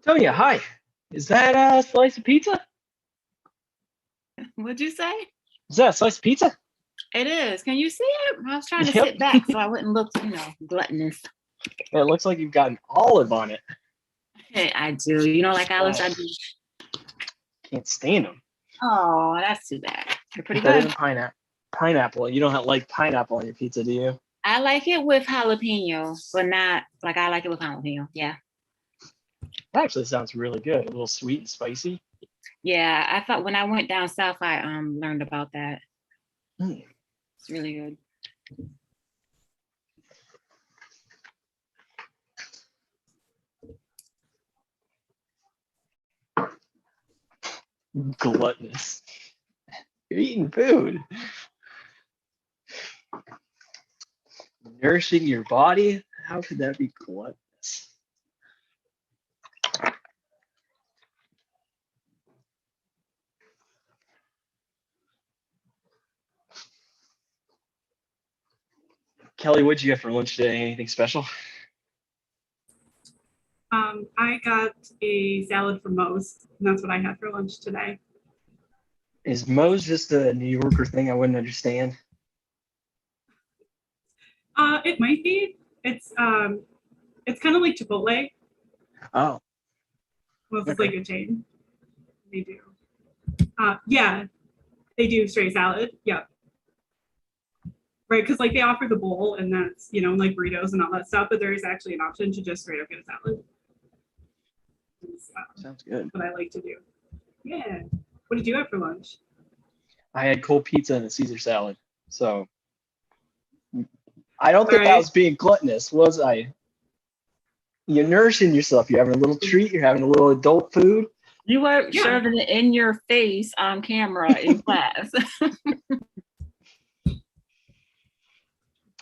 Tonya, hi. Is that a slice of pizza? What'd you say? Is that a slice of pizza? It is. Can you see it? I was trying to Yep. sit back so I wouldn't look, gluttonous. It looks like you've got an olive on it. Hey, I do. You know, like Alice, I do. Can't stand them. Oh, that's too bad. They're pretty Better good. than pineapple. Pineapple. You don't like pineapple on your pizza, do you? I like it with jalapeno, but not like I like it with jalapeno. Yeah. That actually sounds really good. A little sweet and spicy. Yeah, I thought when I went down south, I learned about that. Mm. It's really good. Gluttonous. You're eating food. Nourishing your body? How could that be gluttonous? Kelly, what'd you have for lunch today? Anything special? I got a salad from Moe's, and that's what I had for lunch today. Is Moe's just a New Yorker thing I wouldn't understand? It might be. It's kind of like Chipotle. Oh. Well, it's like a chain. They do. Yeah, they do straight salad. Yep. Right, because like they offer the bowl, and that's like burritos and all that stuff. But there is actually an option to just straight up get a salad. Sounds good. What I like to do. Yeah. What did you have for lunch? I had cold pizza and a Caesar salad. So I don't think I was being gluttonous, was I? You're nourishing yourself. You're having a little treat. You're having a little adult food. You were serving it in your face on camera in class.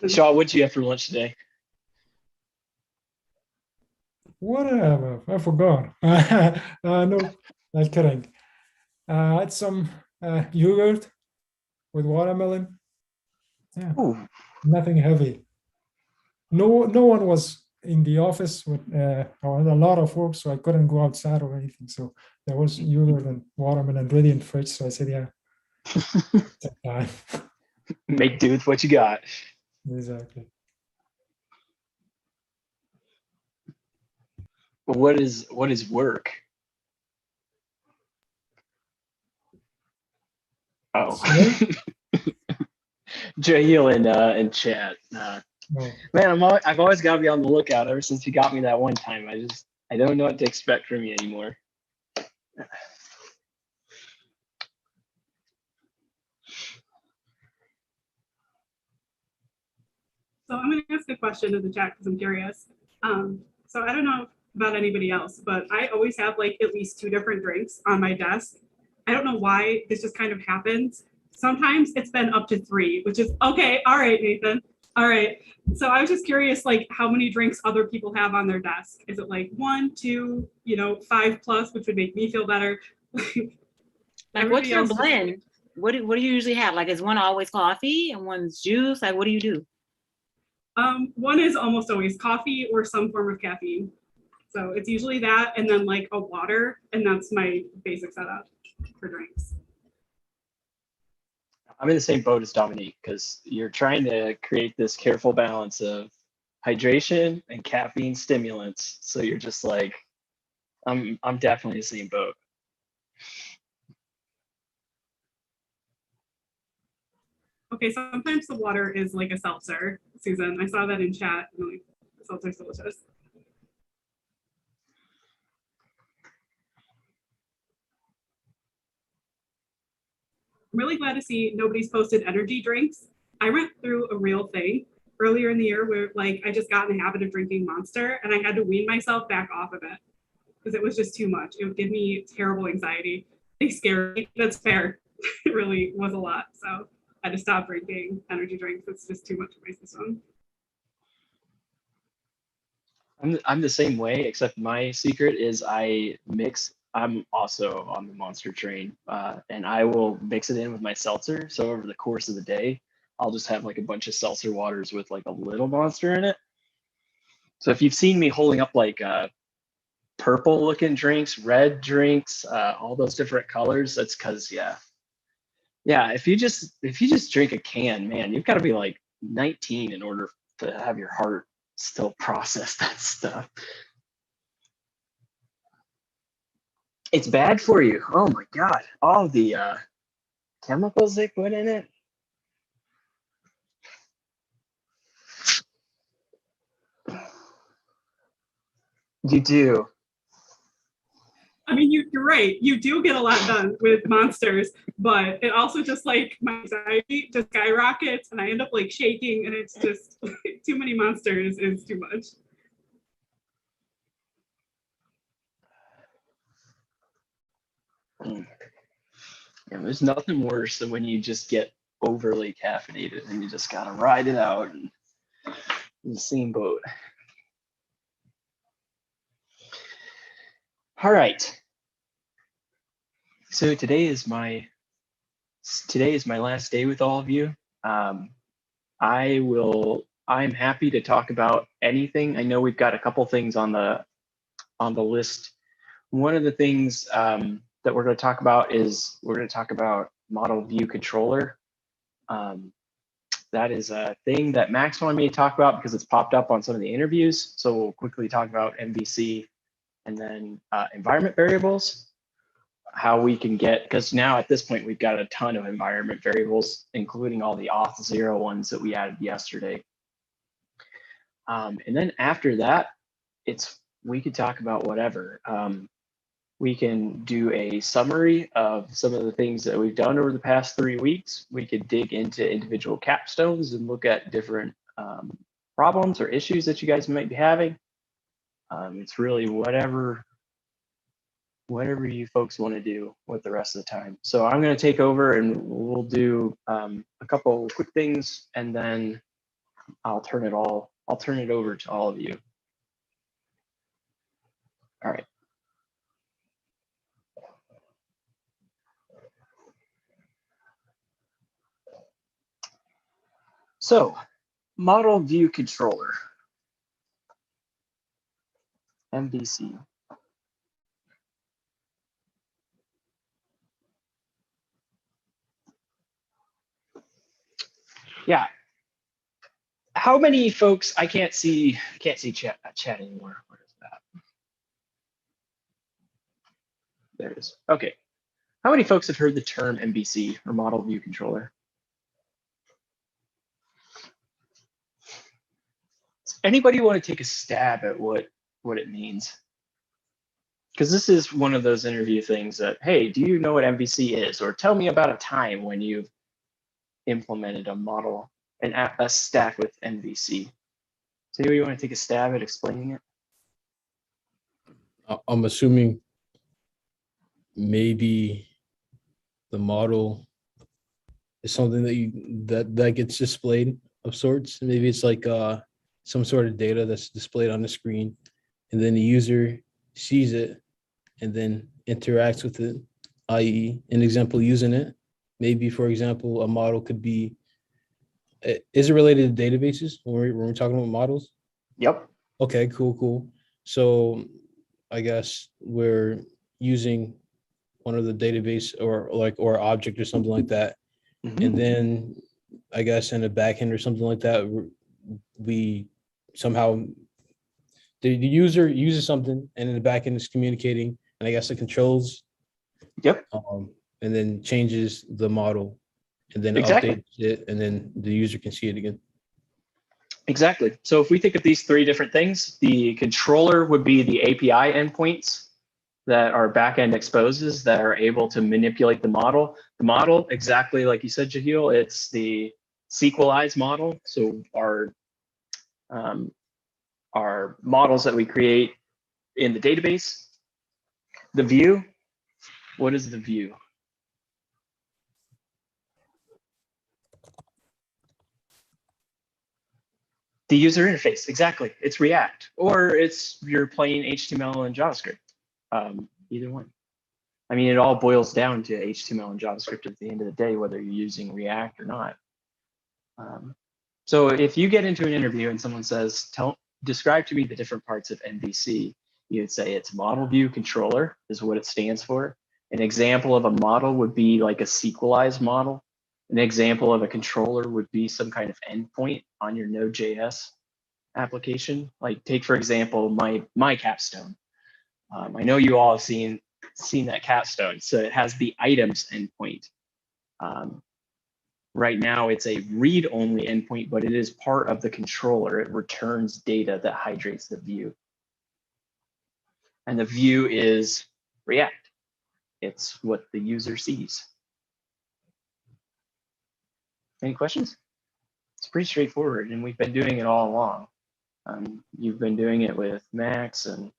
Shaw, what'd you have for lunch today? Whatever, I forgot. No, not kidding. I had some yogurt with watermelon. Yeah, Ooh. nothing heavy. No one was in the office with I had a lot of work, so I couldn't go outside or anything. So there was yogurt and watermelon ready in the fridge. So I said, yeah, take time. Make do with what you got. Exactly. What is work? Oh. Jahil and Chad. No. Man, I've always got to be on the lookout. Ever since you got me that one time, I don't know what to expect from you anymore. So I'm going to ask a question in the chat because I'm curious. So I don't know about anybody else, but I always have like at least 2 different drinks on my desk. I don't know why this just kind of happens. Sometimes it's been up to 3, which is okay. All right, Nathan. All right. So I was just curious, like how many drinks other people have on their desk. Is it like 1, 2, 5 plus, which would make me feel better? Like, what's your blend? What do you usually have? Like, is one always coffee and one's juice? Like, what do you do? One is almost always coffee or some form of caffeine. So it's usually that and then like a water, and that's my basic setup for drinks. I'm in the same boat as Dominique because you're trying to create this careful balance of hydration and caffeine stimulants. So you're just like, I'm definitely in the same boat. Okay, sometimes the water is like a seltzer. Susan. I saw that in chat. And like, seltzer's delicious. I'm really glad to see nobody's posted energy drinks. I went through a real thing earlier in the year where like I just got in the habit of drinking Monster and I had to wean myself back off of it because it was just too much. It would give me terrible anxiety. They scare me. That's fair. It really was a lot. So I had to stop drinking energy drinks. It's just too much for my system. I'm the same way, except my secret is I'm also on the Monster train, and I will mix it in with my seltzer. So over the course of the day, I'll just have like a bunch of seltzer waters with like a little Monster in it. So if you've seen me holding up like purple looking drinks, red drinks, all those different colors, that's because yeah. If you just drink a can, man, you've got to be like 19 in order to have your heart still process that stuff. It's bad for you. Oh my God. All the chemicals they put in it. You do. I mean, you're right. You do get a lot done with Monsters, but it also just like my anxiety just skyrockets and I end up like shaking and it's just too many Monsters is too much. Yeah, there's nothing worse than when you just get overly caffeinated and you just gotta ride it out and in the same boat. All right. So today is my last day with all of you. I'm happy to talk about anything. I know we've got a couple things on the list. One of the things that we're going to talk about is Model View Controller. That is a thing that Max wanted me to talk about because it's popped up on some of the interviews. So we'll quickly talk about MVC and then environment variables, how we can get, because now at this point, we've got a ton of environment variables, including all the auth0 ones that we added yesterday. And then after that, we could talk about whatever. We can do a summary of some of the things that we've done over the past 3 weeks. We could dig into individual capstones and look at different problems or issues that you guys might be having. It's really whatever you folks want to do with the rest of the time. So I'm going to take over and we'll do a couple quick things and then I'll turn it over to all of you. All right. So, Model View Controller, MVC. Yeah. How many folks? I can't see chat anymore. Where is that? There it is. Okay. How many folks have heard the term MVC or Model View Controller? Anybody want to take a stab at what it means? Because this is one of those interview things that, hey, do you know what MVC is? Or tell me about a time when you've implemented a model, a stack with MVC. So anybody want to take a stab at explaining it? I'm assuming maybe the model is something that gets displayed of sorts. Maybe it's like some sort of data that's displayed on the screen, and then the user sees it and then interacts with it, i.e., an example using it. Maybe, for example, a model could be, is it related to databases when we're talking about models? Yep. Okay, cool. So I guess we're using one of the database or object or something like that. Mm-hmm. And then I guess in a backend or something like that, we somehow, the user uses something and in the backend is communicating, and I guess it controls. Yep. And then changes the model and then exactly. Updates it, and then the user can see it again. Exactly. So if we think of these three different things, the controller would be the API endpoints that our backend exposes that are able to manipulate the model. The model, exactly like you said, Jahil, it's the SQLized model. So our models that we create in the database. The view, what is the view? The user interface, exactly. It's React, or it's your plain HTML and JavaScript, either one. I mean, it all boils down to HTML and JavaScript at the end of the day, whether you're using React or not. So if you get into an interview and someone says, describe to me the different parts of MVC, you would say it's model view controller is what it stands for. An example of a model would be like a SQLized model. An example of a controller would be some kind of endpoint on your Node.js application. Like take, for example, my capstone. I know you all have seen that capstone. So it has the items endpoint. Right now it's a read-only endpoint, but it is part of the controller. It returns data that hydrates the view. And the view is React. It's what the user sees. Any questions? It's pretty straightforward, and we've been doing it all along. You've been doing it with Max and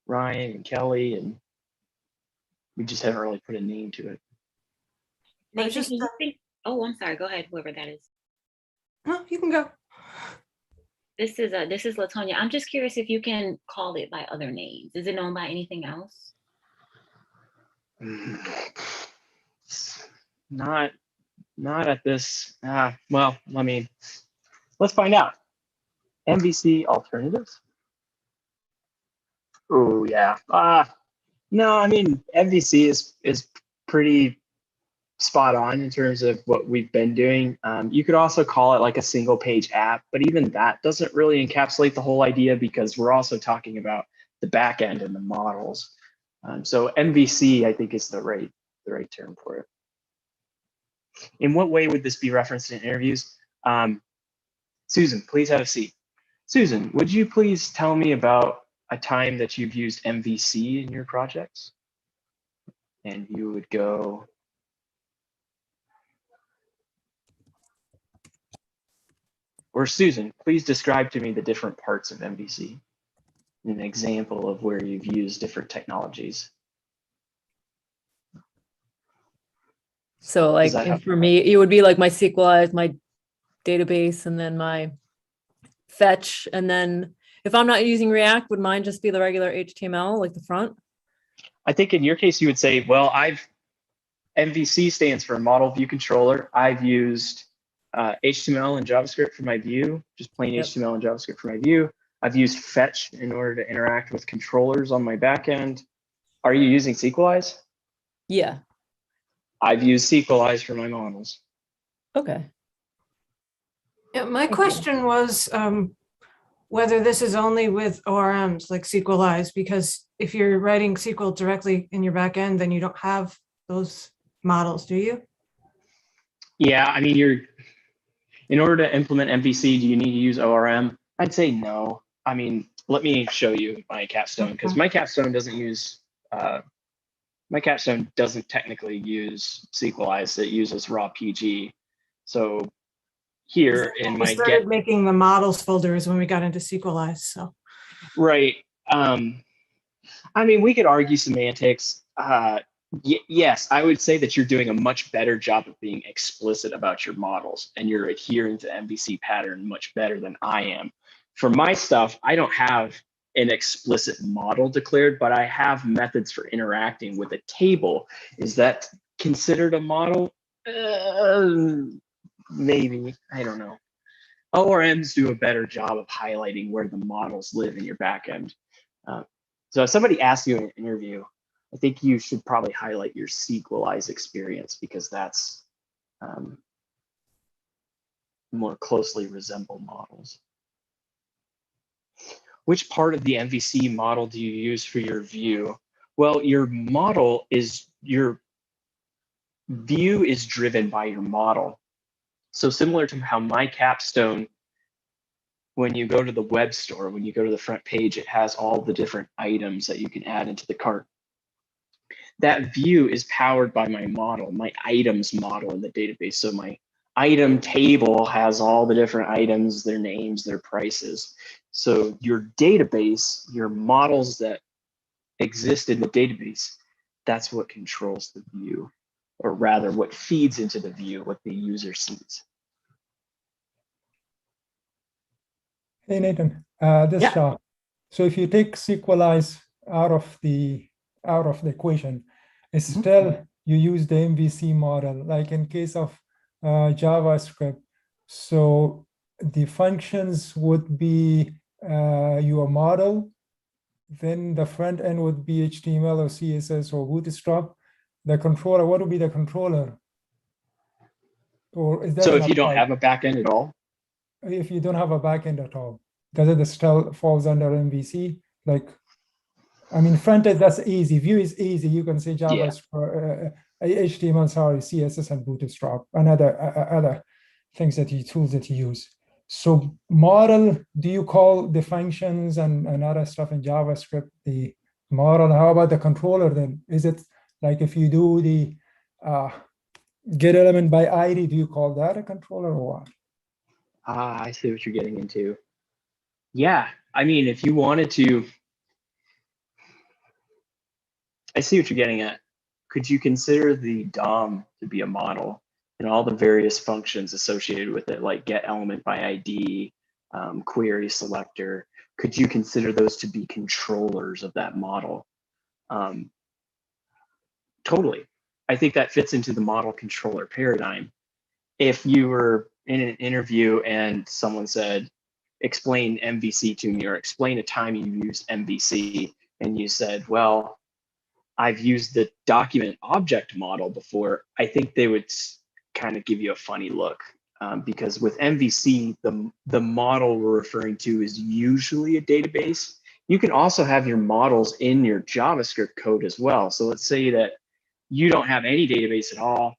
Ryan and Kelly, and we just haven't really put a name to it. Nathan, can you think? Oh, I'm sorry. Go ahead, whoever that is. No, you can go. This is Latonia. I'm just curious if you can call it by other names. Is it known by anything else? Not at this. Well, I mean, let's find out. MVC alternatives. Oh yeah. No, I mean MVC is pretty spot on in terms of what we've been doing. You could also call it like a single page app, but even that doesn't really encapsulate the whole idea because we're also talking about the back end and the models. So MVC, I think, is the right term for it. In what way would this be referenced in interviews? Susan, please have a seat. Susan, would you please tell me about a time that you've used MVC in your projects? And you would go. Or Susan, please describe to me the different parts of MVC. An example of where you've used different technologies. So like for me, it would be like my SQLized, my database, and then my fetch. And then if I'm not using React, would mine just be the regular HTML, like the front? I think in your case, you would say, well, MVC stands for model view controller. I've used HTML and JavaScript for my view, just plain HTML and JavaScript for my view. I've used fetch in order to interact with controllers on my backend. Are you using SQLize? Yeah. I've used SQLize for my models. Okay. Yeah, my question was whether this is only with ORMs like SQLize, because if you're writing SQL directly in your backend, then you don't have those models, do you? Yeah, I mean, in order to implement MVC, do you need to use ORM? I'd say no. I mean, let me show you my capstone, because my capstone doesn't use, my capstone doesn't technically use SQLize, it uses raw PG. So here in my started making the models folders when we got into SQLize, so. Right. I mean, we could argue semantics. Yes, I would say that you're doing a much better job of being explicit about your models, and you're adhering to MVC pattern much better than I am. For my stuff, I don't have an explicit model declared, but I have methods for interacting with a table. Is that considered a model? Maybe, I don't know. ORMs do a better job of highlighting where the models live in your backend. So if somebody asks you in an interview, I think you should probably highlight your SQLize experience, because that's more closely resemble models. Which part of the MVC model do you use for your view? Well, your model is, your view is driven by your model. So similar to how my capstone when you go to the web store, when you go to the front page, it has all the different items that you can add into the cart. That view is powered by my model, my items model in the database. So my item table has all the different items, their names, their prices. So your database, your models that exist in the database, that's what controls the view, or rather what feeds into the view, what the user sees. Hey, Nathan, this Yeah. Shah. So if you take Sequelize out of the equation, it's still you use the MVC model, like in case of JavaScript. So the functions would be your model, then the front end would be HTML or CSS or Bootstrap. The controller, what would be the controller? Or is that So if an you don't apart? have a backend at all, If you don't have a backend at all, does it still falls under MVC? Like, I mean, front end, that's easy. View is easy. You can say JavaScript, HTML, sorry, CSS and Bootstrap, and other things that you tools that you use. So model, do you call the functions and other stuff in JavaScript the model? How about the controller then? Is it like if you do the get element by ID, do you call that a controller or what? I see what you're getting into. Yeah, I mean, if you wanted to, I see what you're getting at. Could you consider the DOM to be a model and all the various functions associated with it, like get element by ID, query selector? Could you consider those to be controllers of that model? Totally. I think that fits into the model controller paradigm. If you were in an interview and someone said, explain MVC to me, or explain a time you used MVC, and you said, well, I've used the document object model before, I think they would kind of give you a funny look, because with MVC, the model we're referring to is usually a database. You can also have your models in your JavaScript code as well. So let's say that you don't have any database at all.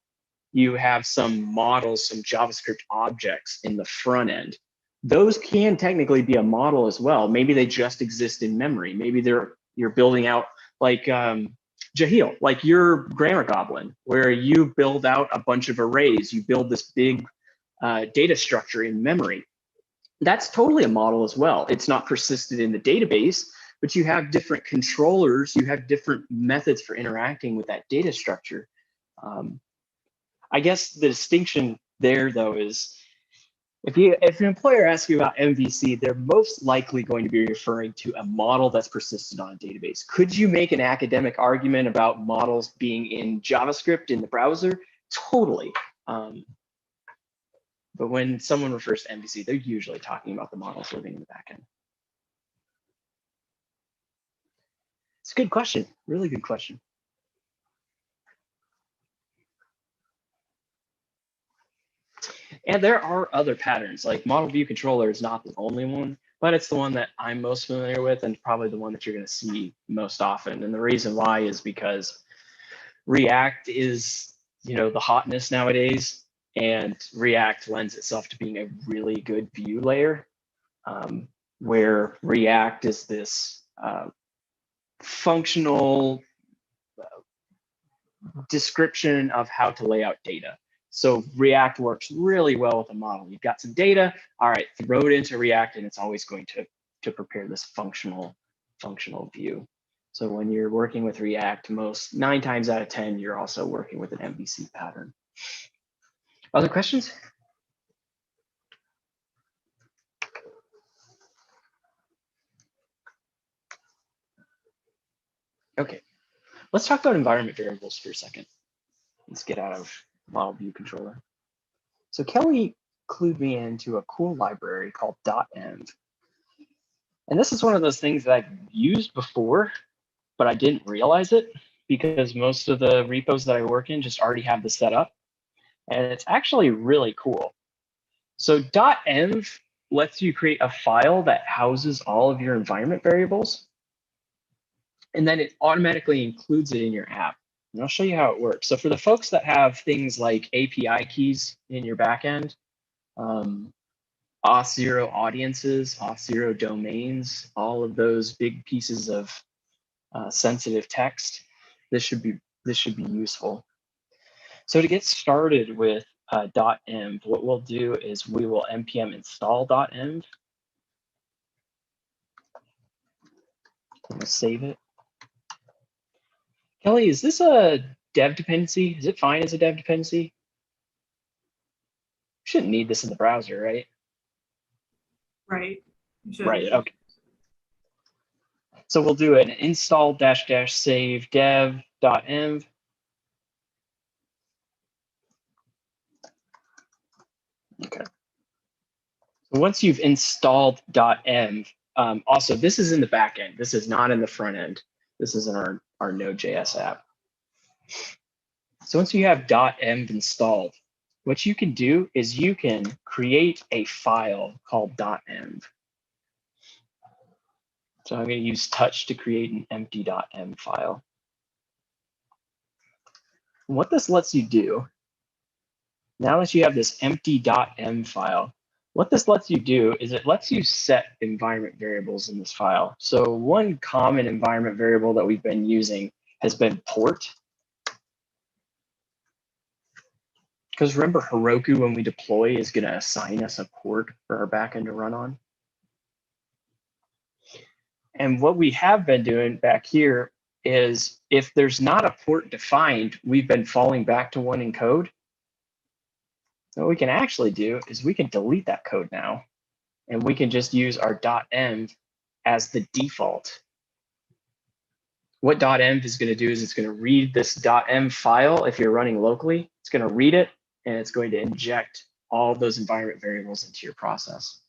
You have some models, some JavaScript objects in the front end. Those can technically be a model as well. Maybe they just exist in memory. Maybe you're building out like Jahil, like your grammar goblin, where you build out a bunch of arrays. You build this big data structure in memory. That's totally a model as well. It's not persisted in the database, but you have different controllers. You have different methods for interacting with that data structure. I guess the distinction there, though, is if an employer asks you about MVC, they're most likely going to be referring to a model that's persisted on a database. Could you make an academic argument about models being in JavaScript in the browser? Totally. But when someone refers to MVC, they're usually talking about the models living in the backend. It's a good question, really good question. And there are other patterns, like model view controller is not the only one, but it's the one that I'm most familiar with and probably the one that you're going to see most often. And the reason why is because React is, the hotness nowadays, and React lends itself to being a really good view layer, where React is this functional description of how to lay out data. So React works really well with a model. You've got some data, all right, throw it into React, and it's always going to prepare this functional view. So when you're working with React, 9 times out of 10, you're also working with an MVC pattern. Other questions? Okay, let's talk about environment variables for a second. Let's get out of model view controller. So Kelly clued me into a cool library called .env. And this is one of those things that I've used before, but I didn't realize it because most of the repos that I work in just already have this set up. And it's actually really cool. So .env lets you create a file that houses all of your environment variables. And then it automatically includes it in your app. And I'll show you how it works. So for the folks that have things like API keys in your backend, Auth0 audiences, Auth0 domains, all of those big pieces of sensitive text. This should be useful. So to get started with .env, what we'll do is we will npm install .env. I'm gonna save it. Kelly, is this a dev dependency? Is it fine as a dev dependency? Shouldn't need this in the browser, right? Right. You should. Right, okay. So we'll do an install -- save dev.env. Okay. So once you've installed .env, also this is in the back end. This is not in the front end. This is in our Node.js app. So once you have .env installed, what you can do is you can create a file called .env. So I'm going to use touch to create an empty .env file. And what this lets you do, now that you have this empty .env file, what this lets you do is it lets you set environment variables in this file. So one common environment variable that we've been using has been port. Because remember, Heroku, when we deploy, is going to assign us a port for our backend to run on. And what we have been doing back here is if there's not a port defined, we've been falling back to one in code. So what we can actually do is we can delete that code now, and we can just use our .env as the default. What .env is going to do is it's going to read this .env file if you're running locally. It's going to read it, and it's going to inject all of those environment variables into your process.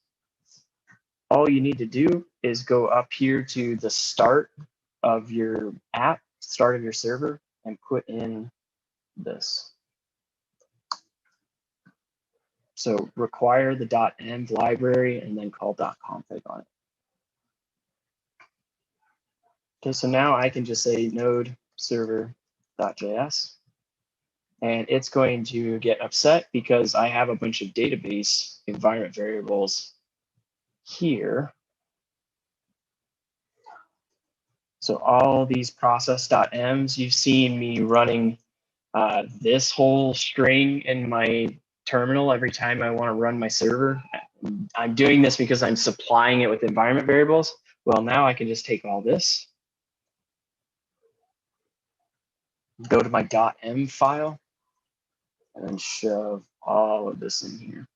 All you need to do is go up here to the start of your app, start of your server, and put in this. So require the .env library and then call .config on it. Okay, so now I can just say node server.js, and it's going to get upset because I have a bunch of database environment variables here. So all these process.envs, you've seen me running this whole string in my terminal every time I want to run my server. I'm doing this because I'm supplying it with environment variables. Well, now I can just take all this, go to my .env file, and then shove all of this in here.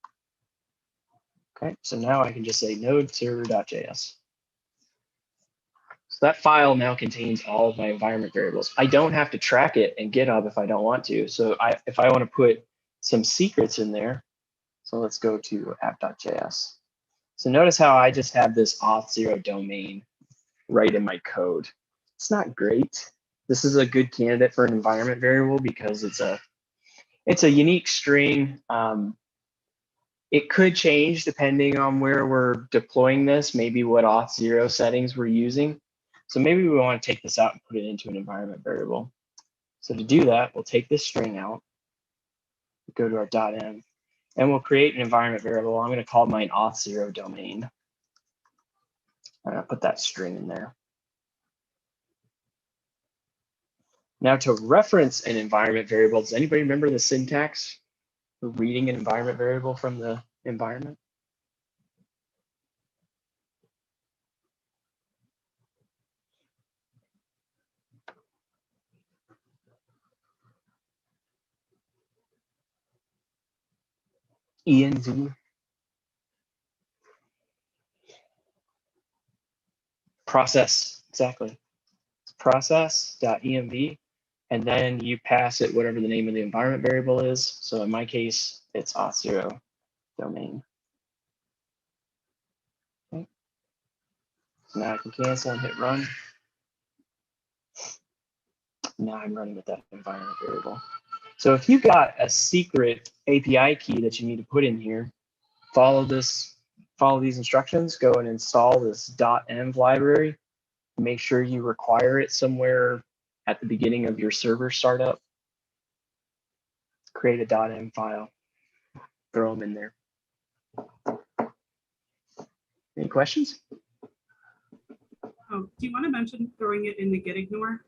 Okay, so now I can just say node server.js. So that file now contains all of my environment variables. I don't have to track it in GitHub if I don't want to. So if I want to put some secrets in there, so let's go to app.js. So notice how I just have this auth0 domain right in my code. It's not great. This is a good candidate for an environment variable because it's a unique string. It could change depending on where we're deploying this, maybe what auth0 settings we're using. So maybe we want to take this out and put it into an environment variable. So to do that, we'll take this string out, go to our .env, and we'll create an environment variable. I'm going to call mine auth0 domain. I'm going to put that string in there. Now to reference an environment variable, does anybody remember the syntax for reading an environment variable from the environment? env. Process, exactly. It's process.env, and then you pass it whatever the name of the environment variable is. So in my case, it's auth0 domain. Okay. So now I can cancel and hit run. Now I'm running with that environment variable. So if you got a secret API key that you need to put in here, follow these instructions, go and install this .env library. Make sure you require it somewhere at the beginning of your server startup. Create a .env file, throw them in there. Any questions? Oh, do you want to mention throwing it in the get ignore?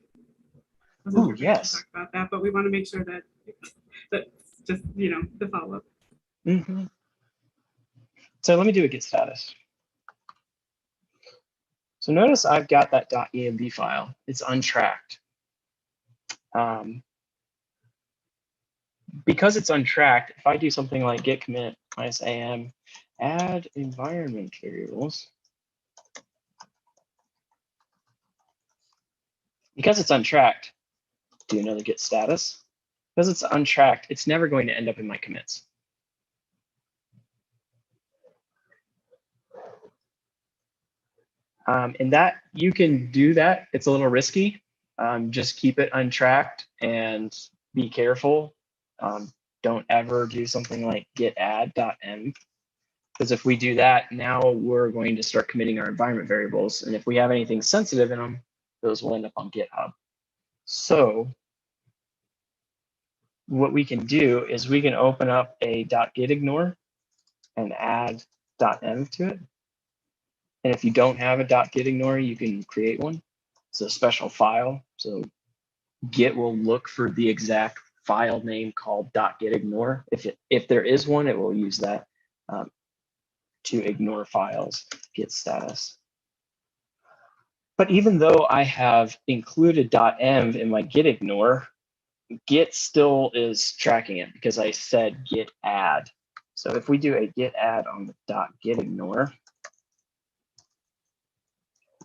Oh, yes. Talk about that, but we want to make sure that that's just, the follow up. Mhm. So let me do a get status. So notice I've got that .env file. It's untracked. Because it's untracked, if I do something like git commit -am add environment variables, because it's untracked, do another git status. Because it's untracked, it's never going to end up in my commits. And that you can do that. It's a little risky. Just keep it untracked and be careful. Don't ever do something like git add.env, because if we do that, now we're going to start committing our environment variables. And if we have anything sensitive in them, those will end up on GitHub. So what we can do is we can open up a .gitignore and add .env to it. And if you don't have a .gitignore, you can create one. It's a special file. So Git will look for the exact file name called .gitignore. If there is one, it will use that to ignore files, git status. But even though I have included .env in my gitignore, Git still is tracking it because I said git add. So if we do a git add on the .gitignore,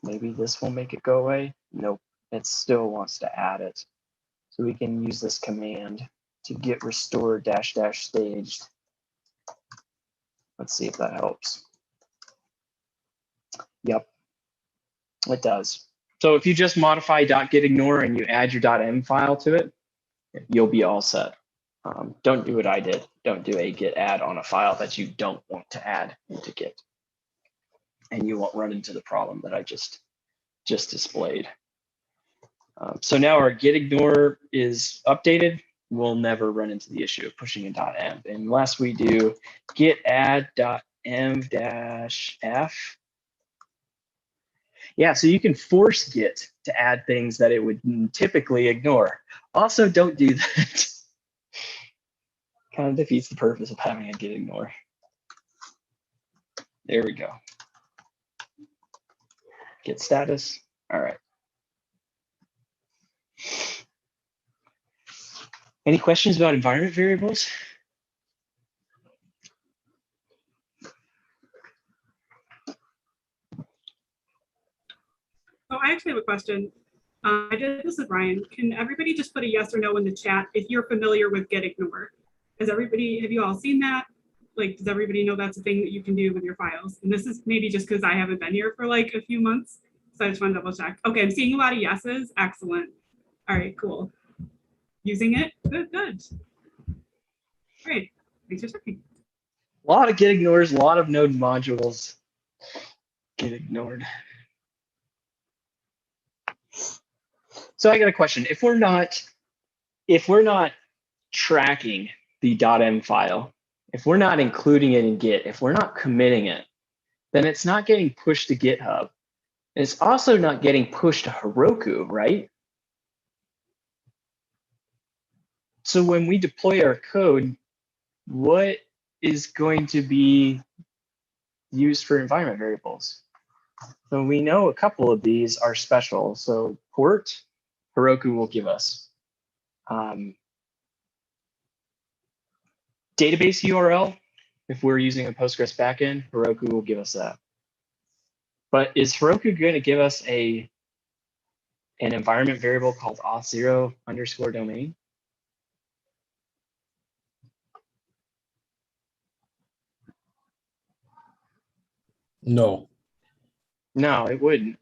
maybe this will make it go away. Nope, it still wants to add it. So we can use this command to git restore -- staged. Let's see if that helps. Yep, it does. So if you just modify .gitignore and you add your .env file to it, you'll be all set. Don't do what I did. Don't do a git add on a file that you don't want to add into Git. And you won't run into the problem that I just displayed. So now our gitignore is updated. We'll never run into the issue of pushing a .env unless we do git add .env-f. Yeah, so you can force Git to add things that it would typically ignore. Also, don't do that. Kind of defeats the purpose of having a gitignore. There we go. Git status. All right. Any questions about environment variables? Oh, I actually have a question. I did this with Ryan. Can everybody just put a yes or no in the chat if you're familiar with gitignore? Have you all seen that? Like, does everybody know that's a thing that you can do with your files? And this is maybe just because I haven't been here for like a few months. So I just want to double check. Okay, I'm seeing a lot of yeses. Excellent. All right, cool. Using it? Good, good. Great. Thanks for checking. A lot of gitignores, a lot of node modules get ignored. So I got a question. If we're not tracking the .env file, if we're not including it in Git, if we're not committing it, then it's not getting pushed to GitHub. And it's also not getting pushed to Heroku, right? So when we deploy our code, what is going to be used for environment variables? So we know a couple of these are special. So port, Heroku will give us. Database URL, if we're using a Postgres backend, Heroku will give us that. But is Heroku going to give us an environment variable called auth0_domain? No. No, it wouldn't.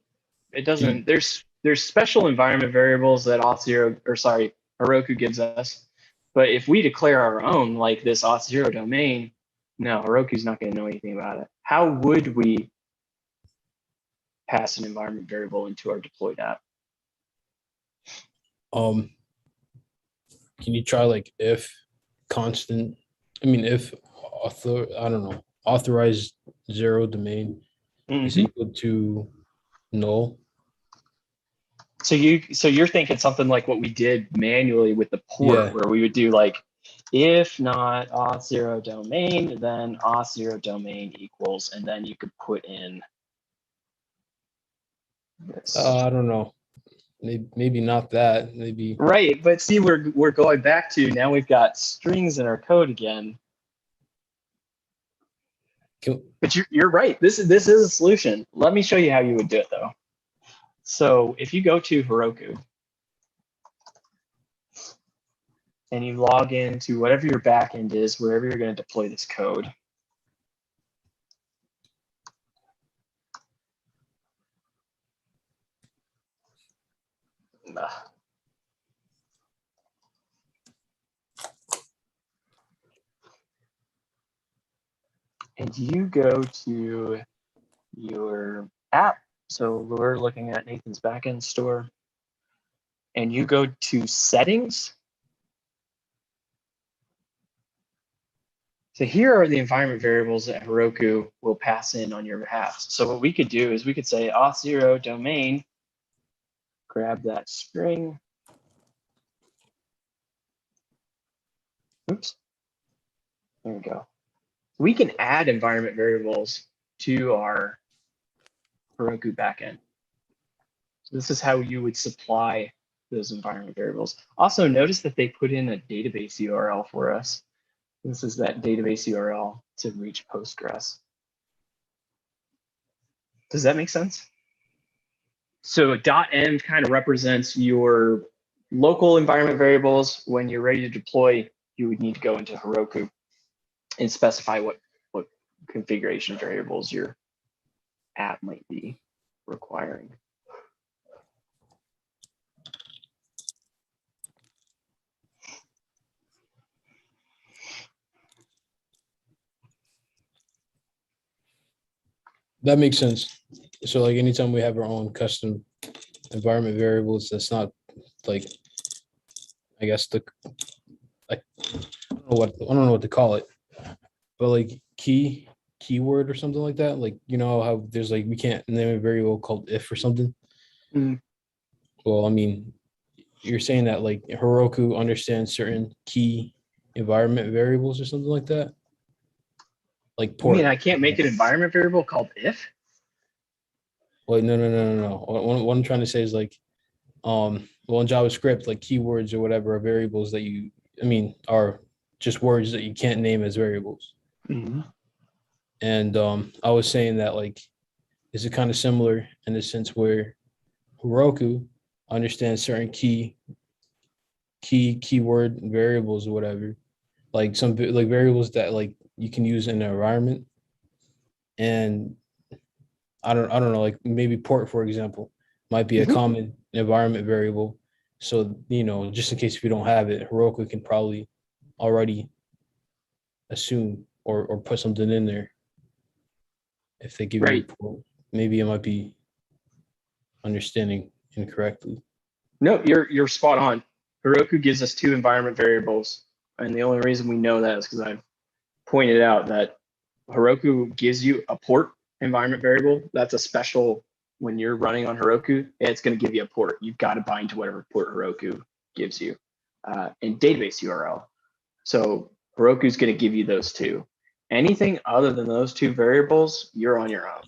It doesn't. There's special environment variables that Heroku gives us. But if we declare our own, like this auth0 no, Heroku's not going to know anything about it. How would we pass an environment variable into our deployed app? Can you try like if constant? I mean, if authorize 0 domain, is Mhm. equal to null. So you're thinking something like what we did manually with the port, Yeah. where we would do like, if not auth0 domain, then auth0 domain equals, and then you could put in this. I don't know. Maybe not that. Maybe. Right, but see, we're going back to, now we've got strings in our code again. But you're right. This is a solution. Let me show you how you would do it though. So if you go to Heroku and you log into whatever your backend is, wherever you're going to deploy this code. And you go to your app. So we're looking at Nathan's backend store. And you go to settings. So here are the environment variables that Heroku will pass in on your behalf. So what we could do is we could say auth0 domain, grab that string. Oops. There we go. We can add environment variables to our Heroku backend. So this is how you would supply those environment variables. Also, notice that they put in a database URL for us. This is that database URL to reach Postgres. Does that make sense? So .env kind of represents your local environment variables. When you're ready to deploy, you would need to go into Heroku and specify what configuration variables your app might be requiring. That makes sense. So like anytime we have our own custom environment variables, that's not like, I guess I don't know what to call it, but like keyword or something like that. Like, you know how there's like, we can't name a variable called if or something. Mm. Well, I mean, you're saying that like Heroku understands certain key environment variables or something like that? Like I port. mean, I can't make an environment variable called if. Wait, no. What I'm trying to say is like, well, in JavaScript, like keywords or whatever are variables that are just words that you can't name as variables. Mm-hmm. And I was saying that like, is it kind of similar in the sense where Heroku understands certain keyword variables or whatever, like some like variables that like you can use in an environment. And I don't know, like maybe port, for example, might be a common environment variable. So, you know, just in case if you don't have it, Heroku can probably already assume or put something in there. If they give you a port, maybe it might be understanding incorrectly. No, you're spot on. Heroku gives us 2 environment variables. And the only reason we know that is because I've pointed out that Heroku gives you a port environment variable. That's a special, when you're running on Heroku, it's going to give you a port. You've got to bind to whatever port Heroku gives you, and database URL. So Heroku is going to give you those 2. Anything other than those 2 variables, you're on your own.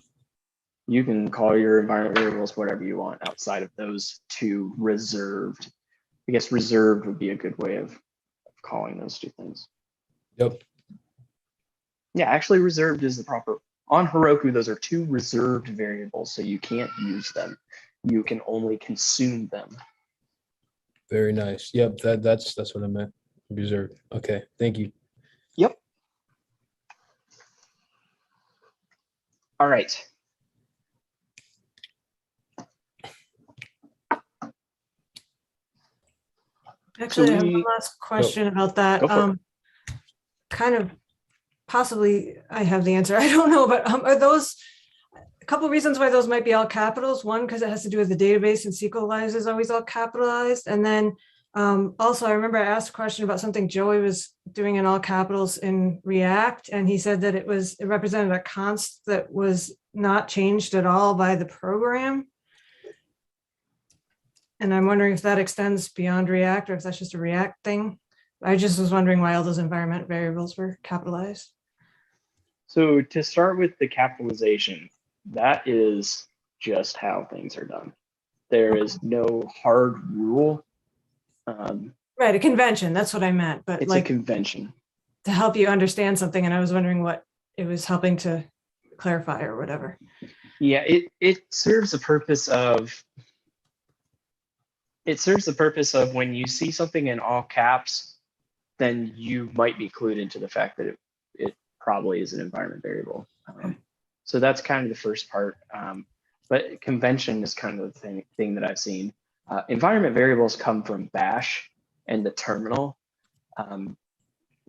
You can call your environment variables whatever you want outside of those 2 reserved. I guess reserved would be a good way of calling those 2 things. Yep. Yeah, actually reserved is the proper. On Heroku, those are 2 reserved variables, so you can't use them. You can only consume them. Very nice. Yep, that's what I meant. Reserved. Okay, thank you. Yep. All right. Actually, I have one last question about that. Kind of possibly I have the answer. I don't know, but are those a couple of reasons why those might be all capitals? One, because it has to do with the database and SQLize is always all capitalized. And then Also, I remember I asked a question about something Joey was doing in all capitals in React, and he said that it represented a const that was not changed at all by the program. And I'm wondering if that extends beyond React or if that's just a React thing. I just was wondering why all those environment variables were capitalized. So to start with the capitalization, that is just how things are done. There is no hard rule. Right, a convention, that's what I meant, but It's a like convention. to help you understand something, and I was wondering what it was helping to clarify or whatever. Yeah, it serves the purpose of when you see something in all caps, then you might be clued into the fact that it probably is an environment variable. So that's kind of the first part. But convention is kind of the thing that I've seen. Environment variables come from Bash and the terminal.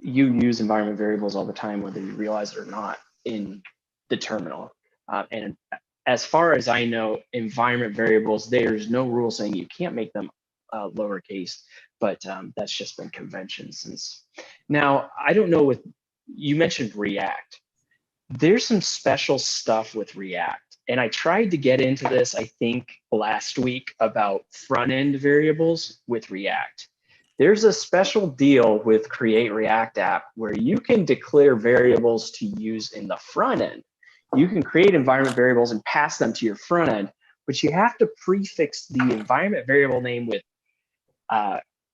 You use environment variables all the time, whether you realize it or not, in the terminal. And as far as I know, environment variables, there's no rule saying you can't make them lowercase, but that's just been convention since. Now, I don't know you mentioned React. There's some special stuff with React. And I tried to get into this, I think, last week about front-end variables with React. There's a special deal with Create React App where you can declare variables to use in the front end. You can create environment variables and pass them to your front end, but you have to prefix the environment variable name with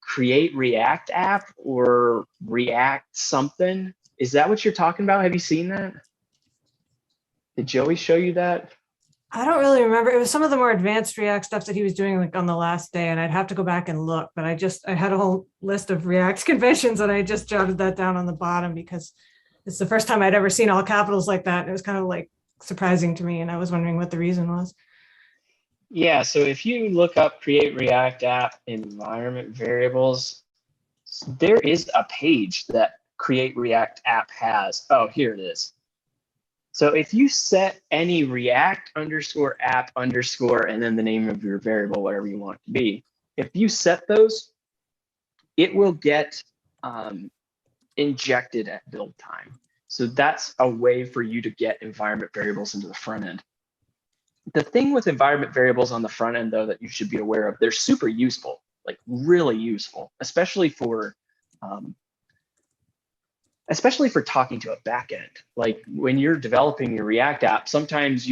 Create React App or React something. Is that what you're talking about? Have you seen that? Did Joey show you that? I don't really remember. It was some of the more advanced React stuff that he was doing like on the last day, and I'd have to go back and look, but I had a whole list of React conventions and I just jotted that down on the bottom because it's the first time I'd ever seen all capitals like that. And it was kind of like surprising to me, and I was wondering what the reason was. Yeah, so if you look up Create React App environment variables, there is a page that Create React App has. Oh, here it is. So if you set any React underscore app underscore and then the name of your variable, whatever you want it to be, if you set those, it will get injected at build time. So that's a way for you to get environment variables into the front end. The thing with environment variables on the front end, though, that you should be aware of, they're super useful, like really useful, especially for talking to a backend. Like when you're developing your React app, sometimes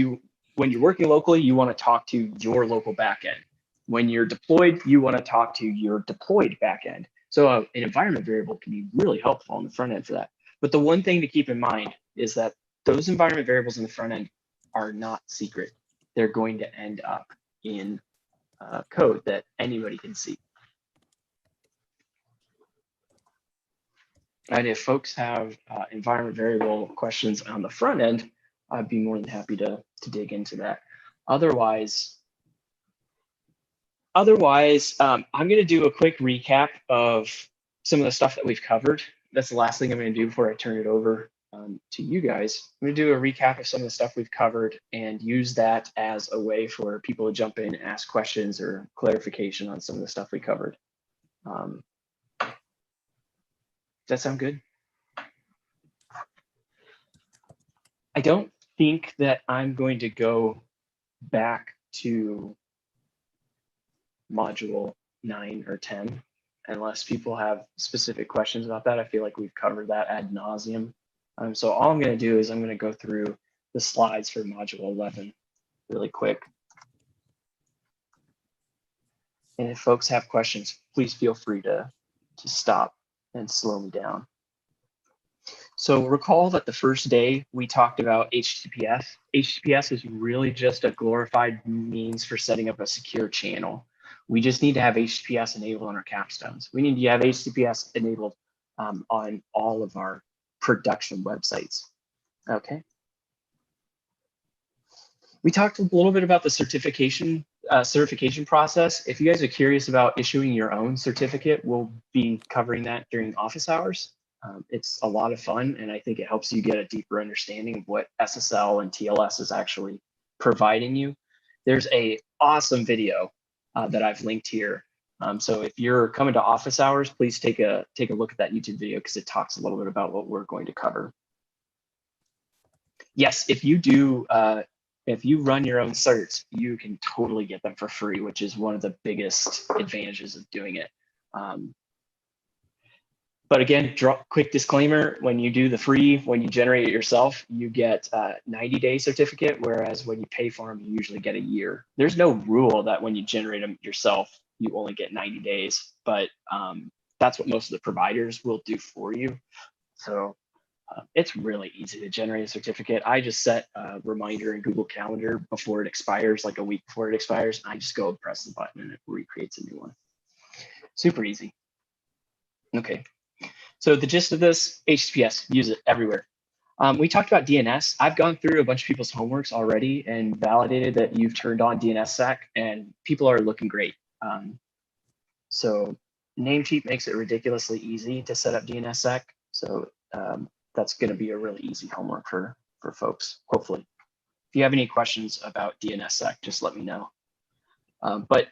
when you're working locally, you want to talk to your local backend. When you're deployed, you want to talk to your deployed backend. So an environment variable can be really helpful on the front end for that. But the one thing to keep in mind is that those environment variables in the front end are not secret. They're going to end up in code that anybody can see. And if folks have environment variable questions on the front end, I'd be more than happy to dig into that. Otherwise, I'm going to do a quick recap of some of the stuff that we've covered. That's the last thing I'm going to do before I turn it over to you guys. I'm going to do a recap of some of the stuff we've covered and use that as a way for people to jump in and ask questions or clarification on some of the stuff we covered. Does that sound good? I don't think that I'm going to go back to module 9 or 10 unless people have specific questions about that. I feel like we've covered that ad nauseum. So all I'm going to do is I'm going to go through the slides for module 11 really quick. And if folks have questions, please feel free to stop and slow me down. So recall that the first day we talked about HTTPS. HTTPS is really just a glorified means for setting up a secure channel. We just need to have HTTPS enabled on our capstones. We need to have HTTPS enabled on all of our production websites. Okay. We talked a little bit about the certification process. If you guys are curious about issuing your own certificate, we'll be covering that during office hours. It's a lot of fun, and I think it helps you get a deeper understanding of what SSL and TLS is actually providing you. There's an awesome video that I've linked here So if you're coming to office hours, please take a look at that YouTube video because it talks a little bit about what we're going to cover. Yes, if you do, if you run your own certs, you can totally get them for free, which is one of the biggest advantages of doing it. But again, quick disclaimer, when you do the free, when you generate it yourself, you get a 90-day certificate, whereas when you pay for them, you usually get a year. There's no rule that when you generate them yourself, you only get 90 days, but that's what most of the providers will do for you. So it's really easy to generate a certificate. I just set a reminder in Google Calendar before it expires, like a week before it expires. I just go and press the button and it recreates a new one. Super easy. Okay. So the gist of this, HTTPS, use it everywhere. We talked about DNS. I've gone through a bunch of people's homeworks already and validated that you've turned on DNSSEC and people are looking great. So Namecheap makes it ridiculously easy to set up DNSSEC. So that's going to be a really easy homework for folks, hopefully. If you have any questions about DNSSEC, just let me know. But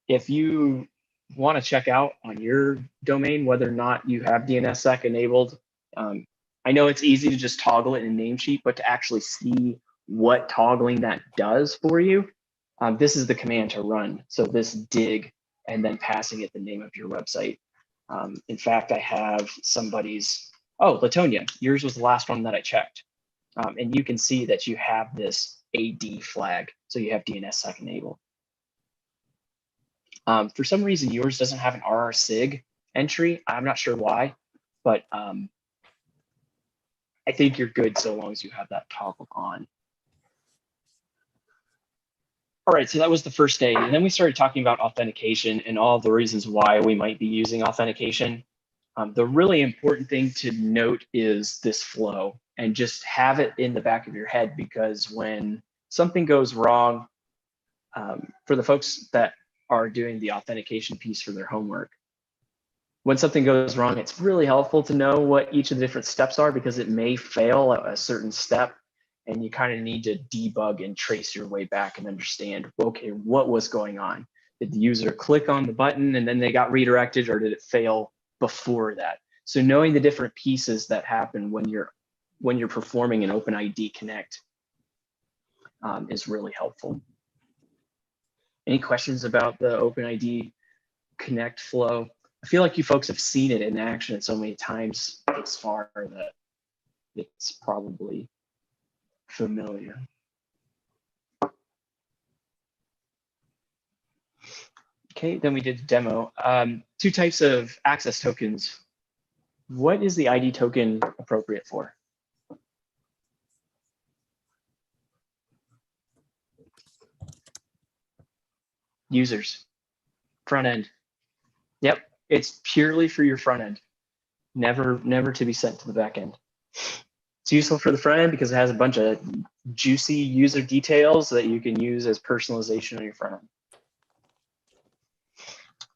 if you want to check out on your domain whether or not you have DNSSEC enabled, I know it's easy to just toggle it in Namecheap, but to actually see what toggling that does for you, this is the command to run. So this dig and then passing it the name of your website. In fact, I have somebody's, oh, Latonia, yours was the last one that I checked. And you can see that you have this AD flag. So you have DNSSEC enabled. For some reason, yours doesn't have an RRSIG entry. I'm not sure why, but I think you're good so long as you have that toggle on. All right, so that was the first day. And then we started talking about authentication and all the reasons why we might be using authentication. The really important thing to note is this flow and just have it in the back of your head, because when something goes wrong, for the folks that are doing the authentication piece for their homework, when something goes wrong, it's really helpful to know what each of the different steps are, because it may fail at a certain step and you kind of need to debug and trace your way back and understand, okay, what was going on? Did the user click on the button and then they got redirected, or did it fail before that? So knowing the different pieces that happen when you're performing an OpenID Connect is really helpful. Any questions about the OpenID Connect flow? I feel like you folks have seen it in action so many times thus far that it's probably familiar. Okay, then we did a demo. Two types of access tokens. What is the ID token appropriate for? Users, front end. Yep, it's purely for your front end. Never to be sent to the back end. It's useful for the front end because it has a bunch of juicy user details that you can use as personalization on your front end.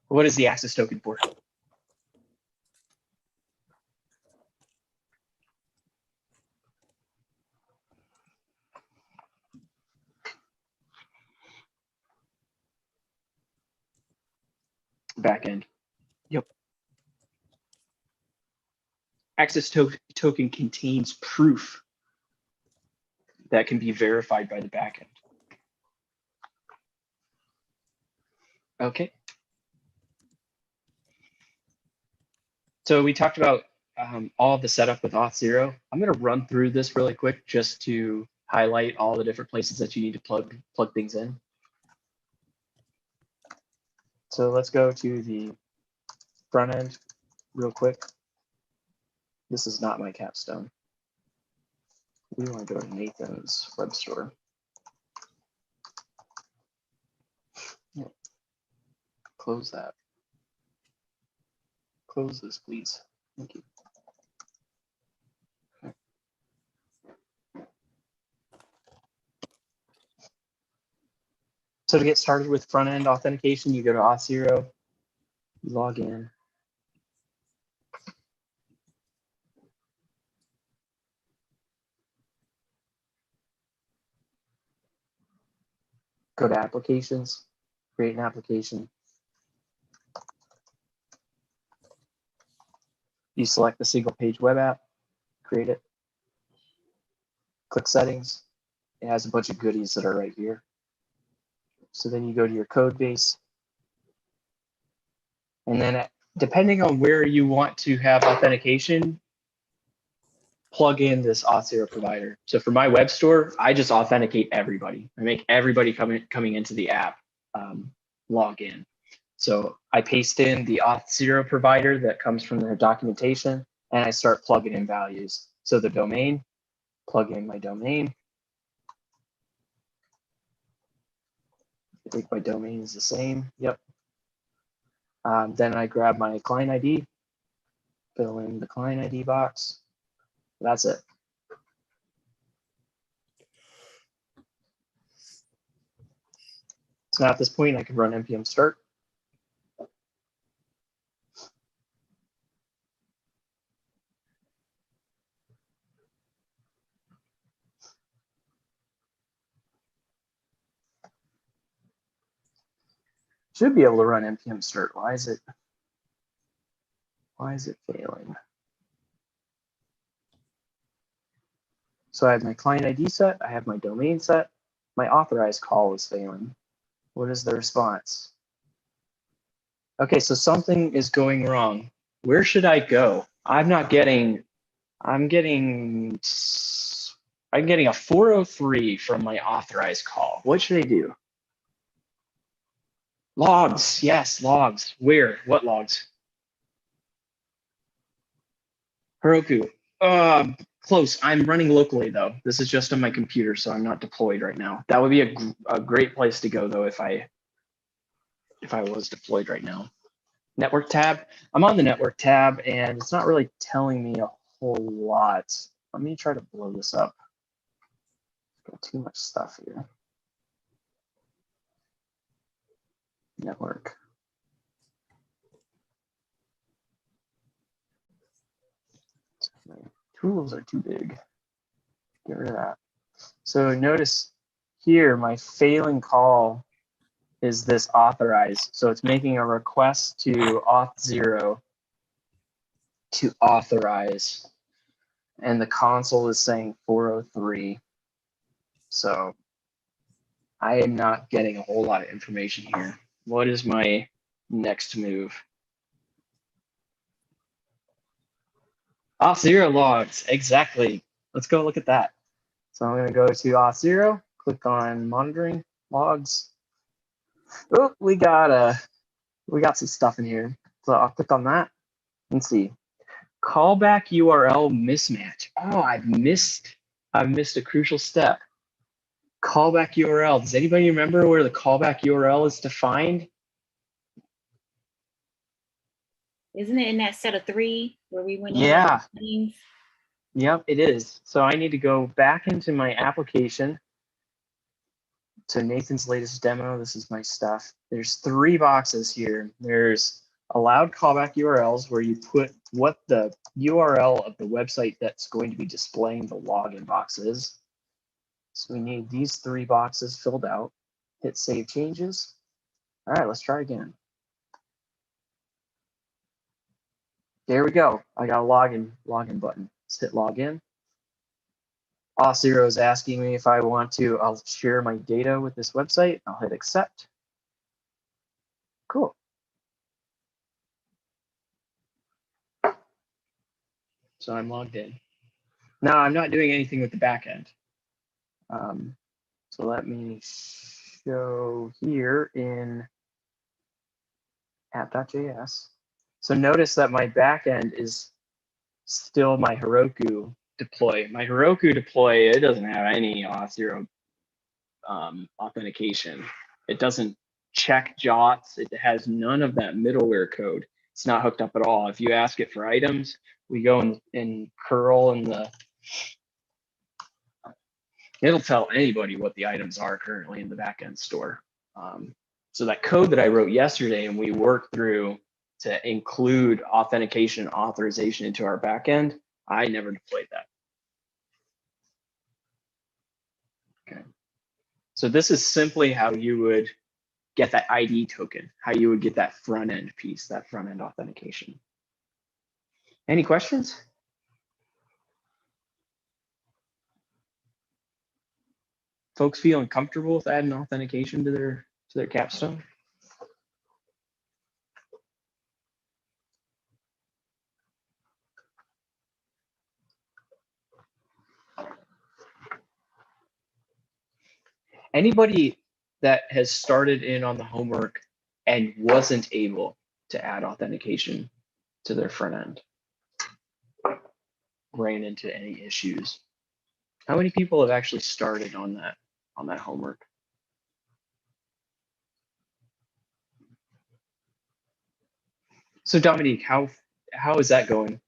What is the access token for? Backend. Yep. Access token contains proof that can be verified by the backend. Okay. So we talked about all of the setup with Auth0. I'm going to run through this really quick just to highlight all the different places that you need to plug things in. So let's go to the front end real quick. This is not my capstone. We want to go to Nathan's web store. Yep. Close that. Close this, please. Thank you. Okay. So to get started with front-end authentication, you go to Auth0, you log in. Go to applications, create an application. You select the single page web app, create it, click settings. It has a bunch of goodies that are right here. So then you go to your code base. And then depending on where you want to have authentication, plug in this Auth0 provider. So for my web store, I just authenticate everybody. I make everybody coming into the app log in. So I paste in the Auth0 provider that comes from their documentation, and I start plugging in values. So the domain, plug in my domain. I think my domain is the same. Yep. Then I grab my client ID, fill in the client ID box. That's it. So now at this point, I can run npm start. Should be able to run npm start. Why is it failing? So I have my client ID set, I have my domain set, my authorized call is failing. What is the response? Okay, so something is going wrong. Where should I go? I'm getting a 403 from my authorized call. What should I do? Logs, yes, logs. Where? What logs? Heroku. Close. I'm running locally though. This is just on my computer, so I'm not deployed right now. That would be a great place to go though if I was deployed right now. Network tab. I'm on the network tab and it's not really telling me a whole lot. Let me try to blow this up. Got too much stuff here. Network. My tools are too big. Get rid of that. So notice here, my failing call is this authorize. So it's making a request to Auth0 to authorize. And the console is saying 403. So I am not getting a whole lot of information here. What is my next move? Auth0 logs, exactly. Let's go look at that. So I'm going to go to Auth0, click on monitoring logs. Oh, we got some stuff in here. So I'll click on that and see. Callback URL mismatch. Oh, I've missed a crucial step. Callback URL. Does anybody remember where the callback URL is defined? Isn't it in that set of 3 where we went? Yeah. Yep, it is. So I need to go back into my application to Nathan's latest demo. This is my stuff. There's 3 boxes here. There's allowed callback URLs where you put what the URL of the website that's going to be displaying the login box is. So we need these 3 boxes filled out. Hit save changes. All right, let's try again. There we go. I got a login button. Let's hit login. Auth0 is asking me if I want to, I'll share my data with this website. I'll hit accept. Cool. So I'm logged in. Now I'm not doing anything with the backend. So let me show here in app.js. So notice that my backend is still my Heroku deploy. My Heroku deploy, it doesn't have any Auth0 authentication. It doesn't check JOTs. It has none of that middleware code. It's not hooked up at all. If you ask it for items, we go in curl and it'll tell anybody what the items are currently in the backend store. So that code that I wrote yesterday and we worked through to include authentication and authorization into our backend, I never deployed that. Okay. So this is simply how you would get that ID token, how you would get that front end piece, that front end authentication. Any questions? Folks feeling comfortable with adding authentication to their capstone? Anybody that has started in on the homework and wasn't able to add authentication to their front end, ran into any issues? How many people have actually started on that homework? So Dominique, how is that going?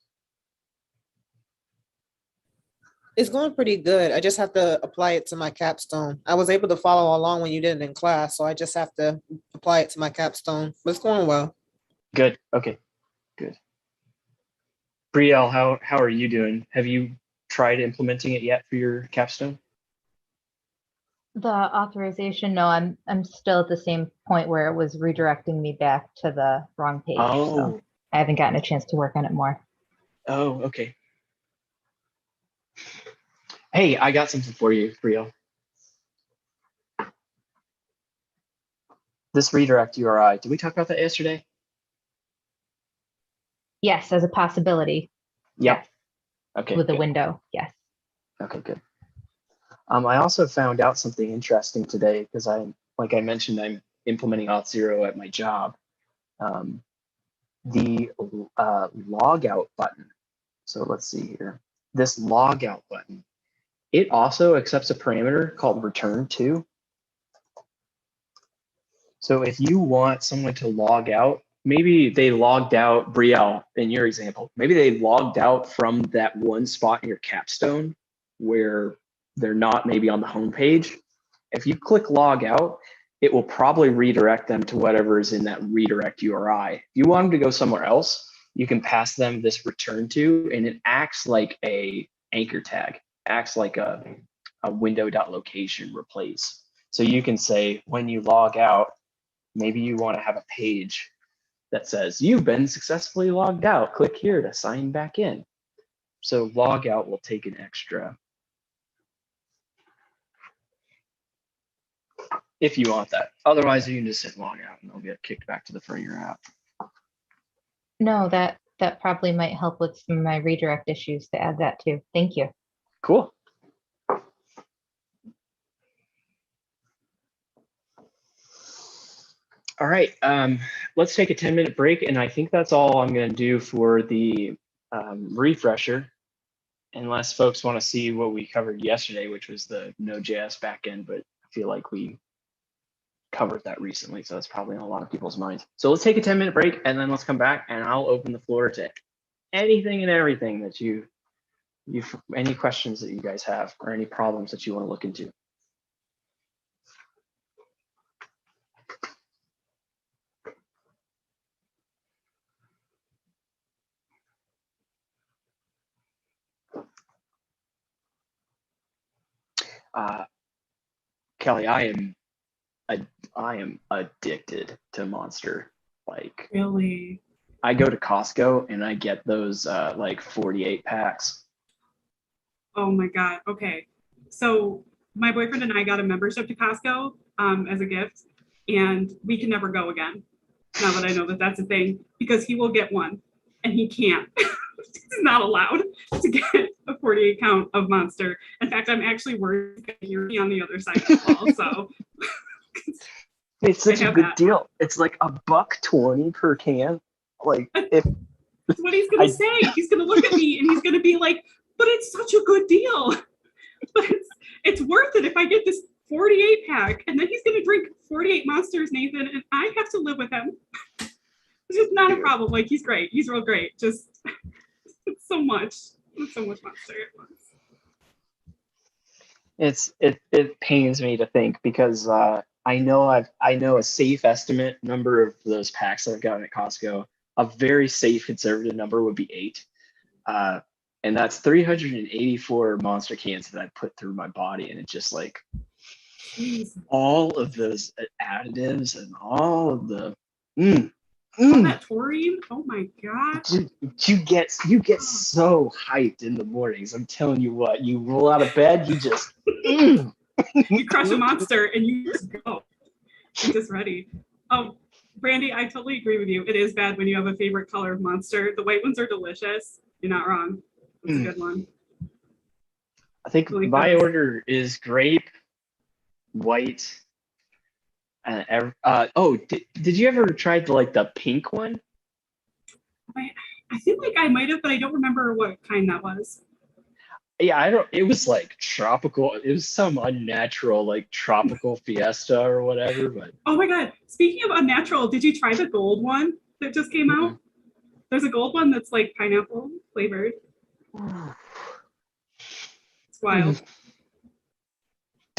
It's going pretty good. I just have to apply it to my capstone. I was able to follow along when you did it in class, so I just have to apply it to my capstone. But it's going well. Good. Okay. Good. Brielle, how are you doing? Have you tried implementing it yet for your capstone? The authorization, no, I'm still at the same point where it was redirecting me back to the wrong page. So I haven't gotten a chance to work on it more. Oh, okay. Hey, I got something for you, Brielle. This redirect URI, did we talk about that yesterday? Yes, as a possibility. Yep. Yes. Okay. With the good. window, yes. Okay, good. I also found out something interesting today because like I mentioned, I'm implementing Auth0 at my job. The log out button. So let's see here. This log out button, it also accepts a parameter called return to. So if you want someone to log out, maybe they logged out, Brielle, in your example, maybe they logged out from that one spot in your capstone where they're not maybe on the home page. If you click log out, it will probably redirect them to whatever is in that redirect URI. If you want them to go somewhere else, you can pass them this return to, and it acts like a anchor tag, acts like a window.location replace. So you can say when you log out, maybe you want to have a page that says you've been successfully logged out. Click here to sign back in. So log out will take an extra. If you want that. Otherwise, you can just hit log out and they'll get kicked back to the front of your app. No, that probably might help with some of my redirect issues to add that too. Thank you. Cool. All right, let's take a 10-minute break, and I think that's all I'm going to do for the refresher, unless folks want to see what we covered yesterday, which was the Node.js backend, but I feel like we covered that recently, so that's probably in a lot of people's minds. So let's take a 10-minute break, and then let's come back, and I'll open the floor to anything and everything that any questions that you guys have, or any problems that you want to look into. Kelly, I am addicted to Monster. Like, Really? I go to Costco and I get those like 48 packs. Oh my God. Okay. So my boyfriend and I got a membership to Costco as a gift, and we can never go again. Now that I know that that's a thing, because he will get one and he can't. He's not allowed to get a 48 count of Monster. In fact, I'm actually worried you're on the other side of the wall. So It's such a good deal. It's like $1.20 per can. Like, if that's what he's gonna say. He's gonna look at me and he's gonna be like, "But it's such a good deal. But it's worth it if I get this 48 pack." And then he's gonna drink 48 Monsters, Nathan, and I have to live with him. It's just not a problem. Like, he's great. He's real great. Just it's so much. It's so much Monster at once. It pains me to think, because I know a safe estimate number of those packs that I've gotten at Costco. A very safe conservative number would be 8. And that's 384 Monster cans that I put through my body. And it's just like all of those additives and all of the All Mm, that taurine. Oh my god. dude, you get so hyped in the mornings. I'm telling you what, you roll out of bed, you just mm. You crush a monster and you just go. You're just ready. Oh, Brandy, I totally agree with you. It is bad when you have a favorite color of Monster. The white ones are delicious. You're not wrong. It's a good one. I think Like my those. order is grape, white, and did you ever try the pink one? I feel like I might have, but I don't remember what kind that was. Yeah, I don't. It was like tropical. It was some unnatural like tropical fiesta or whatever. But Oh my god. Speaking of unnatural, did you try the gold one that just came out? Mm-mm. There's a gold one that's like pineapple flavored. It's wild.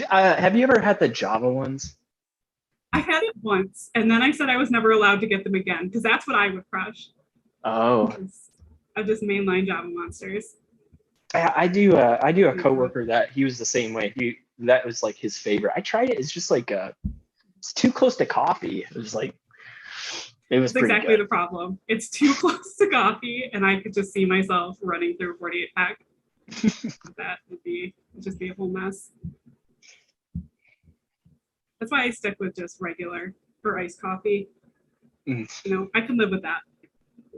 Have you ever had the Java ones? I had it once, and then I said I was never allowed to get them again because that's what I would crush. Oh, I just mainline Java monsters. I do. I do a coworker that he was the same way. That was like his favorite. I tried it. It's just like it's too close to coffee. It was like it was That's pretty exactly good. the problem. It's too close to coffee, and I could just see myself running through a 48 pack. That would just be a whole mess. That's why I stick with just regular or iced coffee. Mm. You know, I can live with that.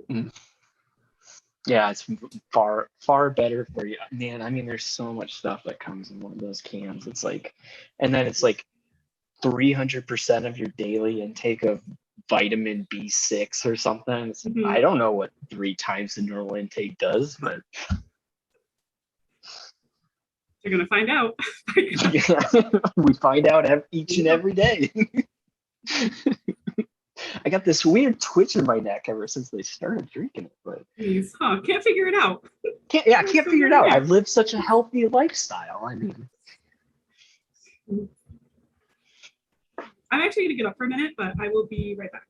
Mm. Yeah, it's far better for you, man. I mean, there's so much stuff that comes in one of those cans. It's like, and then it's like 300% of your daily intake of vitamin B6 or something. Mhm. I don't know what 3 times the normal intake does, but You're gonna find out. we find out each and every day. I got this weird twitch in my neck ever since they started drinking it, but Jeez, can't figure it out. I can't figure it out. I've lived such a healthy lifestyle. I mean, I'm actually gonna get up for a minute, but I will be right back.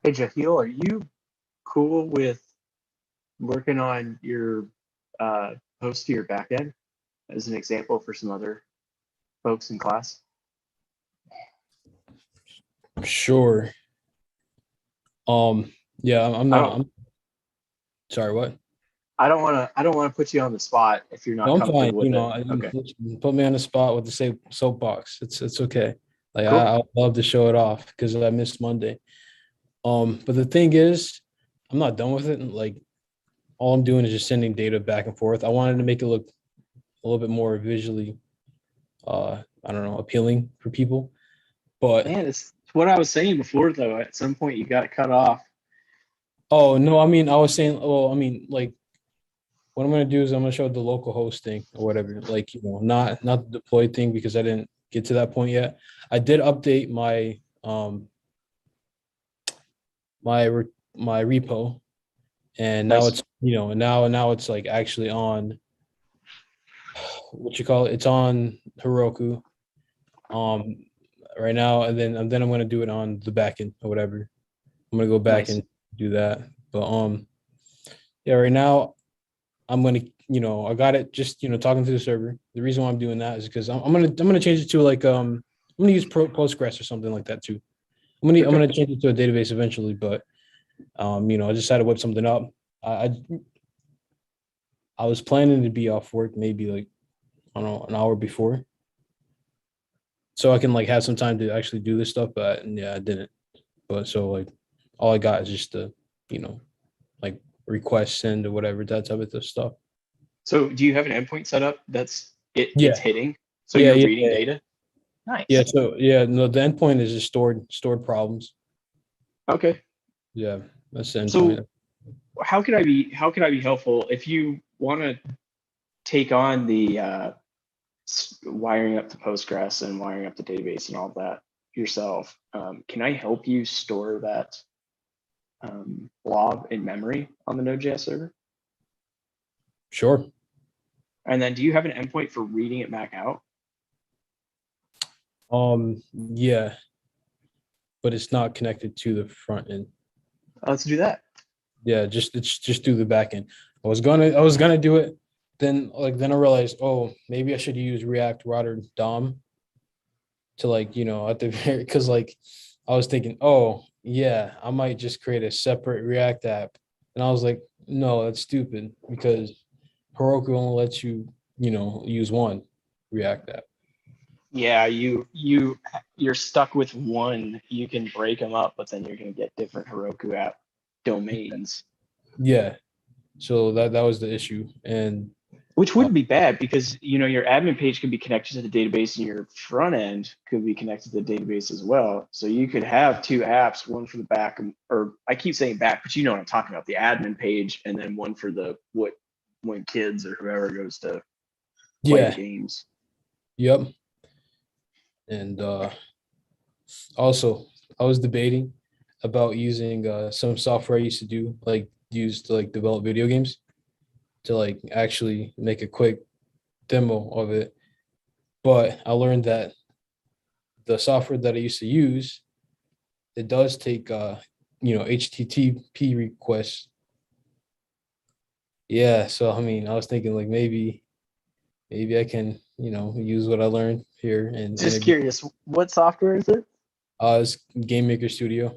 Hey, Jahil, are you cool with working on your post to your backend as an example for some other folks in class? Sure. Yeah, I'm I not. don't, I'm sorry. What? I don't want to put you on the spot if you're not No, I'm fine. comfortable with it. I Okay, didn't put me on the spot with the same soapbox. It's okay. Like cool. I'd love to show it off because I missed Monday. But the thing is, I'm not done with it. And like all I'm doing is just sending data back and forth. I wanted to make it look a little bit more visually, I don't know, appealing for people. But Man, it's what I was saying before, though. At some point, you got cut off. oh no, I mean, I was saying, well, I mean, like what I'm gonna do is I'm gonna show the local host thing or whatever, like not the deploy thing because I didn't get to that point yet. I did update my my repo, and now Nice. it's now it's like actually on what you call it. It's on Heroku, right now, and then I'm gonna do it on the backend or whatever. I'm gonna go back Nice. and do that, but yeah, right now I'm gonna, I got it just, talking to the server. The reason why I'm doing that is because I'm gonna change it to like, I'm gonna use Postgres or something like that too. I'm gonna change it to a database eventually, but I just had to whip something up. I was planning to be off work maybe like, I don't know, an hour before, so I can like have some time to actually do this stuff, but yeah, I didn't. But so like, all I got is just the, like request send or whatever, that type of stuff. So, do you have an endpoint set up that's Yeah. it's hitting? So Yeah, you're yeah, reading yeah. data? Nice. Yeah, so yeah, no, the endpoint is just stored problems. Okay. Yeah, that's the So endpoint. how can I be helpful if you want to take on the wiring up the Postgres and wiring up the database and all that yourself? Can I help you store that blob in memory on the Node.js server? Sure. And then do you have an endpoint for reading it back out? Yeah, but it's not connected to the front end. Let's do that. Yeah, it's just through the back end. I was gonna do it, then I realized, oh, maybe I should use React Router DOM to like, at the very, because like I was thinking, oh yeah, I might just create a separate React app. And I was like, no, that's stupid because Heroku only lets you, use one React app. Yeah, you're stuck with one. You can break them up, but then you're going to get different Heroku app domains. Yeah. So that was the issue. And which wouldn't be bad because your admin page can be connected to the database and your front end could be connected to the database as well. So you could have two apps, one for the back, or I keep saying back, but you know what I'm talking about, the admin page, and then one for the when kids or whoever goes to play the games. Yep. And also I was debating about using some software I used to do, like used to like develop video games, to like actually make a quick demo of it. But I learned that the software that I used to use, it does take HTTP requests. Yeah, so I mean, I was thinking like maybe I can, use what I learned here and Just curious, what software is it? It's Game Maker Studio.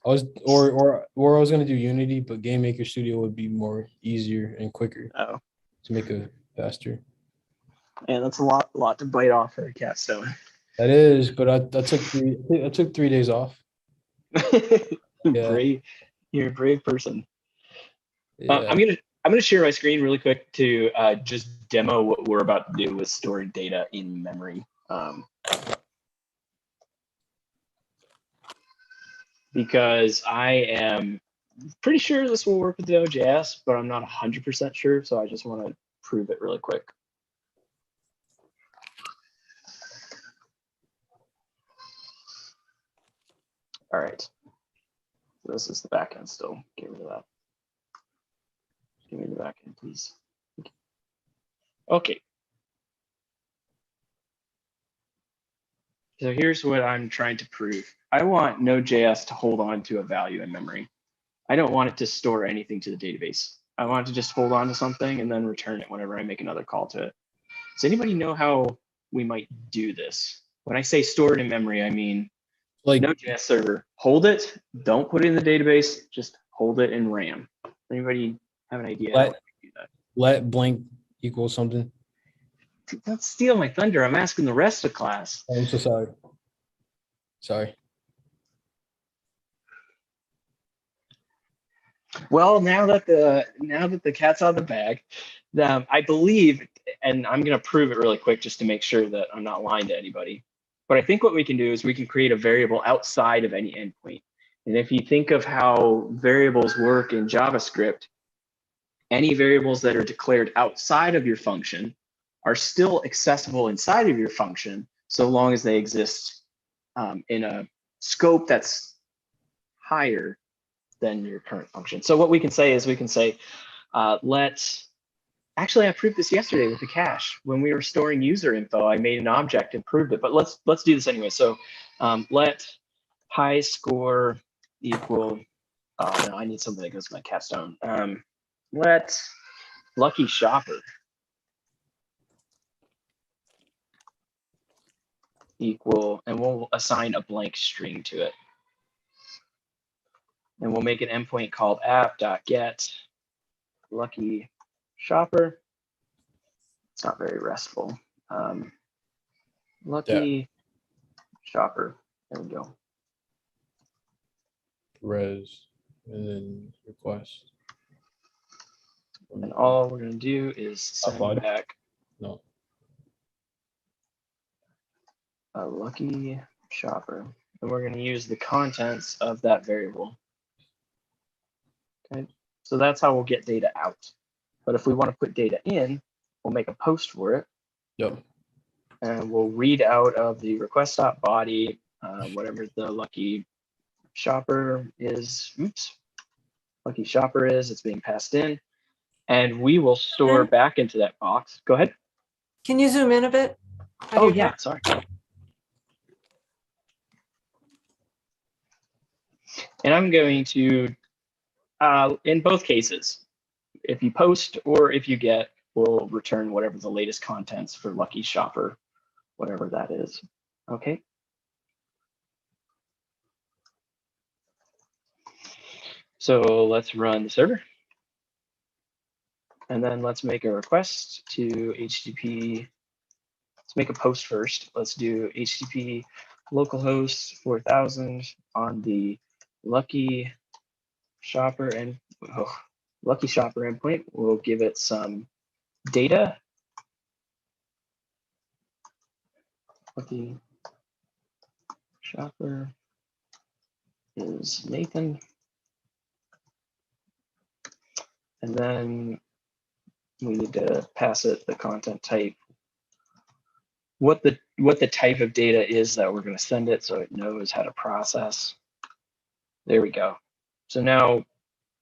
I was or I was gonna do Unity, but Game Maker Studio would be more easier and quicker to make it faster. And that's a lot to bite off for a capstone. That is, but I took 3 days off. Yeah. Brave, you're a brave person. Yeah. I'm gonna share my screen really quick to just demo what we're about to do with storing data in memory. Because I am pretty sure this will work with Node.js, but I'm not 100% sure, so I just want to prove it really quick. All right. So this is the backend still. Get rid of that. Give me the backend, please. Okay. So here's what I'm trying to prove. I want Node.js to hold on to a value in memory. I don't want it to store anything to the database. I want it to just hold on to something and then return it whenever I make another call to it. Does anybody know how we might do this? When I say store it in memory, I mean Like, Node.js server, hold it, don't put it in the database, just hold it in RAM. Anybody have an idea how we do that? let blank equal something. Don't steal my thunder. I'm asking the rest of class. I'm so sorry. Sorry. Well, now that the cat's out of the bag, I believe, and I'm going to prove it really quick just to make sure that I'm not lying to anybody. But I think what we can do is we can create a variable outside of any endpoint. And if you think of how variables work in JavaScript, any variables that are declared outside of your function are still accessible inside of your function, so long as they exist in a scope that's higher than your current function. So what we can say is we can say, actually I proved this yesterday with the cache. When we were storing user info, I made an object and proved it, but let's do this anyway. So let high score equal, oh no, I need something that goes to my capstone. Let lucky shopper equal, and we'll assign a blank string to it. And we'll make an endpoint called app.get lucky shopper. It's not very restful. Lucky shopper. There we go. Res and then request. And all we're going to do is send Upload. back No. a lucky shopper. And we're going to use the contents of that variable. Okay, so that's how we'll get data out. But if we want to put data in, we'll make a post for it. Yep. And we'll read out of the request.body, whatever the lucky shopper is. Oops. Lucky shopper is, it's being passed in. And we will store back into that box. Go ahead. Can you zoom in a bit? Oh yeah, sorry. And I'm going to, in both cases, if you post or if you get, we'll return whatever the latest contents for lucky shopper, whatever that is. Okay. So let's run the server. And then let's make a request to HTTP. Let's make a post first. Let's do HTTP localhost 4000 on the lucky shopper and lucky shopper endpoint. We'll give it some data. Lucky shopper is Nathan. And then we need to pass it the content type, what the type of data is that we're going to send it, so it knows how to process. There we go. So now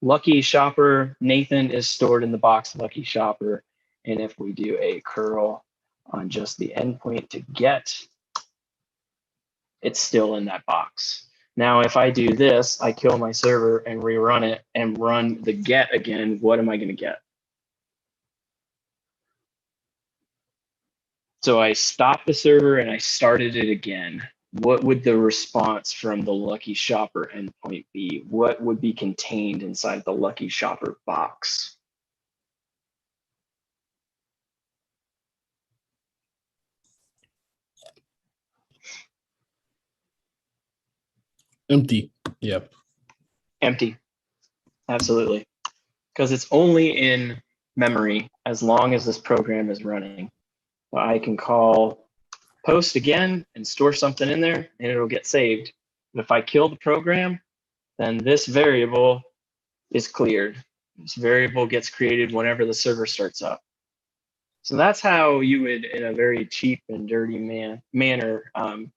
lucky shopper Nathan is stored in the box lucky shopper, and if we do a curl on just the endpoint to get, it's still in that box. Now if I do this, I kill my server and rerun it and run the get again, what am I going to get? So I stopped the server and I started it again. What would the response from the lucky shopper endpoint be? What would be contained inside the lucky shopper box? Empty. Yep. Empty. Absolutely. Because it's only in memory as long as this program is running. So I can call post again and store something in there and it'll get saved. But if I kill the program, then this variable is cleared. This variable gets created whenever the server starts up. So that's how you would, in a very cheap and dirty manner,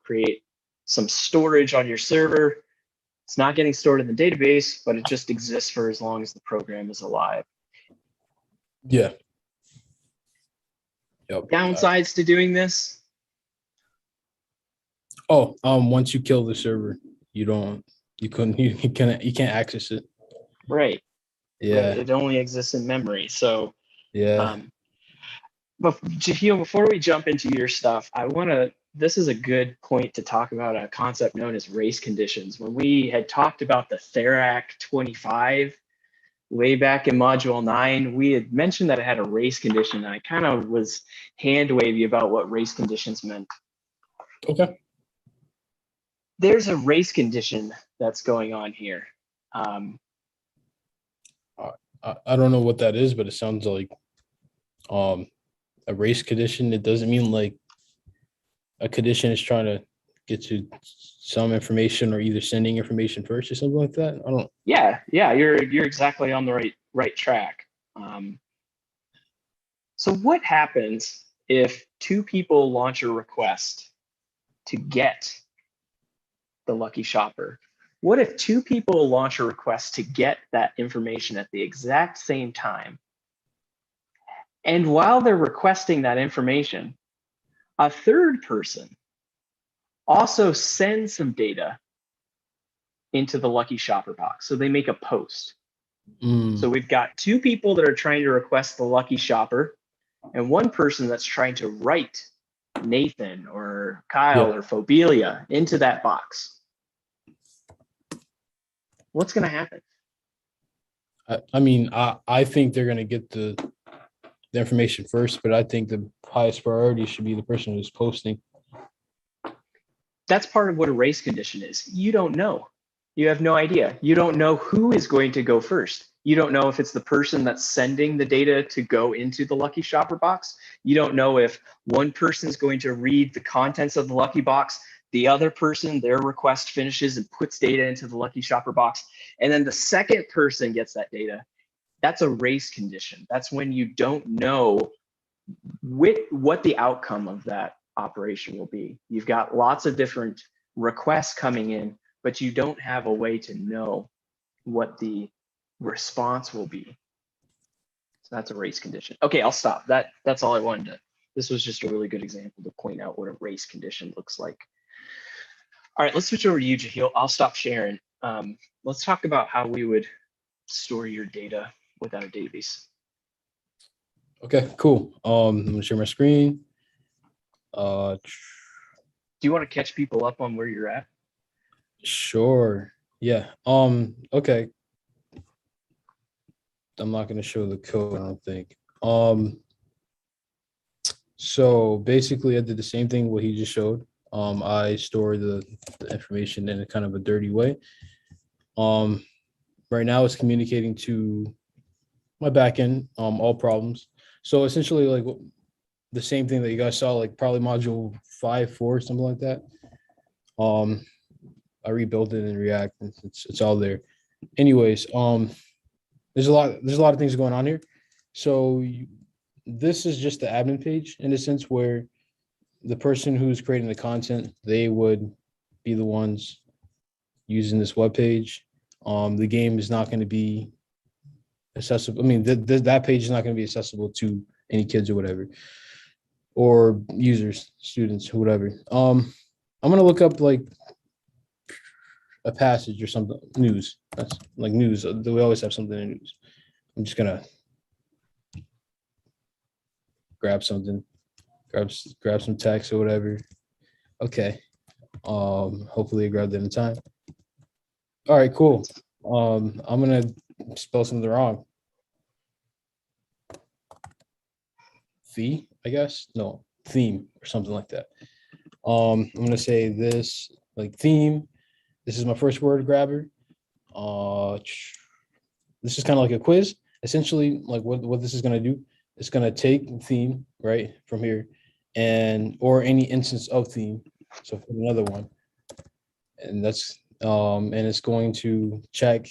create some storage on your server. It's not getting stored in the database, but it just exists for as long as the program is alive. Yeah. Yep. Downsides to doing this? Oh, once you kill the server, you can't access it. Right. Yeah. It only exists in memory. So, Yeah. but Jahil, before we jump into your stuff, this is a good point to talk about a concept known as race conditions. When we had talked about the Therac 25 way back in module 9, we had mentioned that it had a race condition. And I kind of was hand wavy about what race conditions meant. Okay. There's a race condition that's going on here. I don't know what that is, but it sounds like a race condition. It doesn't mean like a condition is trying to get to some information or either sending information first or something like that. I don't. Yeah, you're exactly on the right track. So what happens if two people launch a request to get the lucky shopper? What if two people launch a request to get that information at the exact same time? And while they're requesting that information, a third person also sends some data into the lucky shopper box. So they make a post. So we've got two people that are trying to request the lucky shopper and one person that's trying to write Nathan or Kyle or Phobelia into that box. What's going to happen? I think they're going to get the information first, but I think the highest priority should be the person who's posting. That's part of what a race condition is. You don't know. You have no idea. You don't know who is going to go first. You don't know if it's the person that's sending the data to go into the lucky shopper box. You don't know if one person is going to read the contents of the lucky box, the other person, their request finishes and puts data into the lucky shopper box, and then the second person gets that data. That's a race condition. That's when you don't know what the outcome of that operation will be. You've got lots of different requests coming in, but you don't have a way to know what the response will be. So that's a race condition. Okay, I'll stop. That's all I wanted to. This was just a really good example to point out what a race condition looks like. All right, let's switch over to you, Jahil. I'll stop sharing. Let's talk about how we would store your data without a database. Okay, cool. I'm gonna share my screen. Do you want to catch people up on where you're at? Sure. Yeah. Okay. I'm not gonna show the code, I don't think. So basically I did the same thing what he just showed. I store the information in a kind of a dirty way. Right now it's communicating to my backend, all problems. So essentially like the same thing that you guys saw, like probably module 5, 4, something like that. I rebuilt it in React. It's all there. Anyways, there's a lot of things going on here. So this is just the admin page in a sense where the person who's creating the content, they would be the ones using this web page. The game is not going to be accessible. I mean, that page is not going to be accessible to any kids or whatever, or users, students, whatever. I'm going to look up like a passage or something, news. That's like news. We always have something in news. I'm just going to grab something, grab some text or whatever. Okay. Hopefully I grabbed it in time. All right, cool. I'm gonna spell something wrong. Fee, I guess. No, theme or something like that. I'm gonna say this like theme. This is my first word grabber. This is kind of like a quiz. Essentially, like what this is gonna do, it's gonna take theme right from here, and or any instance of theme. So for another one, and that's and it's going to check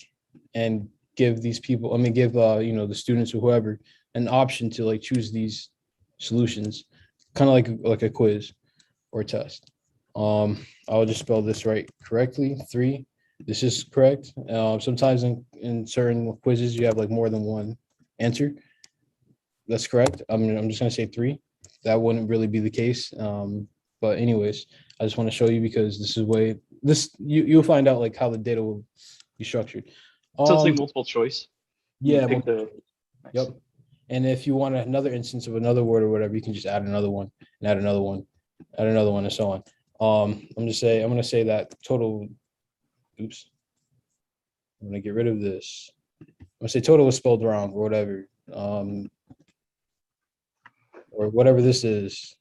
and give these people, give the students or whoever an option to like choose these solutions, kind of like a quiz or a test. I'll just spell this correctly. 3. This is correct. Sometimes in certain quizzes you have like more than one answer. That's correct. I'm just gonna say 3. That wouldn't really be the case. But anyways, I just want to show you because this is this you'll find out like how the data will be structured. So it's like multiple choice. You Yeah. pick the- Nice. Yep. And if you want another instance of another word or whatever, you can just add another one and add another one, add another one, and so on. I'm gonna say that total. Oops. I'm gonna get rid of this. I'm gonna say total is spelled wrong or whatever. Or whatever this is.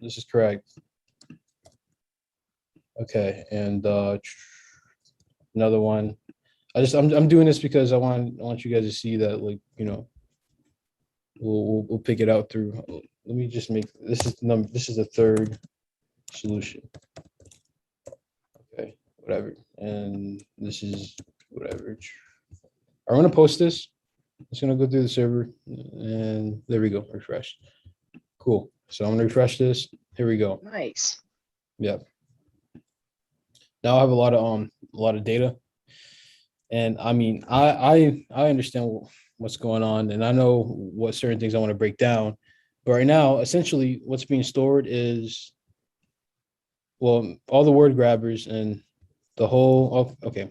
This is correct. Okay, and another one. I'm doing this because I want you guys to see that, like, you know, we'll pick it out through. Let me just make this is the third solution. Okay, whatever, and this is whatever. I'm gonna post this. It's gonna go through the server, and there we go. Refresh. Cool. So I'm gonna refresh this. Here we go. Nice. Yep. Now I have a lot of data, and I mean I understand what's going on, and I know what certain things I want to break down. But right now, essentially, what's being stored is, well, all the word grabbers and the whole. Oh, okay.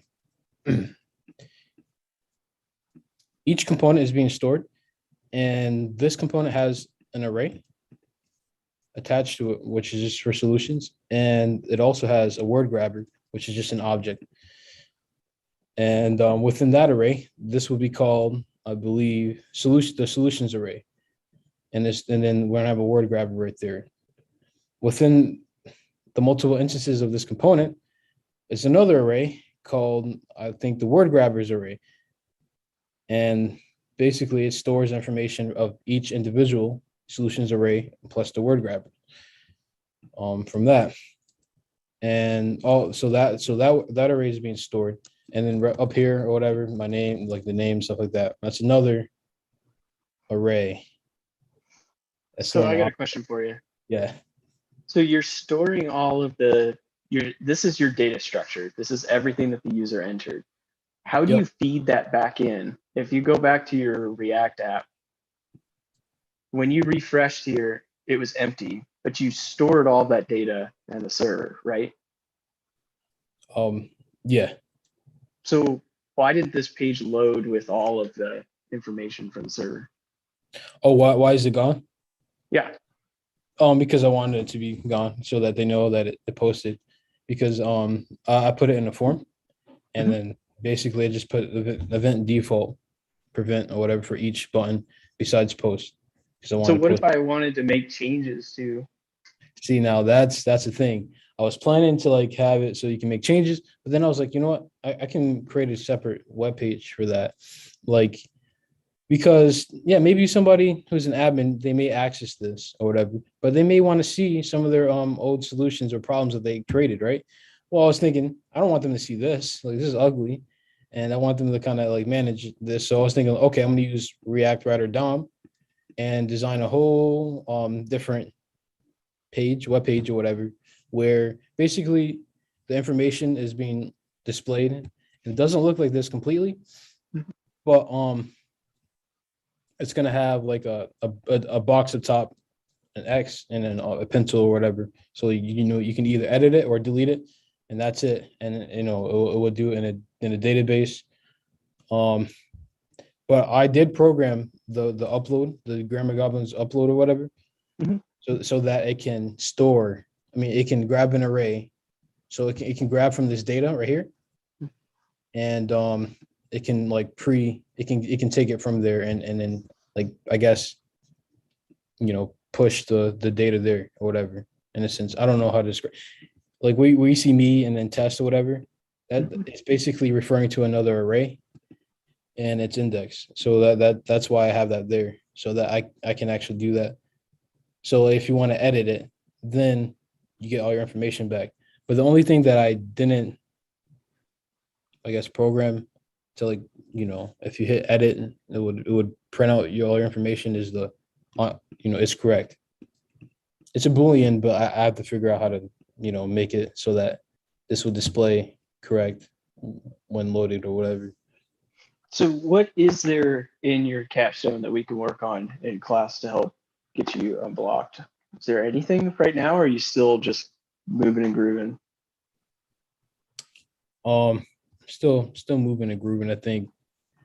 Each component is being stored, and this component has an array attached to it, which is just for solutions, and it also has a word grabber, which is just an object. And within that array, this will be called, I believe, the solutions array. And then we're gonna have a word grabber right there. Within the multiple instances of this component is another array called, I think, the word grabbers array. And basically it stores information of each individual solutions array plus the word grabber from that. And that array is being stored. And then up here or whatever, my name, like the name, stuff like that. That's another array. So I got a question for you. Yeah. So you're storing all of this is your data structure. This is everything that the user entered. How do you feed that back in? If you go back to your React app, when you refreshed here, it was empty, but you stored all that data in the server, right? Yeah. So why did this page load with all of the information from the server? Oh, why is it gone? Yeah. Because I wanted it to be gone so that they know that it posted. Because I put it in a form, and then basically I just put event default prevent or whatever for each button besides post. So what if I wanted to make changes to? See, now that's the thing. I was planning to like have it so you can make changes, but then I was like, you know what? I can create a separate web page for that. Like, because yeah, maybe somebody who's an admin, they may access this or whatever, but they may want to see some of their old solutions or problems that they created, right? Well, I was thinking, I don't want them to see this. Like, this is ugly. And I want them to kind of like manage this. So I was thinking, okay, I'm gonna use React Router DOM and design a whole different page, web page or whatever, where basically the information is being displayed. And it doesn't look like this completely, but it's gonna have like a box up top, an X, and then a pencil or whatever. So you know you can either edit it or delete it, and that's it. And you know it will do it in a database. But I did program the upload, the Grammar Goblins upload or whatever, so that it can store. I mean, it can grab an array, so it can grab from this data right here, and it can like it can take it from there and then like I guess, you know, push the data there or whatever. In a sense, I don't know how to describe. Like we see me and then test or whatever. That it's basically referring to another array, and it's indexed. So that's why I have that there, so that I can actually do that. So if you want to edit it, then you get all your information back. But the only thing that I didn't, I guess, program to, like, you know, if you hit edit, it would print out all your information is the, you know, it's correct. It's a Boolean, but I have to figure out how to, you know, make it so that this will display correct when loaded or whatever. So what is there in your capstone that we can work on in class to help get you unblocked? Is there anything right now, or are you still just moving and grooving? Still moving and grooving, I think.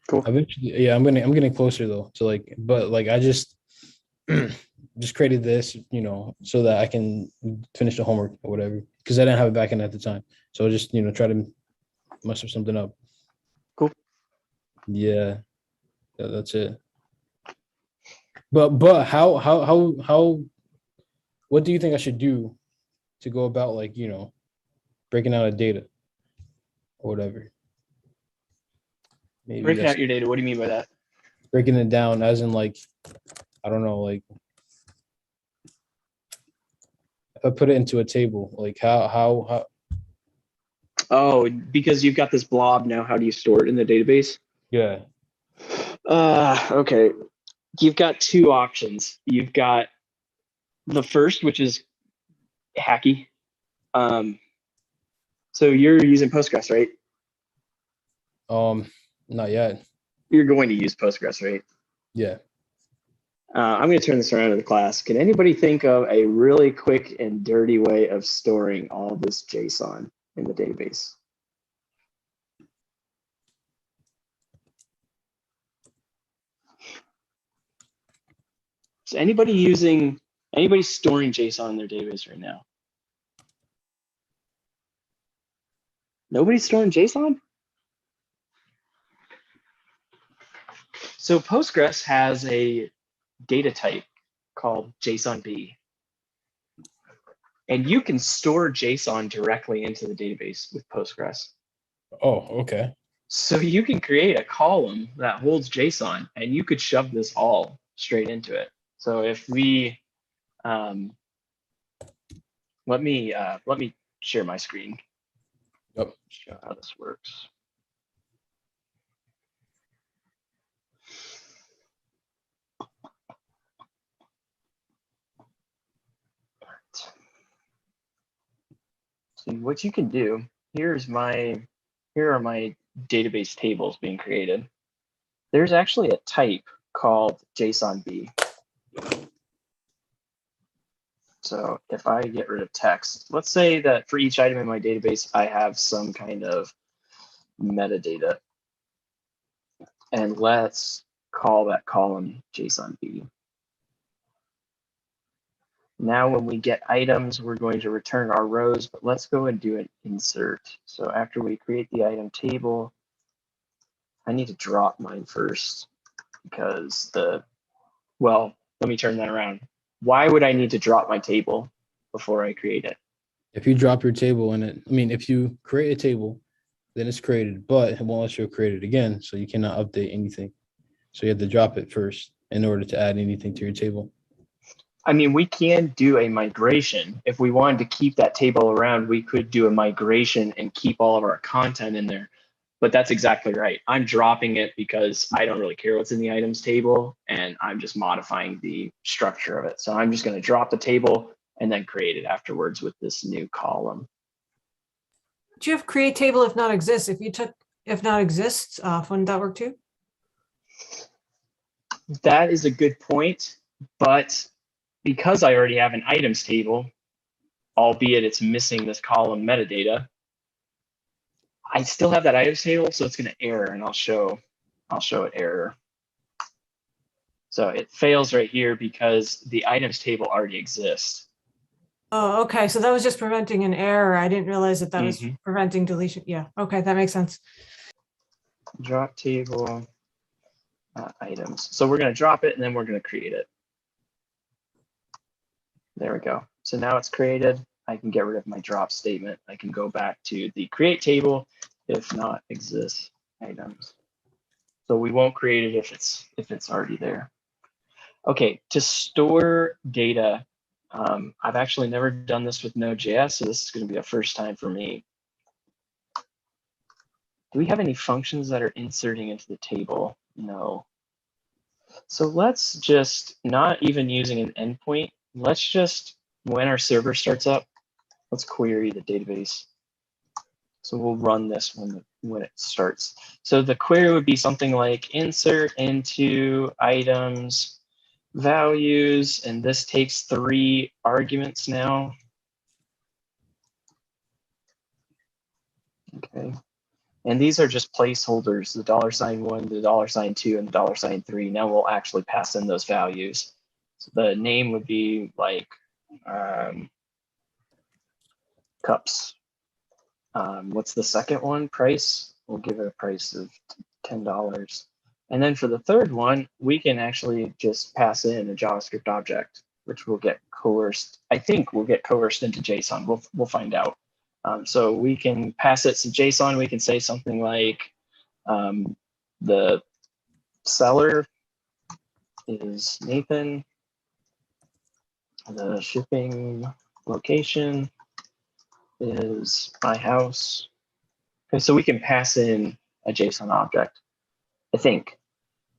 Cool. Eventually, yeah, I'm getting closer though to like, but like I just just created this, you know, so that I can finish the homework or whatever, because I didn't have a backend at the time. So I just, you know, try to muster something up. Cool. Yeah, that's it. But how what do you think I should do to go about, like, you know, breaking out of data or whatever? Maybe Breaking that's out your data. What do you mean by that? breaking it down as in like, I don't know, like if I put it into a table, like how Oh, because you've got this blob now, how do you store it in the database? yeah. Okay. You've got two options. You've got the first, which is hacky. So you're using Postgres, right? Not yet. You're going to use Postgres, right? Yeah. I'm going to turn this around in the class. Can anybody think of a really quick and dirty way of storing all this JSON in the database? Is anybody storing JSON in their database right now? Nobody's storing JSON? So Postgres has a data type called JSONB. And you can store JSON directly into the database with Postgres. Oh, okay. So you can create a column that holds JSON, and you could shove this all straight into it. So if we, let me share my screen. Yep. Show how this works. So what you can do, here are my database tables being created. There's actually a type called JSONB. So if I get rid of text, let's say that for each item in my database, I have some kind of metadata. And let's call that column JSONB. Now when we get items, we're going to return our rows, but let's go and do an insert. So after we create the item table, I need to drop mine first because well, let me turn that around. Why would I need to drop my table before I create it? If you drop your table in it, I mean, if you create a table, then it's created, but it won't let you create it again. So you cannot update anything. So you have to drop it first in order to add anything to your table. I mean, we can do a migration. If we wanted to keep that table around, we could do a migration and keep all of our content in there. But that's exactly right. I'm dropping it because I don't really care what's in the items table, and I'm just modifying the structure of it. So I'm just going to drop the table and then create it afterwards with this new column. Do you have create table if not exists? If you took if not exists off, wouldn't that work too? That is a good point, but because I already have an items table, albeit it's missing this column metadata, I still have that items table, so it's going to error, and I'll show it error. So it fails right here because the items table already exists. Oh, okay. So that was just preventing an error. I didn't realize that was preventing deletion. Yeah. Okay, that makes sense. Drop table items. So we're going to drop it, and then we're going to create it. There we go. So now it's created. I can get rid of my drop statement. I can go back to the create table if not exists items. So we won't create it if it's already there. Okay, to store data, I've actually never done this with Node.js, so this is going to be a first time for me. Do we have any functions that are inserting into the table? No. So let's just, not even using an endpoint, let's just, when our server starts up, let's query the database. So we'll run this when it starts. So the query would be something like insert into items values, and this takes 3 arguments now. Okay, And these are just placeholders, the $1, the $2, and the $3. Now we'll actually pass in those values. So the name would be like cups. What's the second one? Price. We'll give it a price of $10. And then for the third one, we can actually just pass in a JavaScript object, which will get coerced. I think we'll get coerced into JSON. We'll find out. So we can pass it to JSON. We can say something like the seller is Nathan. The shipping location is my house. Okay, so we can pass in a JSON object, I think.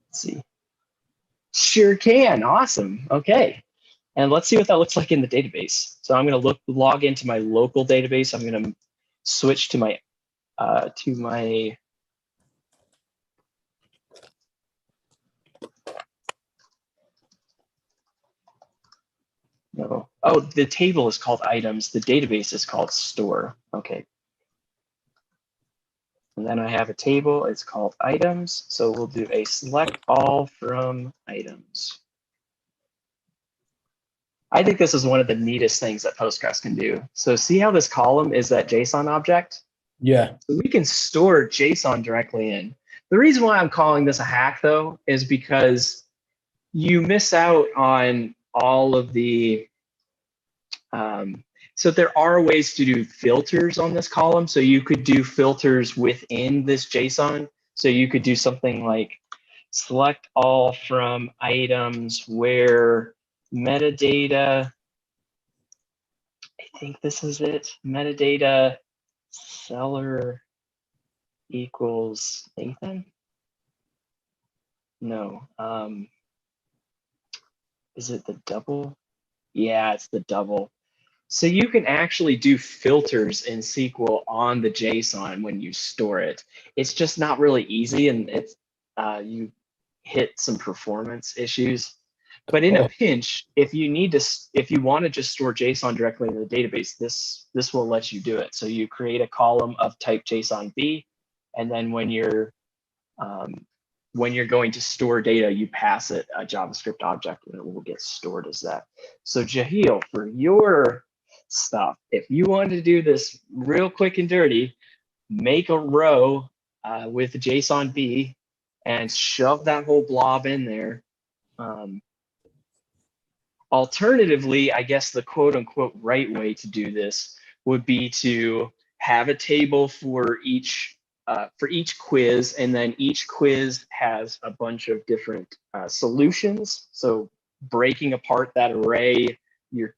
Let's see. Sure can. Awesome. Okay. And let's see what that looks like in the database. So I'm going to log into my local database. I'm going to switch to my no. Oh, the table is called items. The database is called store. Okay. And then I have a table. It's called items. So we'll do a select all from items. I think this is one of the neatest things that Postgres can do. So see how this column is that JSON object? Yeah. So we can store JSON directly in. The reason why I'm calling this a hack, though, is because you miss out on all of the, so there are ways to do filters on this column. So you could do filters within this JSON. So you could do something like select all from items where metadata, I think this is it, metadata seller equals Nathan. No, is it the double? Yeah, it's the double. So you can actually do filters in SQL on the JSON when you store it. It's just not really easy, and it's you hit some performance issues. But in a pinch, if you want to just store JSON directly in the database, this will let you do it. So you create a column of type JSON-B, and then when you're going to store data, you pass it a JavaScript object, and it will get stored as that. So Jahil, for your stuff, if you want to do this real quick and dirty, make a row with JSON-B and shove that whole blob in there. Alternatively, I guess the quote unquote right way to do this would be to have a table for each quiz, and then each quiz has a bunch of different solutions. So breaking apart that array, your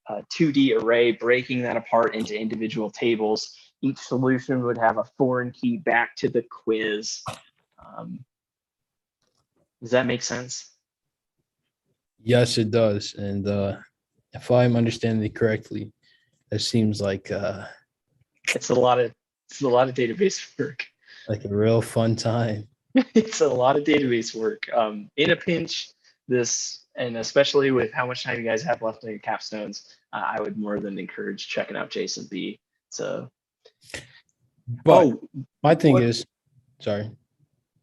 2D array, breaking that apart into individual tables. Each solution would have a foreign key back to the quiz. Does that make sense? Yes, it does. And if I'm understanding it correctly, it seems like it's a lot of database work. Like a real fun time. It's a lot of database work. In a pinch, this, and especially with how much time you guys have left on your capstones, I would more than encourage checking out JSON-B. So, but my thing is, sorry.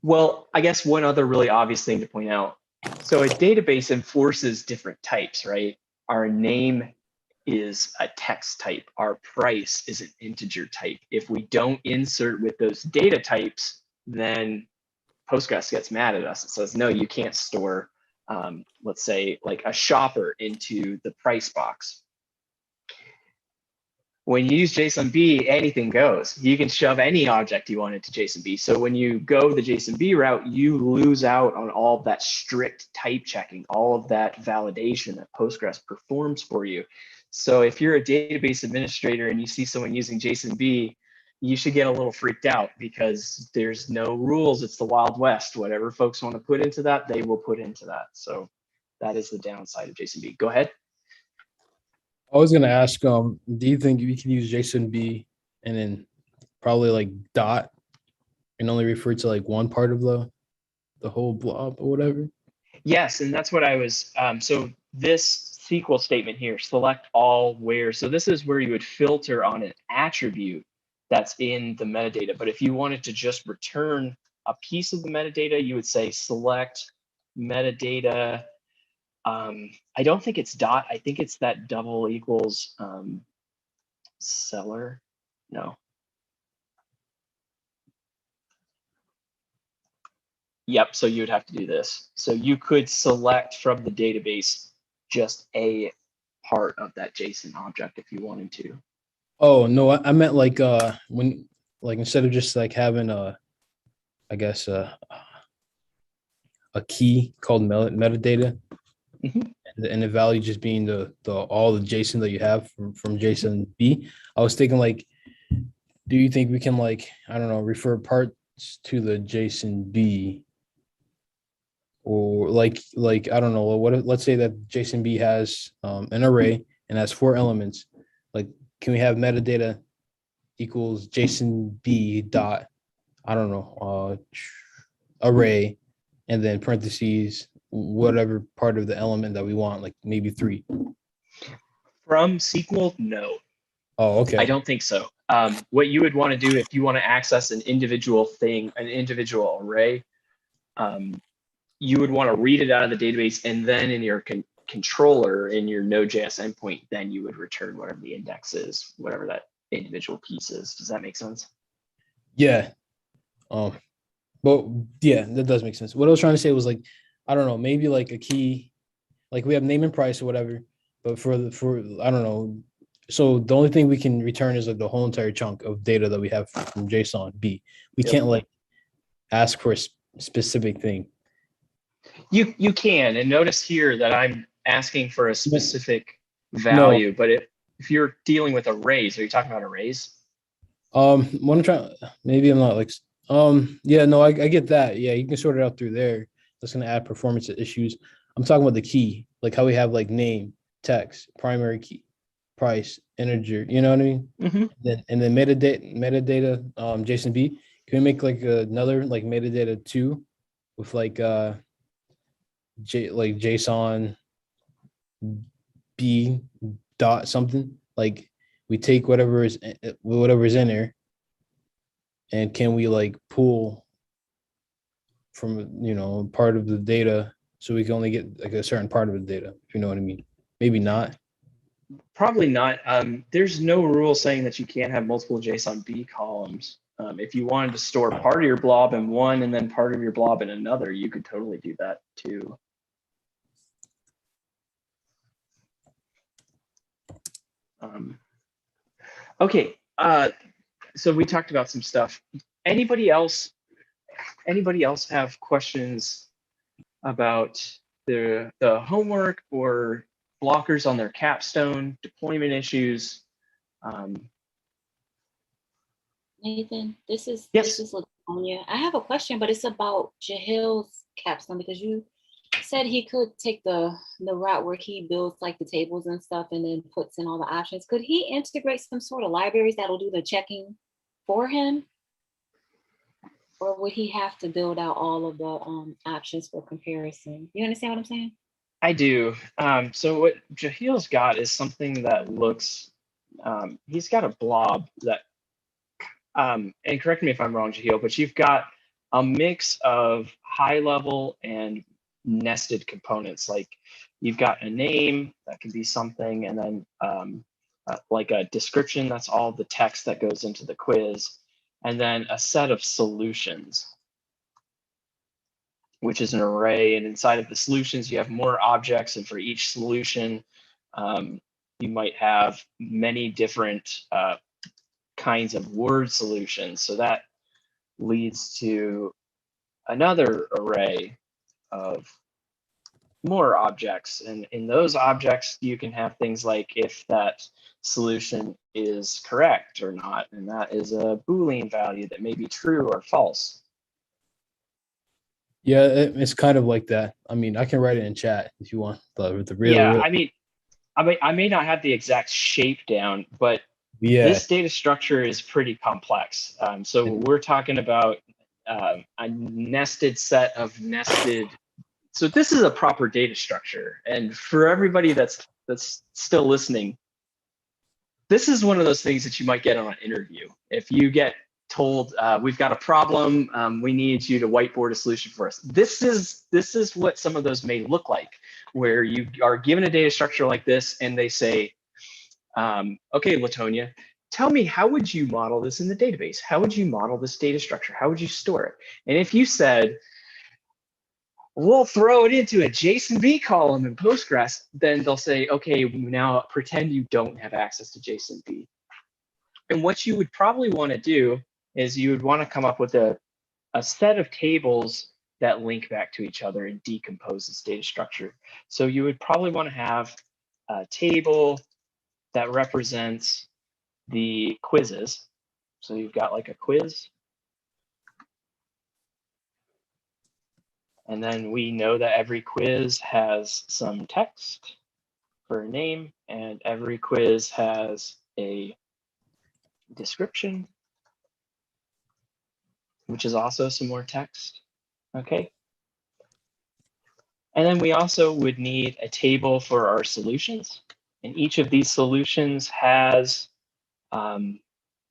Well, I guess one other really obvious thing to point out. So a database enforces different types, right? Our name is a text type. Our price is an integer type. If we don't insert with those data types, then Postgres gets mad at us. It says, no, you can't store, let's say, like a shopper into the price box. When you use JSON-B, anything goes. You can shove any object you want into JSON-B. So when you go the JSON-B route, you lose out on all of that strict type checking, all of that validation that Postgres performs for you. So if you're a database administrator and you see someone using JSON-B, you should get a little freaked out because there's no rules. It's the Wild West. Whatever folks want to put into that, they will put into that. So that is the downside of JSON-B. Go ahead. I was gonna ask, do you think we can use JSON-B and then probably like dot and only refer to like one part of the whole blob or whatever? Yes, and that's what I was, so this SQL statement here, select all where, so this is where you would filter on an attribute that's in the metadata. But if you wanted to just return a piece of the metadata, you would say select metadata. I don't think it's dot. I think it's that double equals seller. No. Yep, so you'd have to do this. So you could select from the database just a part of that JSON object if you wanted to. Oh, no, I meant like when like instead of just like having I guess a key called metadata, Mhm. and the value just being the all the JSON that you have from JSON B. I was thinking like, do you think we can like, I don't know, refer parts to the JSON B, or like I don't know, let's say that JSON B has an array and has 4 elements. Like, can we have metadata equals JSON B dot, I don't know, array, and then parentheses whatever part of the element that we want, like maybe 3. From SQL, no. Oh, okay. I don't think so. What you would want to do if you want to access an individual thing, an individual array, you would want to read it out of the database, and then in your controller, in your Node.js endpoint, then you would return whatever the index is, whatever that individual piece is. Does that make sense? Yeah. But yeah, that does make sense. What I was trying to say was like, I don't know, maybe like a key, like we have name and price or whatever, but for I don't know. So the only thing we can return is like the whole entire chunk of data that we have from JSON B. We can't like ask for a specific thing. You can, and notice here that I'm asking for a specific value, but if you're dealing with arrays, are you talking about arrays? What I'm trying, maybe I'm not like, yeah, no, I get that. Yeah, you can sort it out through there. That's gonna add performance issues. I'm talking about the key, like how we have like name, text, primary key, price, integer. You know what I mean? Mm-hmm. And then metadata, JSON B. Can we make like another like metadata 2 with like like JSON B dot something? Like we take whatever is in there, and can we like pull from, you know, part of the data, so we can only get like a certain part of the data, if you know what I mean? Maybe not. Probably not. There's no rule saying that you can't have multiple JSON B columns. If you wanted to store part of your blob in one and then part of your blob in another, you could totally do that too. Okay, so we talked about some stuff. Anybody else have questions about the homework or blockers on their capstone, deployment issues? Nathan, this is Yes. Latonia. I have a question, but it's about Jahil's capstone, because you said he could take the route where he builds like the tables and stuff and then puts in all the options. Could he integrate some sort of libraries that'll do the checking for him? Or would he have to build out all of the options for comparison? You understand what I'm saying? I do. So what Jahil's got is something that looks, he's got a blob that, and correct me if I'm wrong, Jahil, but you've got a mix of high level and nested components. Like you've got a name that can be something, and then like a description, that's all the text that goes into the quiz, and then a set of solutions, which is an array. And inside of the solutions, you have more objects. And for each solution, you might have many different kinds of word solutions. So that leads to another array of more objects. And in those objects, you can have things like if that solution is correct or not. And that is a Boolean value that may be true or false. Yeah, it's kind of like that. I mean, I can write it in chat if you want. The real. Yeah, I may not have the exact shape down, but yeah, this data structure is pretty complex. So we're talking about a nested set of nested. So this is a proper data structure. And for everybody that's still listening, this is one of those things that you might get on an interview. If you get told, we've got a problem, we need you to whiteboard a solution for us. This is what some of those may look like, where you are given a data structure like this and they say, okay, Latonia, tell me, how would you model this in the database? How would you model this data structure? How would you store it? And if you said, we'll throw it into a JSON-B column in Postgres, then they'll say, okay, now pretend you don't have access to JSON-B. And what you would probably want to do is you would want to come up with a set of tables that link back to each other and decompose this data structure. So you would probably want to have a table that represents the quizzes. So you've got like a quiz. And then we know that every quiz has some text for a name, and every quiz has a description, which is also some more text. Okay. And then we also would need a table for our solutions. And each of these solutions has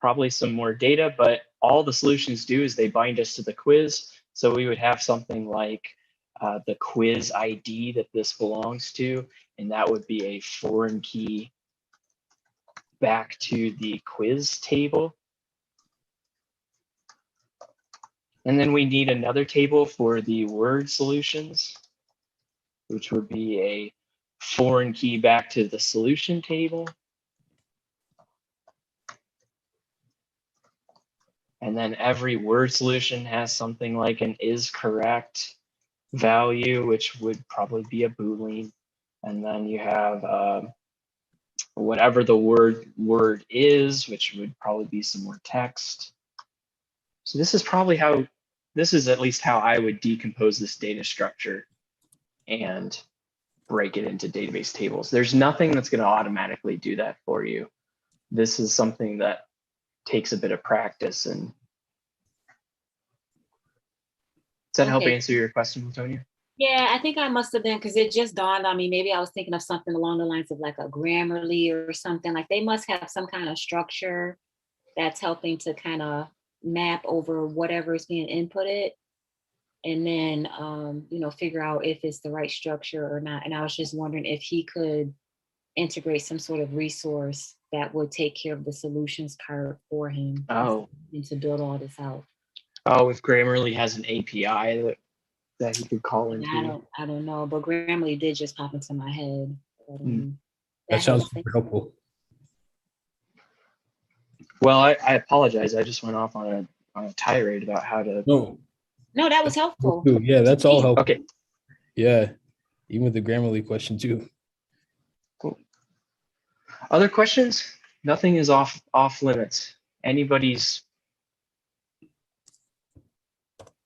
probably some more data, but all the solutions do is they bind us to the quiz. So we would have something like the quiz ID that this belongs to, and that would be a foreign key back to the quiz table. And then we need another table for the word solutions, which would be a foreign key back to the solution table. And then every word solution has something like an is correct value, which would probably be a Boolean. And then you have whatever the word is, which would probably be some more text. So this is probably how, this is at least how I would decompose this data structure and break it into database tables. There's nothing that's going to automatically do that for you. This is something that takes a bit of practice. And does that help Okay. answer your question, Latonia? Yeah, I think I must have been, because it just dawned on me. Maybe I was thinking of something along the lines of like a Grammarly or something. Like they must have some kind of structure that's helping to kind of map over whatever is being inputted, and then figure out if it's the right structure or not. And I was just wondering if he could integrate some sort of resource that would take care of the solutions part for him. Oh. And to build all this out. Oh, if Grammarly has an API that he could call into. I don't know, but Grammarly did just pop into my head. That sounds super helpful. Well, I apologize. I just went off on a tirade about how to. No, that was helpful. Yeah, that's all helpful. Okay. Yeah, even with the Grammarly question too. Cool. Other questions? Nothing is off limits. Anybody's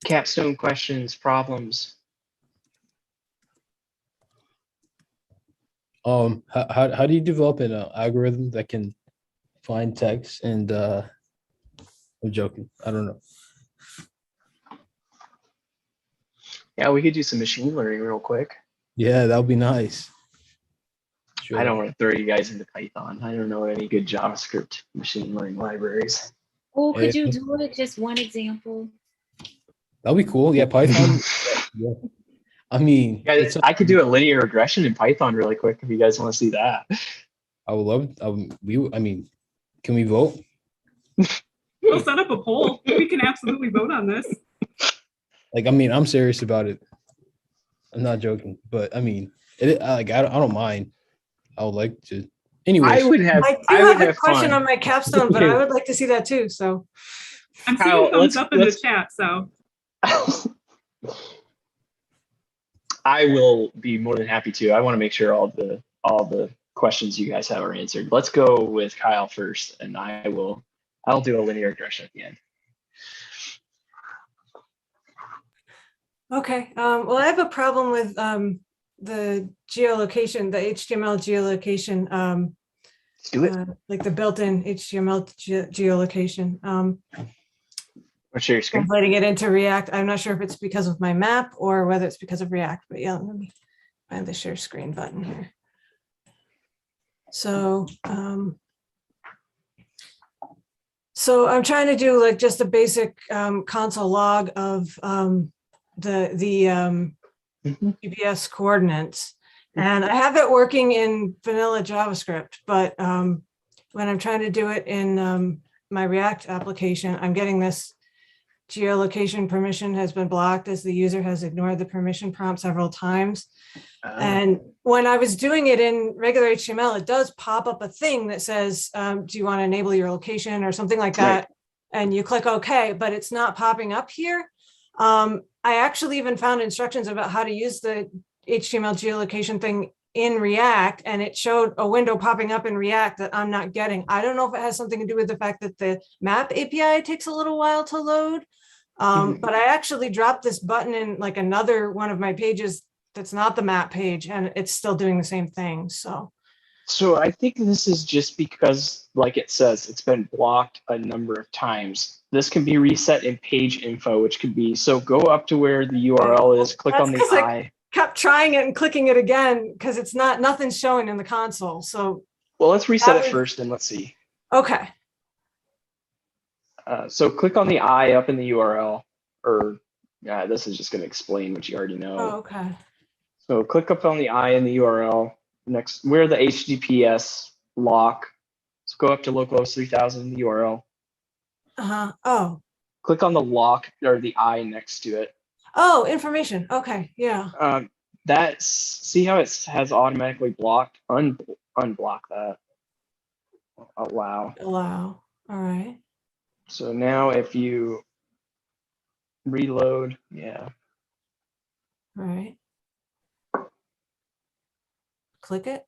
capstone questions, problems? How do you develop an algorithm that can find text and I'm joking. I don't know. Yeah, we could do some machine learning real quick. Yeah, that would be nice. Sure. I don't want to throw you guys into Python. I don't know any good JavaScript machine learning libraries. Oh, could you do it? Just one example. That'd be cool. Yeah, Python. Yeah. I mean, yeah, I could do a linear regression in Python really quick if you guys want to see that. I would love. I mean, can we vote? We'll set up a poll. We can absolutely vote on this. Like, I mean, I'm serious about it. I'm not joking, but I mean, I don't mind. I would like to. Anyway, I do have a question on my capstone, but I would like to see that too. So I'm seeing thumbs up in the chat. So I will be more than happy to. I want to make sure all the questions you guys have are answered. Let's go with Kyle first, and I'll do a linear regression at the end. Okay. Well, I have a problem with the geolocation, the HTML geolocation. Let's do it. Like the built-in HTML geolocation. I'll share your screen. Translating it into React. I'm not sure if it's because of my map or whether it's because of React, but yeah, let me find the share screen button here. So So I'm trying to do like just a basic console log of the Mhm. GPS coordinates. And I have it working in vanilla JavaScript, but when I'm trying to do it in my React application, I'm getting this geolocation permission has been blocked as the user has ignored the permission prompt several times. And when I was doing it in regular HTML, it does pop up a thing that says, do you want to enable your location or something like that? Right. And you click OK, but it's not popping up here. I actually even found instructions about how to use the HTML geolocation thing in React, and it showed a window popping up in React that I'm not getting. I don't know if it has something to do with the fact that the map API takes a little while to load. But I actually dropped this button in like another one of my pages that's not the map page, and it's still doing the same thing. So I think this is just because, like it says, it's been blocked a number of times. This can be reset in page info, which could be, so go up to where the URL is, click on the That's 'cause eye. kept trying it and clicking it again because it's nothing's showing in the console. So Well, let's reset that it was- first and let's see. okay. So click on the eye up in the URL, or this is just going to explain what you already know. Oh, okay. So click up on the eye in the URL next where the HTTPS lock. So go up to localhost 3000 in the URL. Oh. Click on the lock or the eye next to it. Oh, information. Okay. Yeah. See how it has automatically blocked? Unblock that. Allow. Allow. All right. So now if you reload, yeah. All right. Click it.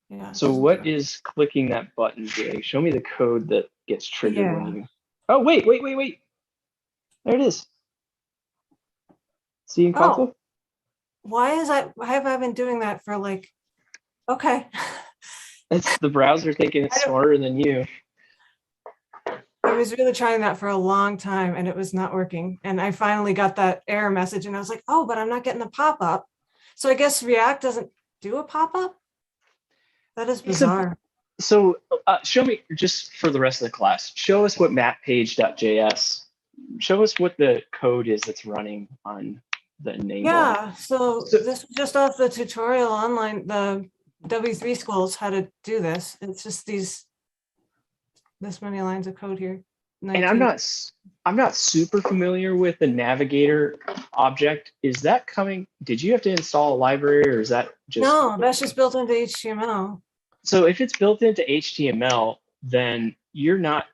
Yeah. So what is clicking that button doing? Show me the code that gets triggered when Yeah. you. Oh, wait. There it is. See in console? Why have I been doing that for like, okay. It's the browser thinking it's I don't- smarter than you. I was really trying that for a long time and it was not working. And I finally got that error message and I was like, oh, but I'm not getting the pop-up. So I guess React doesn't do a pop-up? That is bizarre. So show me, just for the rest of the class, show us what mappage.js, show us what the code is that's running on the enable. Yeah, so this is just off the tutorial online, the W3 schools how to do this. It's just this many lines of code here. And I'm not super familiar with the navigator object. Is that coming? Did you have to install a library, or is that just? No, that's just built into HTML. So if it's built into HTML, then you're not,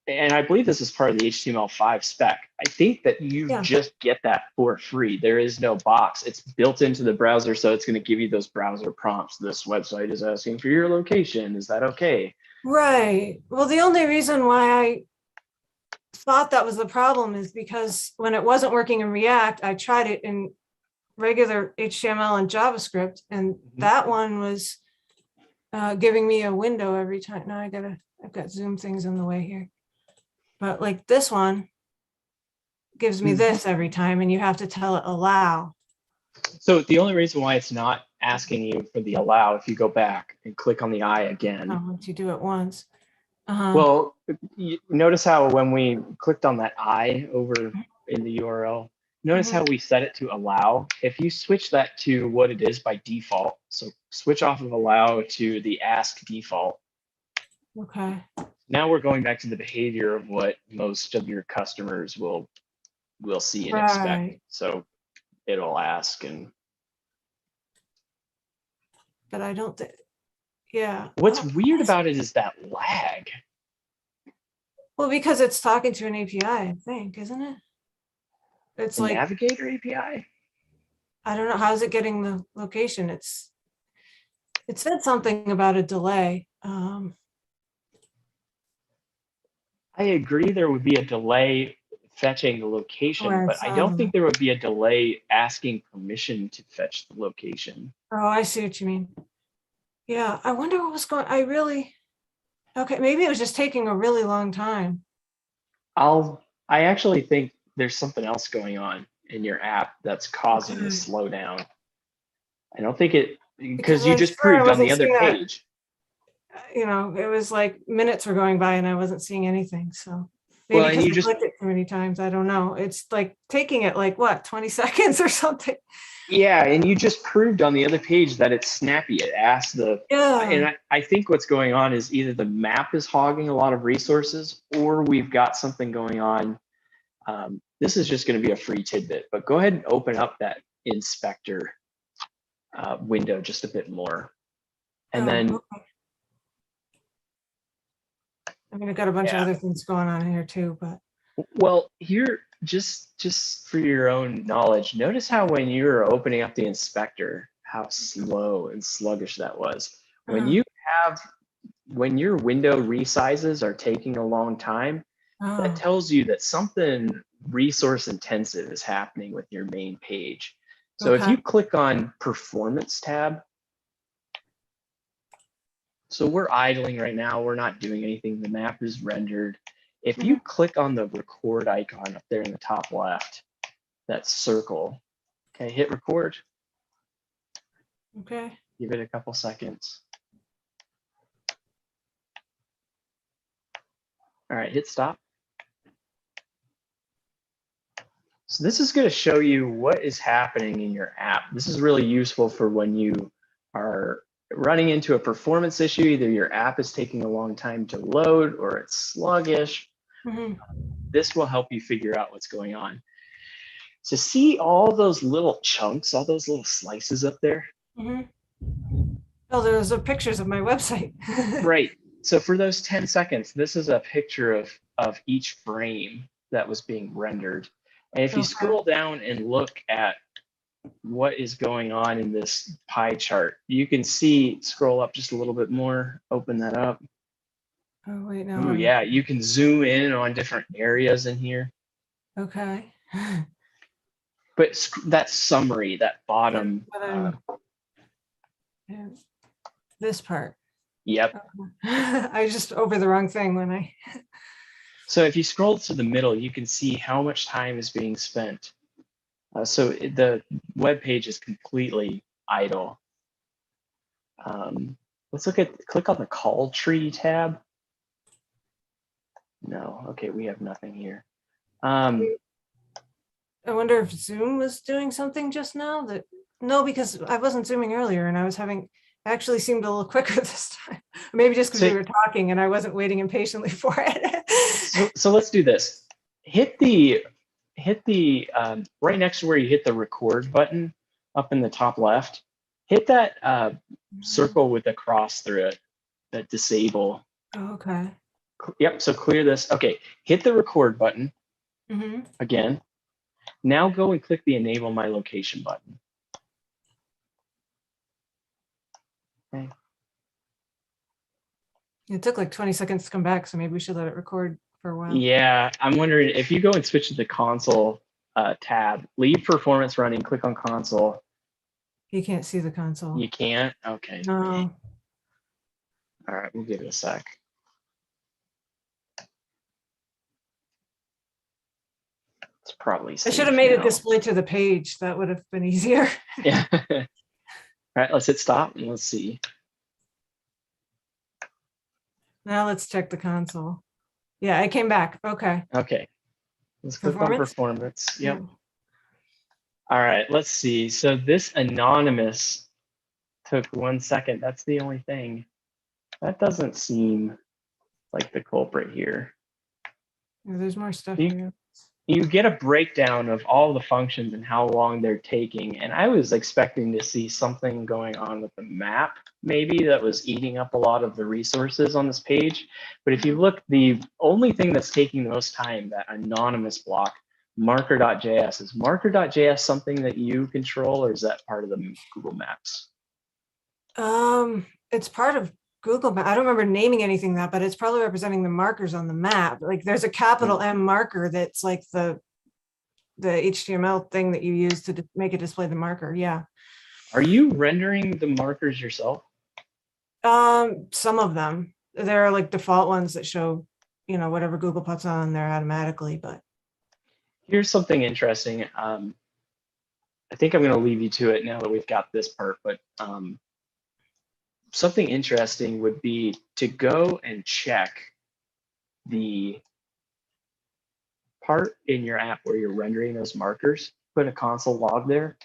and I believe this is part of the HTML5 spec. I think that you just get that for free. There is no box. It's built into the browser, so it's going to give you those browser prompts. This website is asking for your location. Is that okay? Right. Well, the only reason why I thought that was the problem is because when it wasn't working in React, I tried it in regular HTML and JavaScript, and that one was giving me a window every time. Now I've got Zoom things in the way here. But like this one gives me this every time, and you have to tell it allow. So the only reason why it's not asking you for the allow, if you go back and click on the eye again. Once you do it once. Well, you notice how when we clicked on that eye over in the URL, notice how we set it to allow. If you switch that to what it is by default, so switch off of allow to the ask default. Okay. Now we're going back to the behavior of what most of your customers will see and expect. So it'll ask and. But I don't think, yeah. What's weird about it is that lag. Well, because it's talking to an API, I think, isn't it? It's The like Navigator API? I don't know, how is it getting the location? It said something about a delay. I agree there would be a delay fetching the location, Or but I don't think there would be a delay asking permission to fetch the location. Oh, I see what you mean. Yeah, I wonder what was going, okay, maybe it was just taking a really long time. I actually think there's something else going on in your app that's causing the slowdown. I don't think because you I'm just sure I proved on the wasn't other seeing that. page. you know, it was like minutes were going by and I wasn't seeing anything, so. Maybe Well, and because you I just clicked it too many times, I don't know. It's like taking it like, what, 20 seconds or something? Yeah, and you just proved on the other page that it's snappy. It asks and Yeah, I think what's going on is either the map is hogging a lot of resources or we've got something going on. This is just going to be a free tidbit, but go ahead and open up that inspector window just a bit more. And then, okay. I mean, I've got a bunch of yeah. other things going on here too, but. Well, here, just for your own knowledge, notice how when you were opening up the inspector, how slow and sluggish that was. When when your window resizes are taking a long time, that tells you that something resource intensive is happening with your main page. So if Okay. you click on Performance tab, so we're idling right now, we're not doing anything, the map is rendered. If you click on the record icon up there in the top left, that circle, okay, hit record, Okay. give it a couple seconds. All right, hit stop. So this is going to show you what is happening in your app. This is really useful for when you are running into a performance issue. Either your app is taking a long time to load or it's sluggish. This will help you figure out what's going on. So see all those little chunks, all those little slices up there? Oh, there's pictures of my website. Right. So for those 10 seconds, this is a picture of each frame that was being rendered. And if you scroll down and look at what is going on in this pie chart, you can see, scroll up just a little bit more, open that up. Oh, wait, no. Oh, yeah, you can zoom in on different areas in here. Okay. But that summary, that bottom. This part. Yep. I just over the wrong thing when I. So if you scroll to the middle, you can see how much time is being spent. So the web page is completely idle. Let's click on the call tree tab. No, okay, we have nothing here. I wonder if Zoom was doing something just now no, because I wasn't zooming earlier and I was actually seemed a little quicker this time. Maybe just because we were talking and I wasn't waiting impatiently for it. So let's do this. Hit the right next to where you hit the record button up in the top left. Hit that circle with a cross through it, that disable. Oh, okay. Yep, so clear this. Okay, hit the record button again. Now go and click the enable my location button. Okay. It took like 20 seconds to come back, so maybe we should let it record for a while. Yeah, I'm wondering if you go and switch to the console tab, leave performance running, click on console. You can't see the console. You can't? Okay. No. All right, we'll give it a sec. It's probably I should have made it display to the page. That would have been easier. Yeah. All right, let's hit stop and let's see. Now let's check the console. Yeah, I came back. Okay. Okay. Let's click on performance. Yep. All right, let's see. So this anonymous took 1 second. That's the only thing. That doesn't seem like the culprit here. There's more stuff here. You get a breakdown of all the functions and how long they're taking. And I was expecting to see something going on with the map, maybe that was eating up a lot of the resources on this page. But if you look, the only thing that's taking the most time, that anonymous block, marker.js, is marker.js something that you control, or is that part of the Google Maps? It's part of Google Maps. I don't remember naming anything that, but it's probably representing the markers on the map. Like there's a capital M marker that's like the HTML thing that you use to make it display the marker. Yeah. Are you rendering the markers yourself? Some of them. There are like default ones that show, whatever Google puts on there automatically, but. Here's something interesting. I think I'm going to leave you to it now that we've got this part, but something interesting would be to go and check the part in your app where you're rendering those markers, put a console log there,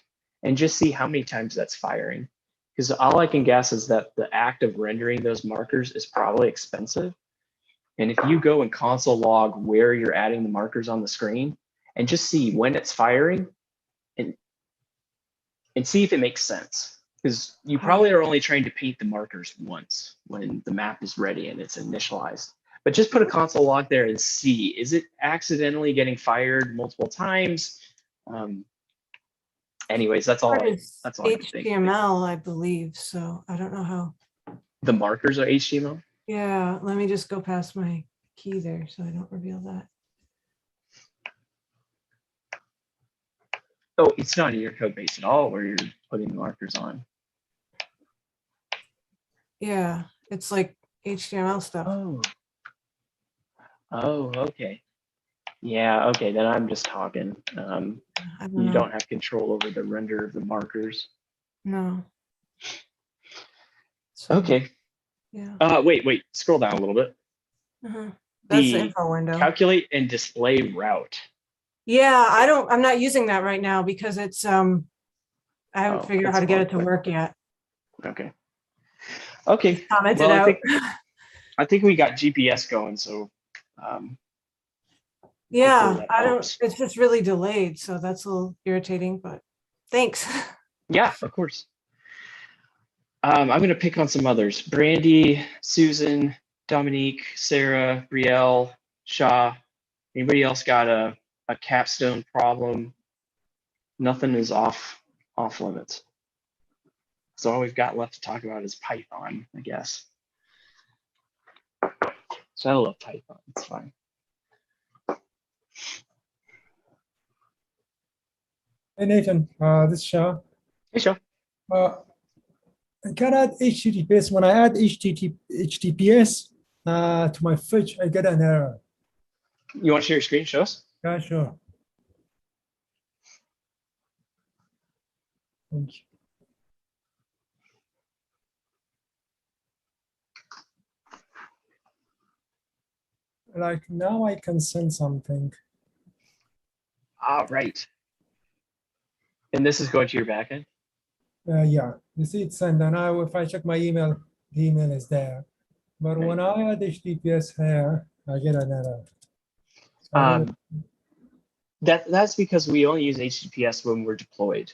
and just see how many times that's firing. Because all I can guess is that the act of rendering those markers is probably expensive. And if you go and console log where you're adding the markers on the screen and just see when it's firing and see if it makes sense. Because you probably are only trying to paint the markers once when the map is ready and it's initialized. But just put a console log there and see, is it accidentally getting fired multiple times? Anyways, that's all. That's all I can think. HTML, I believe. So I don't know how. The markers are HTML? Yeah, let me just go past my key there so I don't reveal that. Oh, it's not in your code base at all where you're putting the markers on. Yeah, it's like HTML stuff. Oh, okay. Yeah, okay, then I'm just talking. I don't You know. don't have control over the render of the markers. No. So, Okay. yeah. Wait, scroll down a little bit. That's the info window. Calculate and display route. Yeah, I'm not using that right now because it's I haven't figured out how to get it to work yet. Okay. Okay. Commented Well, out. I think we got GPS going, so Yeah, that I don't, helps. it's just really delayed, so that's a little irritating, but thanks. Yeah, of course. I'm gonna pick on some others. Brandy, Susan, Dominique, Sarah, Brielle, Shaw. Anybody else got a capstone problem? Nothing is off limits. So all we've got left to talk about is Python, I guess. So I love Python, it's fine. Hey Nathan, this is Shah. Hey, Shaw. I can add HTTPS. When I add HTTPS to my fetch, I get an error. You want to share your screen? Show us. Yeah, sure. Thank you. Like now I can send something. Ah, right. And this is going to your backend? Yeah, you see it's sent, and now if I check my email, the email is there. But Okay. when I add HTTPS here, I get an error. So That's because we only use HTTPS when we're deployed.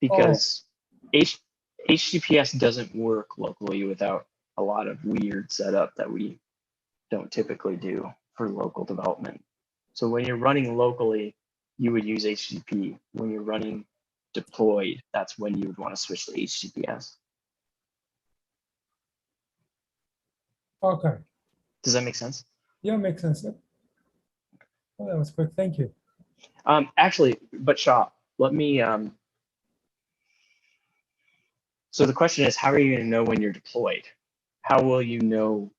Because HTTPS doesn't work locally without a lot of weird setup that we don't typically do for local development. So when you're running locally, you would use HTTP. When you're running deployed, that's when you would want to switch to HTTPS. okay. Does that make sense? Yeah, makes sense. Oh, that was quick. Thank you. Actually, but Shaw, let me. So the question is, how are you going to know when you're deployed? How will you know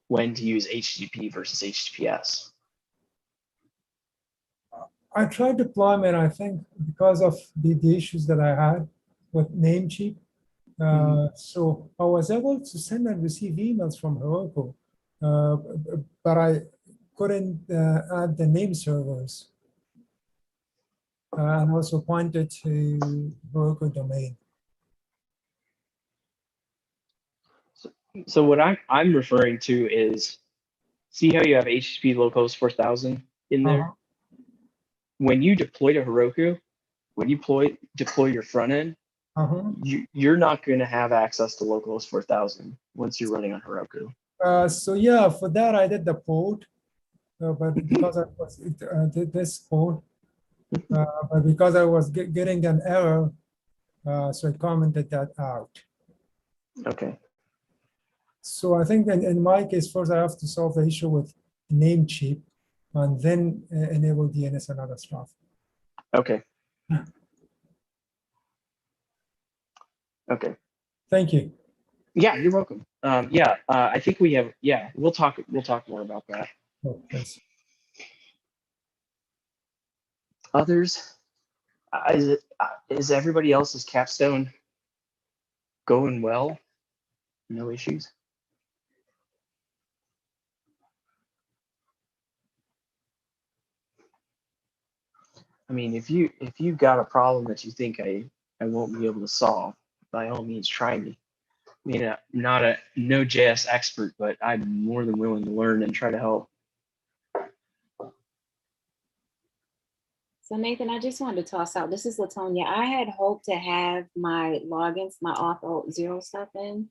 when to use HTTP versus HTTPS? I tried deployment, I think, because of the issues that I had with Namecheap. So I was able to send and receive emails from Heroku, but I couldn't add the name servers and also pointed to Heroku domain. So what I'm referring to is, see how you have HTTP localhost 4000 in there? When you deploy to Heroku, when you deploy your front end, you're not going to have access to localhost 4000 once you're running on Heroku. So yeah, for that I did the port, but because I was did this port, but because I was getting an error, so I commented that out. Okay. So I think in my case, first I have to solve the issue with Namecheap, and then enable DNS and other stuff. Okay. Okay. Thank you. Yeah, you're welcome. I think we have. Yeah, we'll talk more about that. Oh, thanks. Others, is everybody else's capstone going well? No issues? I mean, if you've got a problem that you think I won't be able to solve, by all means try me. I mean, I'm not a Node.js expert, but I'm more than willing to learn and try to help. So Nathan, I just wanted to toss out, this is Latonia. I had hoped to have my logins, my Auth0 stuff in.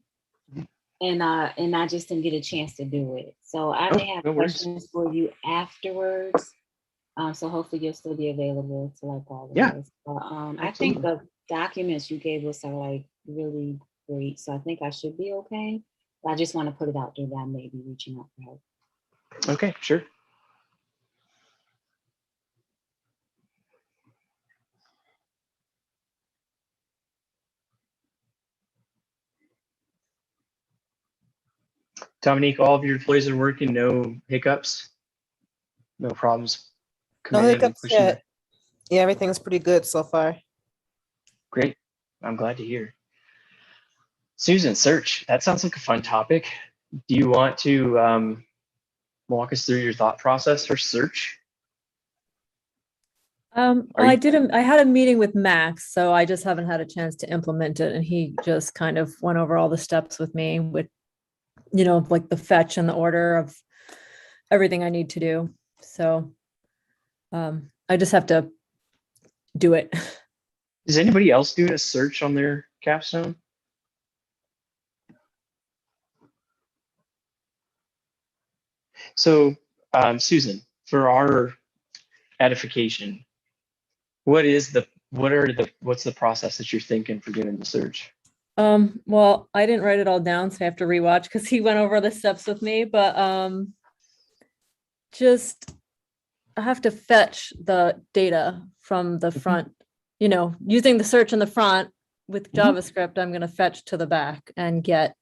And I just didn't get a chance to do it. So I may have no worries. questions for you afterwards. So hopefully you'll still be available to like all of Yeah, this. But I think the documents you gave us are like really great. So I think I should be okay. But I just want to put it out there that I may be reaching out for help. Okay, sure. Dominique, all of your employees are working, no hiccups, no problems. No committing and hiccups pushing yet. it? Yeah, everything's pretty good so far. Great. I'm glad to hear. Susan, search. That sounds like a fun topic. Do you want to walk us through your thought process for search? Well, Are I you- did. I had a meeting with Max, so I just haven't had a chance to implement it. And he just kind of went over all the steps with me with, like the fetch and the order of everything I need to do. So I just have to do it. Does anybody else do a search on their capstone? So, Susan, for our edification, what's the process that you're thinking for doing the search? Well, I didn't write it all down, so I have to rewatch because he went over the steps with me, but just I have to fetch the data from the front, using the search in the front with JavaScript, I'm going to fetch to the back and get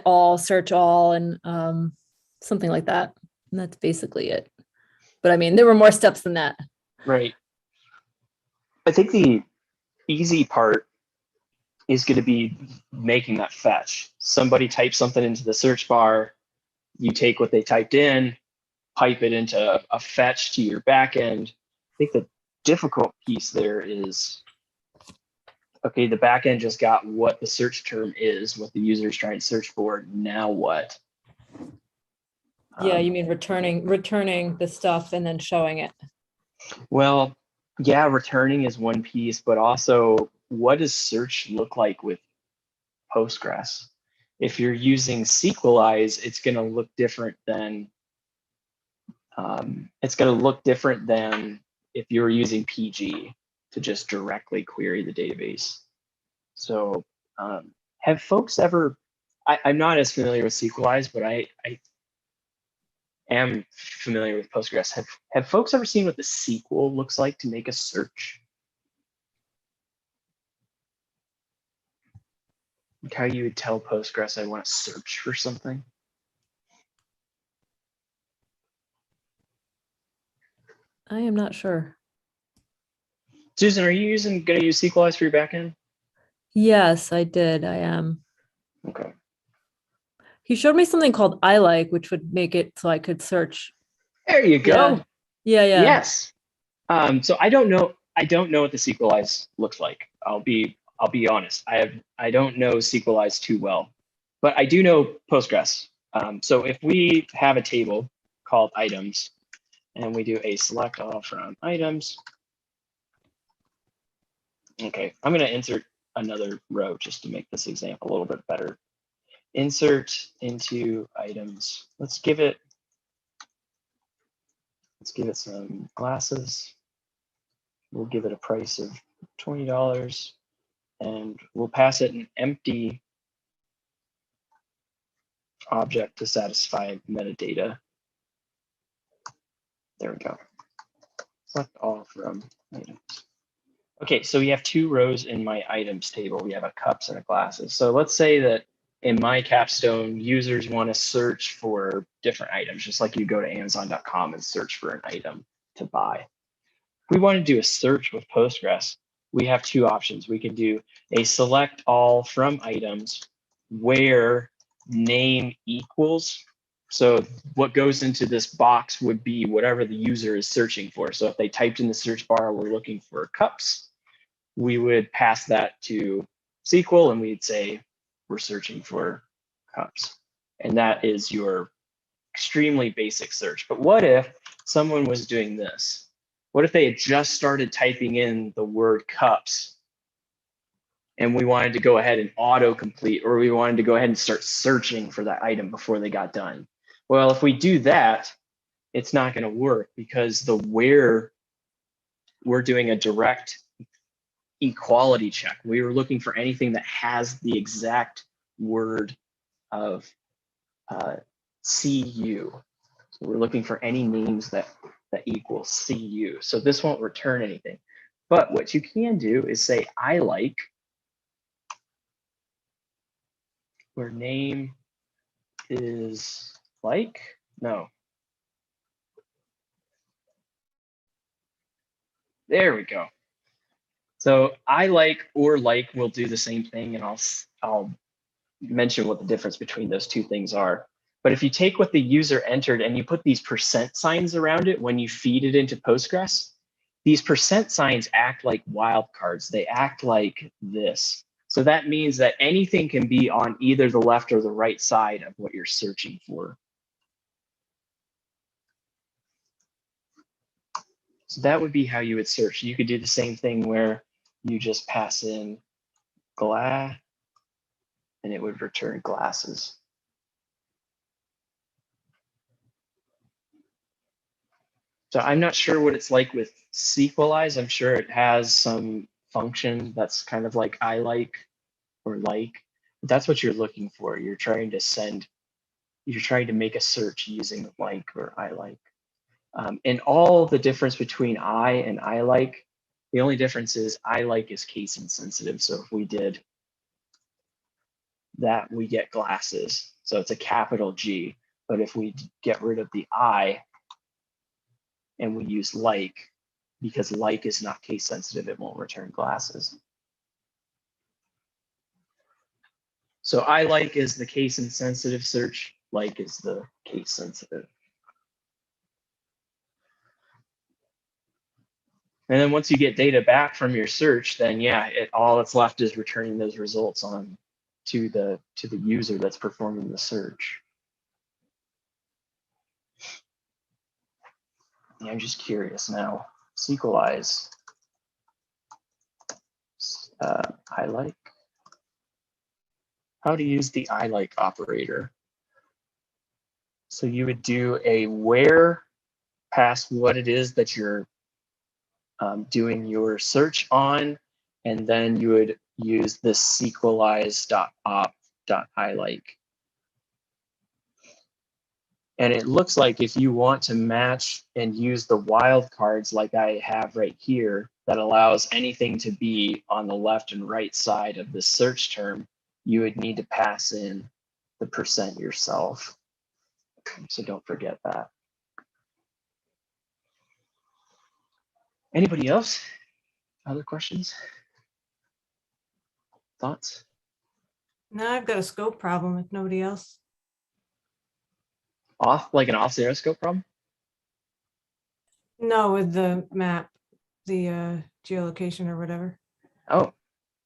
all, search all, and something like that. And that's basically it. But I mean, there were more steps than that. Right. I think the easy part is going to be making that fetch. Somebody types something into the search bar, you take what they typed in, pipe it into a fetch to your backend. I think the difficult piece there is, okay, the backend just got what the search term is, what the user is trying to search for. Now what? Yeah, you mean returning the stuff and then showing it. Well, yeah, returning is one piece, but also what does search look like with Postgres? If you're using Sequelize, it's going to look different than if you were using PG to just directly query the database. So have folks ever, I'm not as familiar with Sequelize, but I am familiar with Postgres. Have folks ever seen what the SQL looks like to make a search? Like how you would tell Postgres I want to search for something? I am not sure. Susan, are you going to use Sequelize for your backend? Yes, I did. I am. Okay. He showed me something called iLike, which would make it so I could search. There you go. Yeah. Yes. So I don't know what the Sequelize looks like. I'll be honest. I don't know Sequelize too well, but I do know Postgres. So if we have a table called items and we do a select all from items. Okay, I'm going to insert another row just to make this example a little bit better. Insert into items. Let's give it some glasses. We'll give it a price of $20 and we'll pass it an empty object to satisfy metadata. There we go. Select all from items. Okay, so we have two rows in my items table. We have a cups and a glasses. So let's say that in my capstone, users want to search for different items, just like you go to Amazon.com and search for an item to buy. we want to do a search with Postgres, we have two options. We can do a select all from items where name equals. So what goes into this box would be whatever the user is searching for. So if they typed in the search bar, we're looking for cups, we would pass that to SQL and we'd say, we're searching for cups. And that is your extremely basic search. But what if someone was doing this? What if they had just started typing in the word cups and we wanted to go ahead and autocomplete, or we wanted to go ahead and start searching for that item before they got done? Well, if we do that, it's not going to work because the where, we're doing a direct equality check. We were looking for anything that has the exact word of CU. So we're looking for any names that equal CU. So this won't return anything. But what you can do is say I like, where name is like, no. There we go. So I like or like will do the same thing, and I'll mention what the difference between those two things are. But if you take what the user entered and you put these percent signs around it when you feed it into Postgres, these percent signs act like wildcards. They act like this. So that means that anything can be on either the left or the right side of what you're searching for. So that would be how you would search. You could do the same thing where you just pass in glass and it would return glasses. So I'm not sure what it's like with Sequelize. I'm sure it has some function that's kind of like I like or like. That's what you're looking for. You're trying to make a search using like or I like. And all the difference between I and I like, the only difference is I like is case insensitive. So if we did that, we get glasses. So it's a capital G. But if we get rid of the I and we use like, because like is not case sensitive, it won't return glasses. So I like is the case insensitive search, like is the case sensitive. And then once you get data back from your search, then yeah, all that's left is returning those results on to the user that's performing the search. Yeah, I'm just curious now. Sequelize. I like. How to use the I like operator. So you would do a where past what it is that you're doing your search on, and then you would use the sequelize.op.ilike. And it looks like if you want to match and use the wildcards like I have right here, that allows anything to be on the left and right side of the search term, you would need to pass in the percent yourself. So don't forget that. Anybody else? Other questions? Thoughts? No, I've got a scope problem if nobody else. Off, like an off-zero scope problem? No, with the map, the geolocation or whatever. Oh,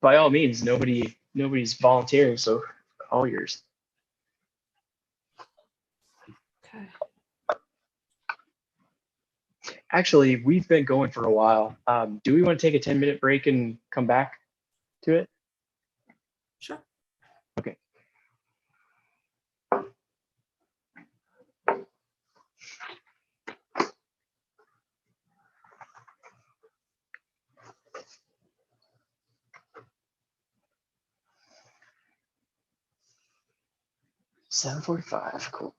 by all means, nobody's volunteering, so all yours. Okay. Actually, we've been going for a while. Do we want to take a 10-minute break and come back to it? Sure. Okay. $7:45, cool.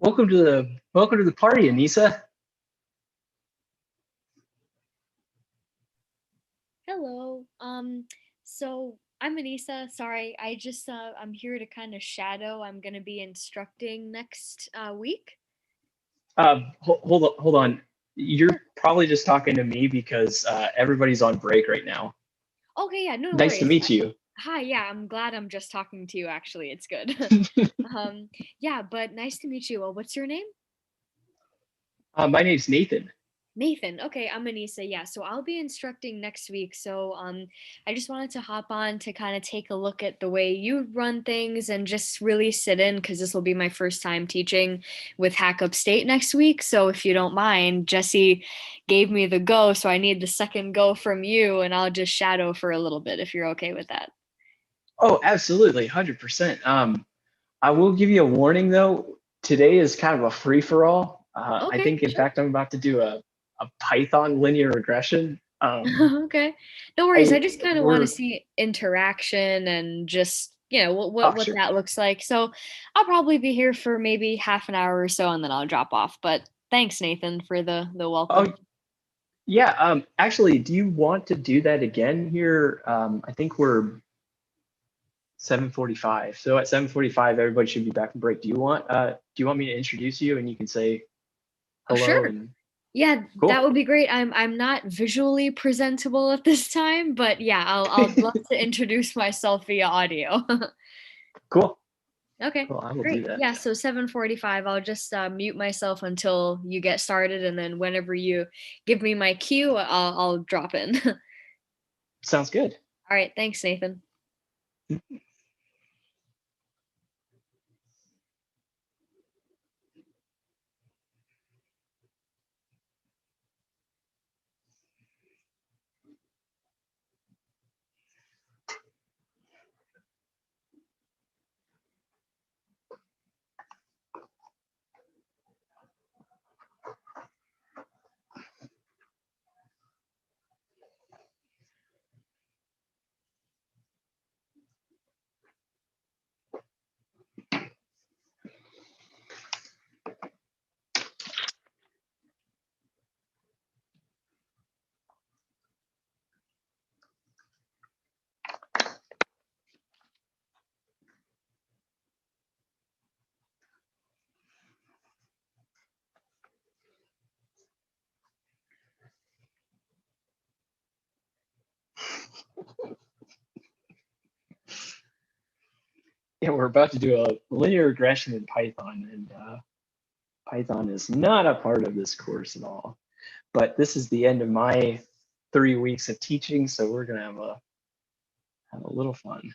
Welcome to the party, Anissa. Hello. So I'm Anissa. Sorry, I'm here to kind of shadow. I'm gonna be instructing next week. Hold on. You're probably just talking to me because everybody's on break right now. Okay, yeah, no Nice to worries. meet you. Hi, yeah, I'm glad I'm just talking to you actually. It's good. Yeah, but nice to meet you. What's your name? My name's Nathan. Nathan. Okay, I'm Anissa. Yeah, so I'll be instructing next week. So I just wanted to hop on to kind of take a look at the way you run things and just really sit in because this will be my first time teaching with Hack Upstate next week. So if you don't mind, Jesse gave me the go, so I need the second go from you, and I'll just shadow for a little bit if you're okay with that. Oh, absolutely, 100%. I will give you a warning though. Today is kind of a free for all. I Okay, think, in sure. fact, I'm about to do a Python linear regression. Okay. No worries. I I just kind of want to we're see interaction and just, what oh, what sure. that looks like. So I'll probably be here for maybe half an hour or so and then I'll drop off. But thanks, Nathan, for the welcome. Oh, yeah. Actually, do you want to do that again here? I think we're 7:45. So at 7:45, everybody should be back from break. Do you want me to introduce you and you can say hello Sure. and Yeah, that cool. would be great. I'm not visually presentable at this time, but yeah, I'll love to introduce myself via audio. Cool. Okay, Cool. I will do great. that. Yeah, so 7:45, I'll just mute myself until you get started, and then whenever you give me my cue, I'll drop in. All Sounds good. right, thanks, Nathan. Yeah, we're about to do a linear regression in Python, and Python is not a part of this course at all. But this is the end of my 3 weeks of teaching, so we're gonna have a little fun.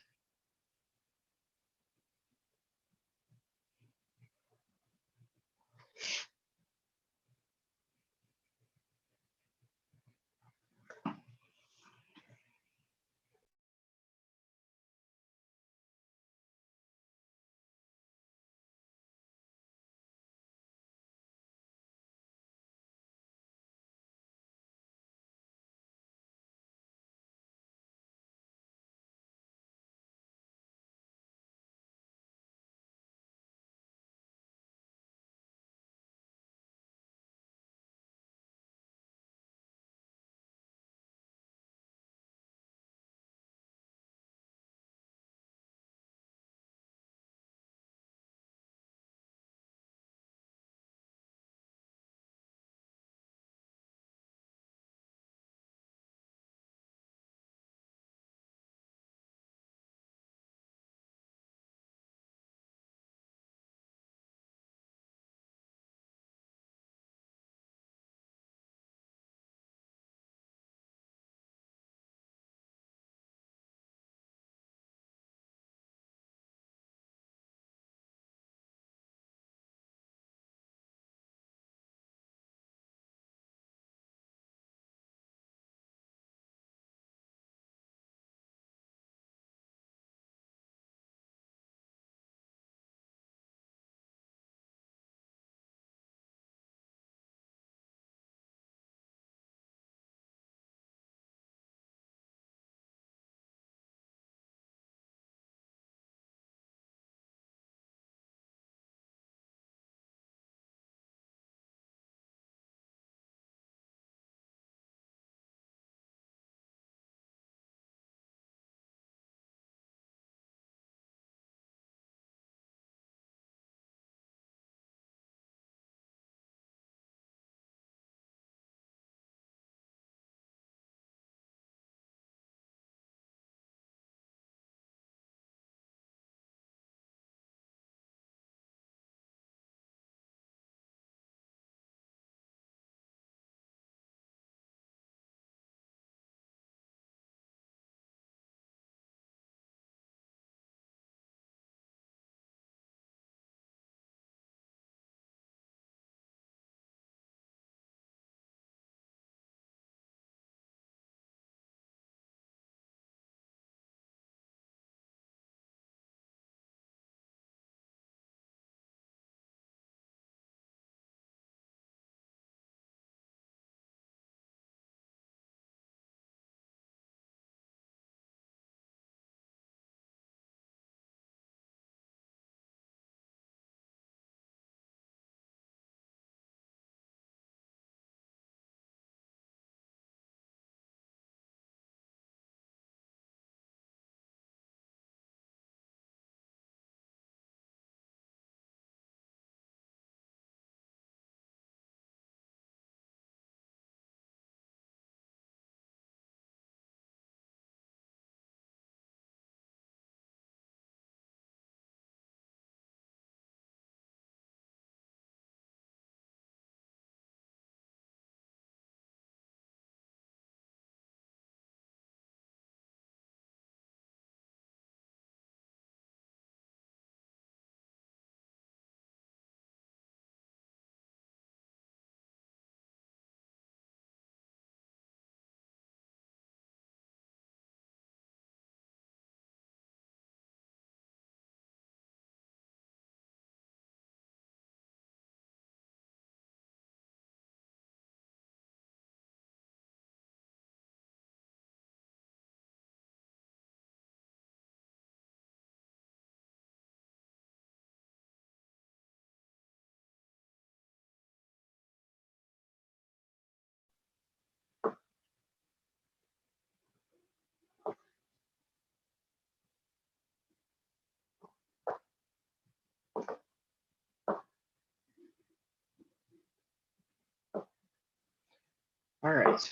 right.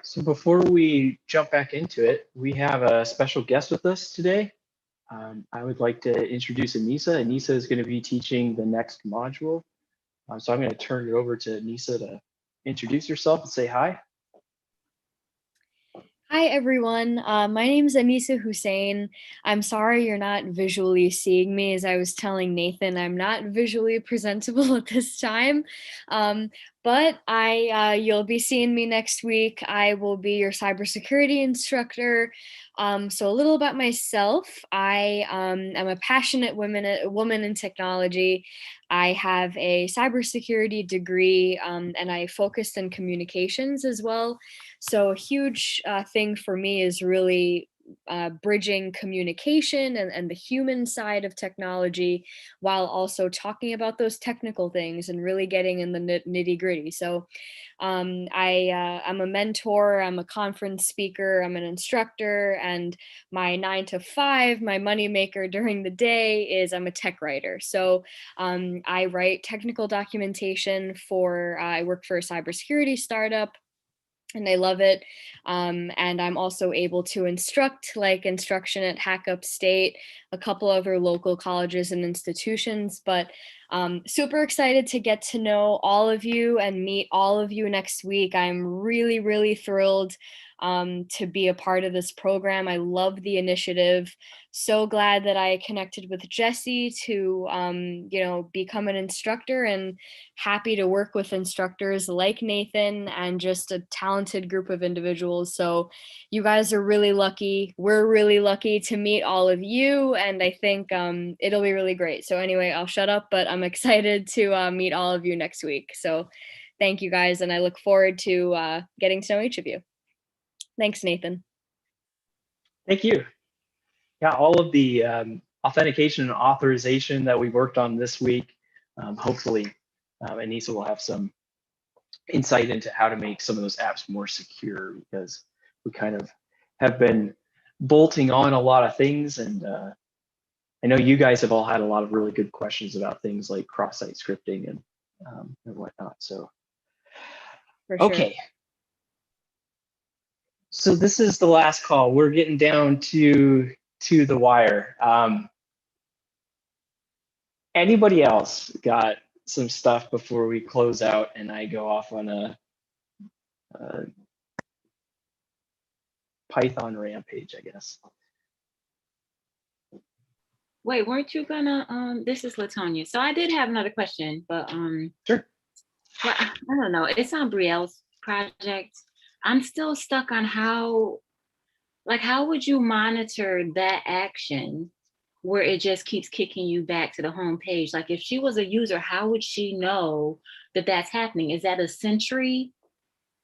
So before we jump back into it, we have a special guest with us today. I would like to introduce Anissa. Anissa is going to be teaching the next module. So I'm going to turn it over to Anissa to introduce yourself and say hi. Hi everyone, my name is Anissa Hussein. I'm sorry you're not visually seeing me. As I was telling Nathan, I'm not visually presentable at this time, but you'll be seeing me next week. I will be your cybersecurity instructor. So a little about myself. I am a passionate woman in technology. I have a cybersecurity degree and I focused in communications as well. So a huge thing for me is really bridging communication and the human side of technology while also talking about those technical things and really getting in the nitty gritty. So I'm a mentor, I'm a conference speaker, I'm an instructor, and my 9 to 5, my moneymaker during the day is I'm a tech writer. So I write technical documentation I work for a cybersecurity startup, and I love it. And I'm also able to instruct, like instruction at Hack Up State, a couple other local colleges and institutions, but super excited to get to know all of you and meet all of you next week. I'm really, really thrilled to be a part of this program. I love the initiative. So glad that I connected with Jesse to, become an instructor, and happy to work with instructors like Nathan and just a talented group of individuals. So you guys are really lucky. We're really lucky to meet all of you, and I think it'll be really great. So anyway, I'll shut up, but I'm excited to meet all of you next week. So thank you guys, and I look forward to getting to know each of you. Thanks, Nathan. Thank you. Yeah, all of the authentication and authorization that we worked on this week, hopefully Anissa will have some insight into how to make some of those apps more secure, because we kind of have been bolting on a lot of things, and I know you guys have all had a lot of really good questions about things like cross-site scripting and whatnot. So, For sure. okay. So this is the last call. We're getting down to the wire. Anybody else got some stuff before we close out and I go off on a Python rampage, I guess? Wait, weren't you gonna, this is Latonia. So I did have another question, but Sure. well, I don't know. It's on Brielle's project. I'm still stuck on how would you monitor that action where it just keeps kicking you back to the home page? Like if she was a user, how would she know that that's happening? Is that a Sentry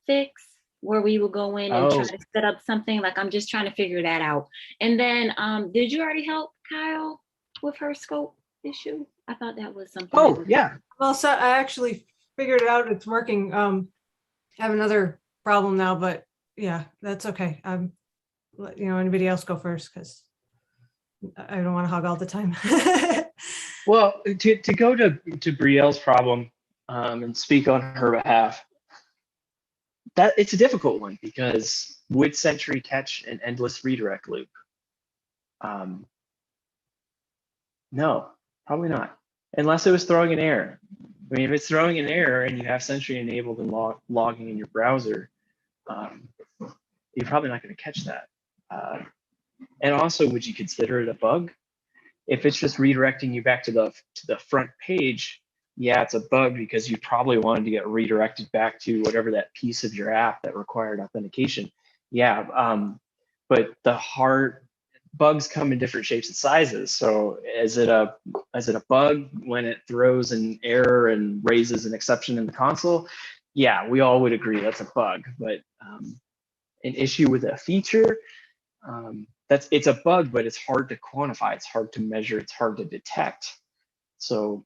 fix where we will go in and try to set up something? Like I'm just trying to figure that out. And then did you already help Kyle with her scope issue? I thought that was something. Oh, yeah. Well, so I actually figured it out. It's working. I have another problem now, but yeah, that's okay. Anybody else go first, because I don't want to hog all the time. Well, to go to Brielle's problem and speak on her behalf, that it's a difficult one, because would Sentry catch an endless redirect loop? No, probably not, unless it was throwing an error. I mean, if it's throwing an error and you have Sentry enabled and logging in your browser, you're probably not going to catch that. And also, would you consider it a bug? If it's just redirecting you back to the front page, yeah, it's a bug, because you probably wanted to get redirected back to whatever that piece of your app that required authentication. Yeah, but the hard bugs come in different shapes and sizes. So is it a bug when it throws an error and raises an exception in the console? Yeah, we all would agree that's a bug. But an issue with a feature, it's a bug, but it's hard to quantify, it's hard to measure, it's hard to detect. So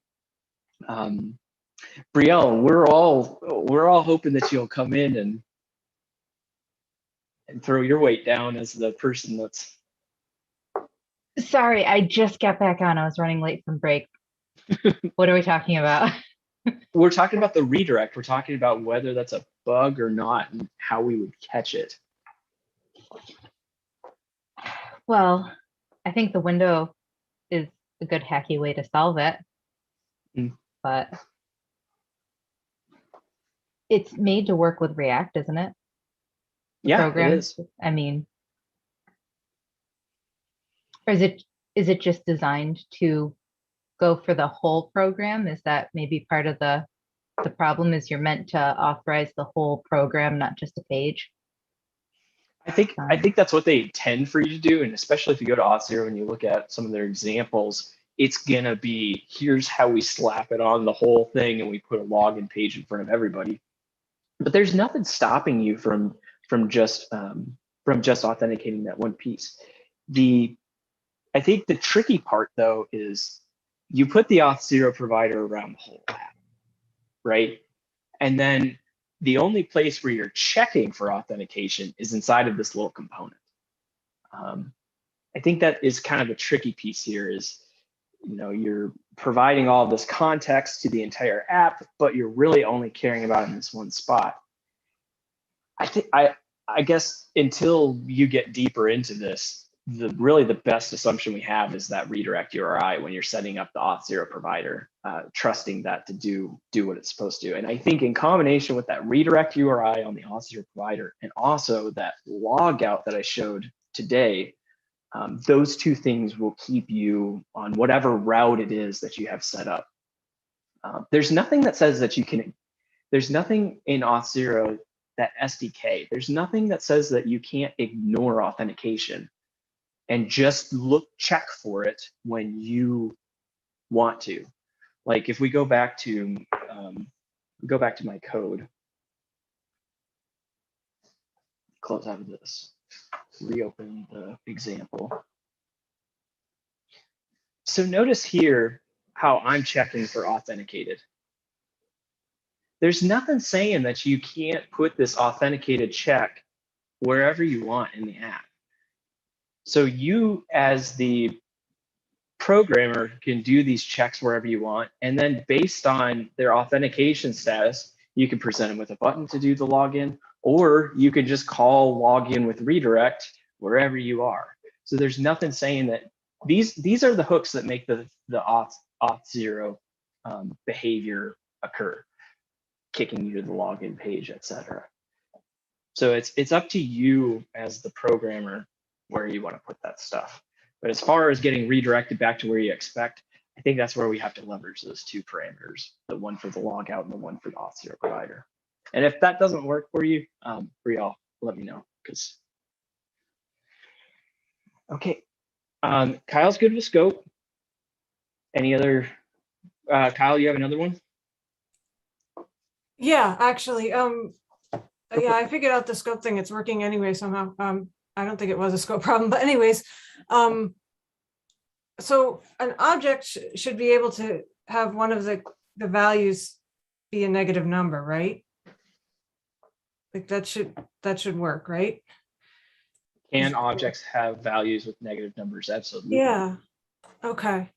Brielle, we're all hoping that you'll come in and throw your weight down as the person that's. Sorry, I just got back on. I was running late from break. What are we talking about? We're talking about the redirect. We're talking about whether that's a bug or not and how we would catch it. Well, I think the window is a good hacky way to solve it. But it's made to work with React, isn't it? The Yeah, program? it is. I mean, or is it just designed to go for the whole program? Is that maybe part of the problem is you're meant to authorize the whole program, not just a page? I think that's what they intend for you to do, and especially if you go to Auth0 and you look at some of their examples, it's gonna be, here's how we slap it on the whole thing and we put a login page in front of everybody. But there's nothing stopping you from just authenticating that one piece. I think the tricky part though is you put the Auth0 provider around the whole app, right? And then the only place where you're checking for authentication is inside of this little component. I think that is kind of a tricky piece here is, you know, you're providing all of this context to the entire app, but you're really only caring about it in this one spot. I guess until you get deeper into this, really the best assumption we have is that redirect URI when you're setting up the Auth0 provider, trusting that to do what it's supposed to. And I think in combination with that redirect URI on the Auth0 provider and also that logout that I showed today, those two things will keep you on whatever route it is that you have set up. There's nothing that says that there's nothing in Auth0, that SDK, there's nothing that says that you can't ignore authentication and just check for it when you want to. Like if we go back to my code, close out of this, reopen the example. So notice here how I'm checking for authenticated. There's nothing saying that you can't put this authenticated check wherever you want in the app. So you as the programmer can do these checks wherever you want. And then based on their authentication status, you can present them with a button to do the login, or you can just call login with redirect wherever you are. So there's nothing saying that these are the hooks that make the Auth0 behavior occur, kicking you to the login page, etc. So it's up to you as the programmer where you want to put that stuff. But as far as getting redirected back to where you expect, I think that's where we have to leverage those two parameters, the one for the logout and the one for the Auth0 provider. And if that doesn't work for you, y'all, let me know. Okay, Kyle's good with scope. Any other, Kyle, you have another one? Yeah, actually, yeah, I figured out the scope thing. It's working anyway somehow. I don't think it was a scope problem, but anyways, so an object should be able to have one of the values be a negative number, right? Like that should work, right? Can objects have values with negative numbers? Absolutely. Yeah. Okay.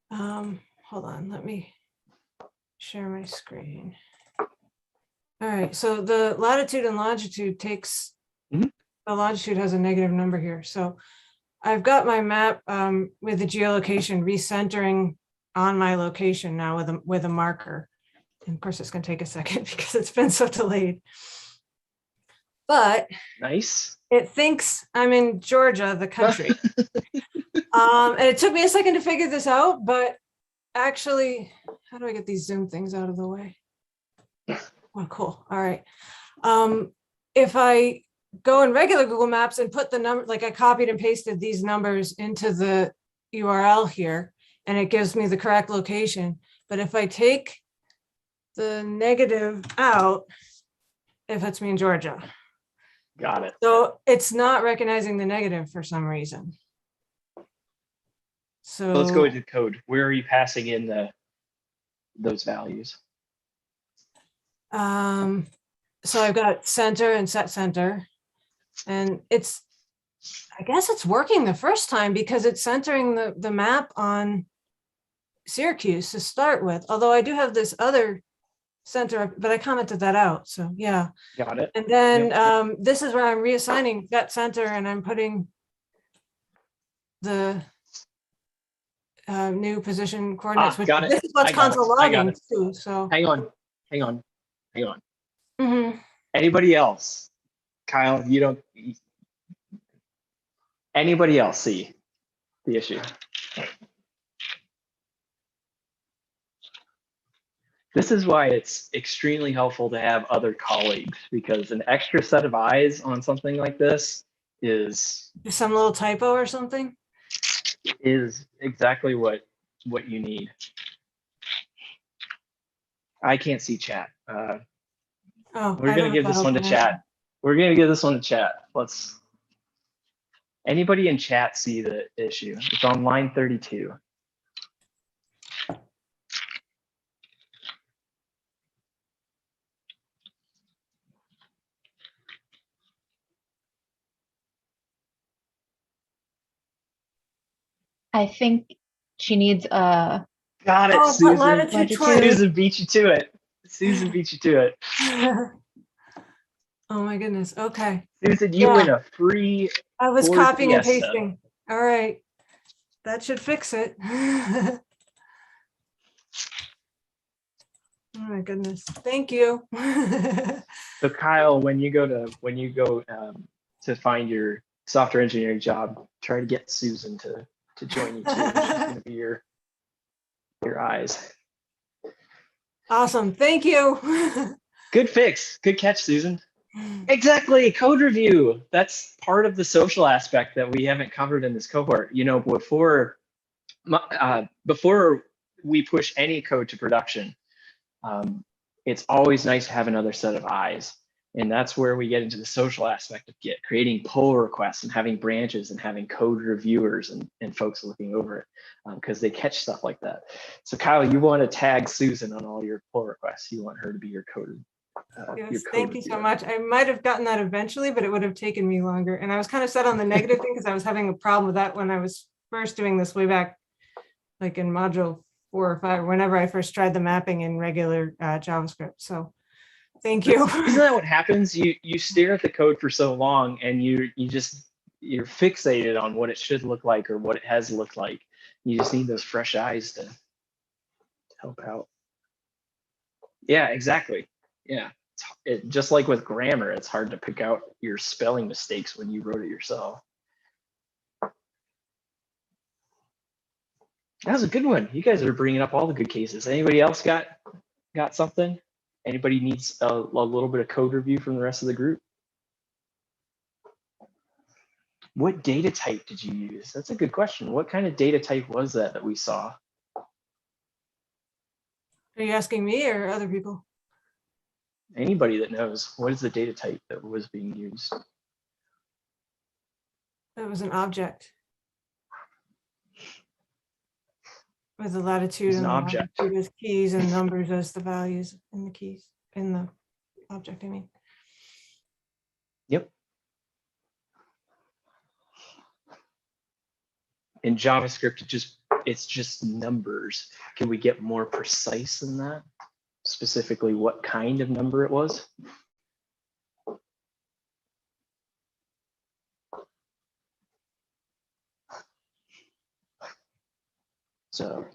Hold on, let me share my screen. All right, so the latitude and longitude takes, the longitude has a negative number here. So I've got my map with the geolocation recentering on my location now with a marker. And of course, it's going to take a second because it's been so delayed. But nice. It thinks I'm in Georgia, the country. And it took me a second to figure this out, but actually, how do I get these Zoom things out of the way? Oh, cool. All right. If I go in regular Google Maps and put the number, like I copied and pasted these numbers into the URL here, and it gives me the correct location. But if I take the negative out, it puts me in Georgia. Got it. So it's not recognizing the negative for some reason. So let's go into code. Where are you passing in those values? So I've got center and set center, and I guess it's working the first time because it's centering the map on Syracuse to start with, although I do have this other center, but I commented that out. So yeah. Got it. And then Yep. this is where I'm reassigning that center and I'm putting the new position coordinates, which got it. this is what's I got it. console I got logging it. too. So Hang on. Mhm. Anybody else? Kyle, you don't. Anybody else see the issue? This is why it's extremely helpful to have other colleagues, because an extra set of eyes on something like this is some little typo or something. exactly what you need. I can't see chat. Oh, We're I gonna don't give have that this one to open. chat. We're gonna give this one to chat. Let's. Anybody in chat see the issue? It's on line 32. I think she needs a Got it, Oh, put Susan. latitude Latitude. 20. Susan beat you to it. Susan beat you to it. Oh my goodness. Okay. Susan, you Yeah. win a free I was Ford copying and Fiesta. pasting. All right. That should fix it. Oh my goodness. Thank you. So Kyle, when you go to find your software engineering job, try to get Susan to join you too. She's gonna be your eyes. Awesome. Thank you. Good fix. Good catch, Susan. Exactly. Code review. That's part of the social aspect that we haven't covered in this cohort. You know, before we push any code to production, it's always nice to have another set of eyes. And that's where we get into the social aspect of Git, creating pull requests and having branches and having code reviewers and folks looking over it, because they catch stuff like that. So Kyle, you want to tag Susan on all your pull requests. You want her to be your code. Yes, thank you so much. I might have gotten that eventually, but it would have taken me longer. And I was kind of set on the negative thing because I was having a problem with that when I was first doing this way back, like in module 4 or 5, whenever I first tried the mapping in regular JavaScript. So thank you. Isn't that what happens? You stare at the code for so long and you're fixated on what it should look like or what it has looked like. You just need those fresh eyes to help out. Yeah, exactly. Yeah, just like with grammar, it's hard to pick out your spelling mistakes when you wrote it yourself. That was a good one. You guys are bringing up all the good cases. Anybody else got something? Anybody needs a little bit of code review from the rest of the group? What data type did you use? That's a good question. What kind of data type was that we saw? Are you asking me or other people? Anybody that knows, what is the data type that was being used? That was an object. With the latitude It's an and the object. longitude as keys and numbers as the values in the keys, in the object, I mean. Yep. In JavaScript, it's just numbers. Can we get more precise than that? Specifically, what kind of number it was? So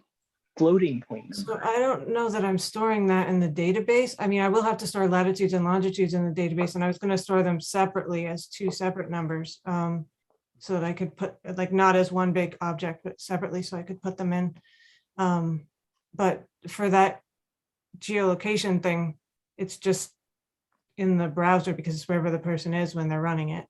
floating point number. So I don't know that I'm storing that in the database. I mean, I will have to store latitudes and longitudes in the database, and I was going to store them separately as 2 separate numbers, so that I could put, like, not as one big object, but separately, so I could put them in. But for that geolocation thing, it's just in the browser because it's wherever the person is when they're running it.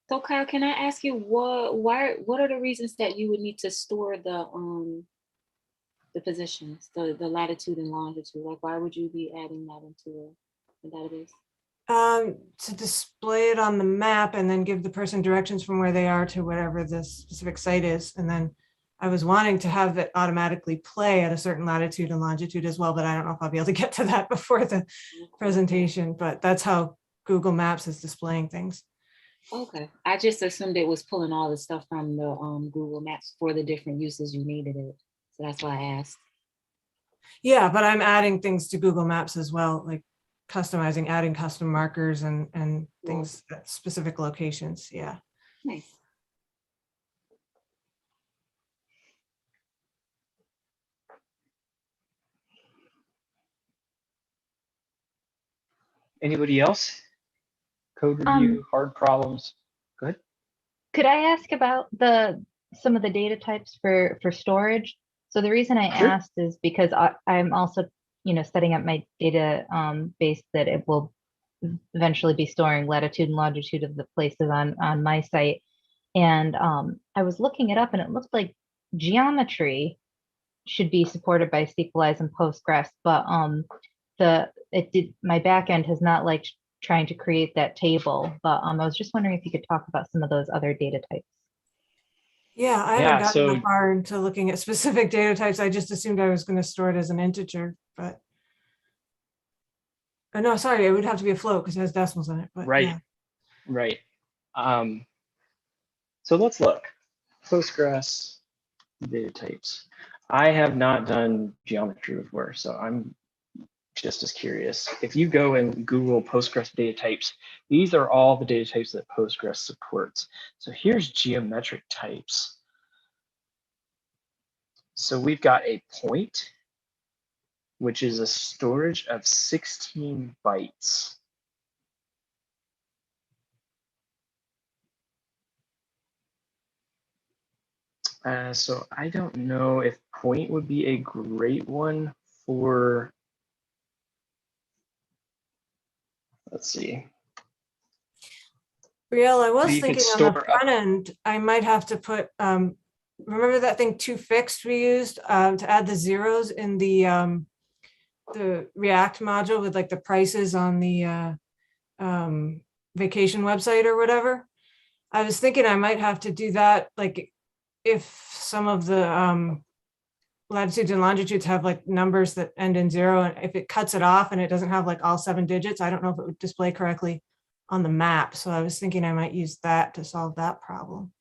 So Kyle, can I ask you what are the reasons that you would need to store the positions, the latitude and longitude? Like, why would you be adding that into the database? To display it on the map and then give the person directions from where they are to whatever the specific site is. And then I was wanting to have it automatically play at a certain latitude and longitude as well, but I don't know if I'll be able to get to that before the presentation, but that's how Google Maps is displaying things. Okay, I just assumed it was pulling all the stuff from the Google Maps for the different uses you needed it. So that's why I asked. Yeah, but I'm adding things to Google Maps as well, like customizing, adding custom markers and things at specific locations. Yeah. Nice. Anybody else? Code review, hard problems. Good. Could I ask about some of the data types for storage? So the reason I Sure. asked is because I'm also, setting up my data base that it will eventually be storing latitude and longitude of the places on my site. And I was looking it up and it looked like geometry should be supported by SQLize and Postgres, but my backend has not liked trying to create that table, but I was just wondering if you could talk about some of those other data types. Yeah, I Yeah, haven't gotten so- that far into looking at specific data types. I just assumed I was going to store it as an integer, but. Oh, no, sorry, it would have to be a float because it has decimals in it, but Right. yeah. Right. So let's look. Postgres data types. I have not done geometry before, so I'm just as curious. If you go and Google Postgres data types, these are all the data types that Postgres supports. So here's geometric types. So we've got a point, which is a storage of 16 bytes. So I don't know if point would be a great one for, let's see. Brielle, I So was you could thinking on the store up- front end, I might have to put, remember that thing toFixed we used to add the zeros in the React module with like the prices on the vacation website or whatever? I was thinking I might have to do that, like if some of the latitudes and longitudes have like numbers that end in 0, and if it cuts it off and it doesn't have like all 7 digits, I don't know if it would display correctly on the map. So I was thinking I might use that to solve that problem.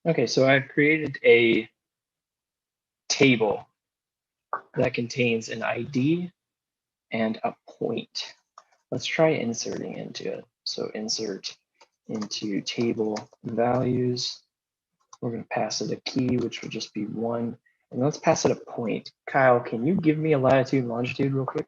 Okay, so I've created a table that contains an ID and a point. Let's try inserting into it. So insert into table values. We're going to pass it a key, which will just be 1. And let's pass it a point. Kyle, can you give me a latitude and longitude real quick?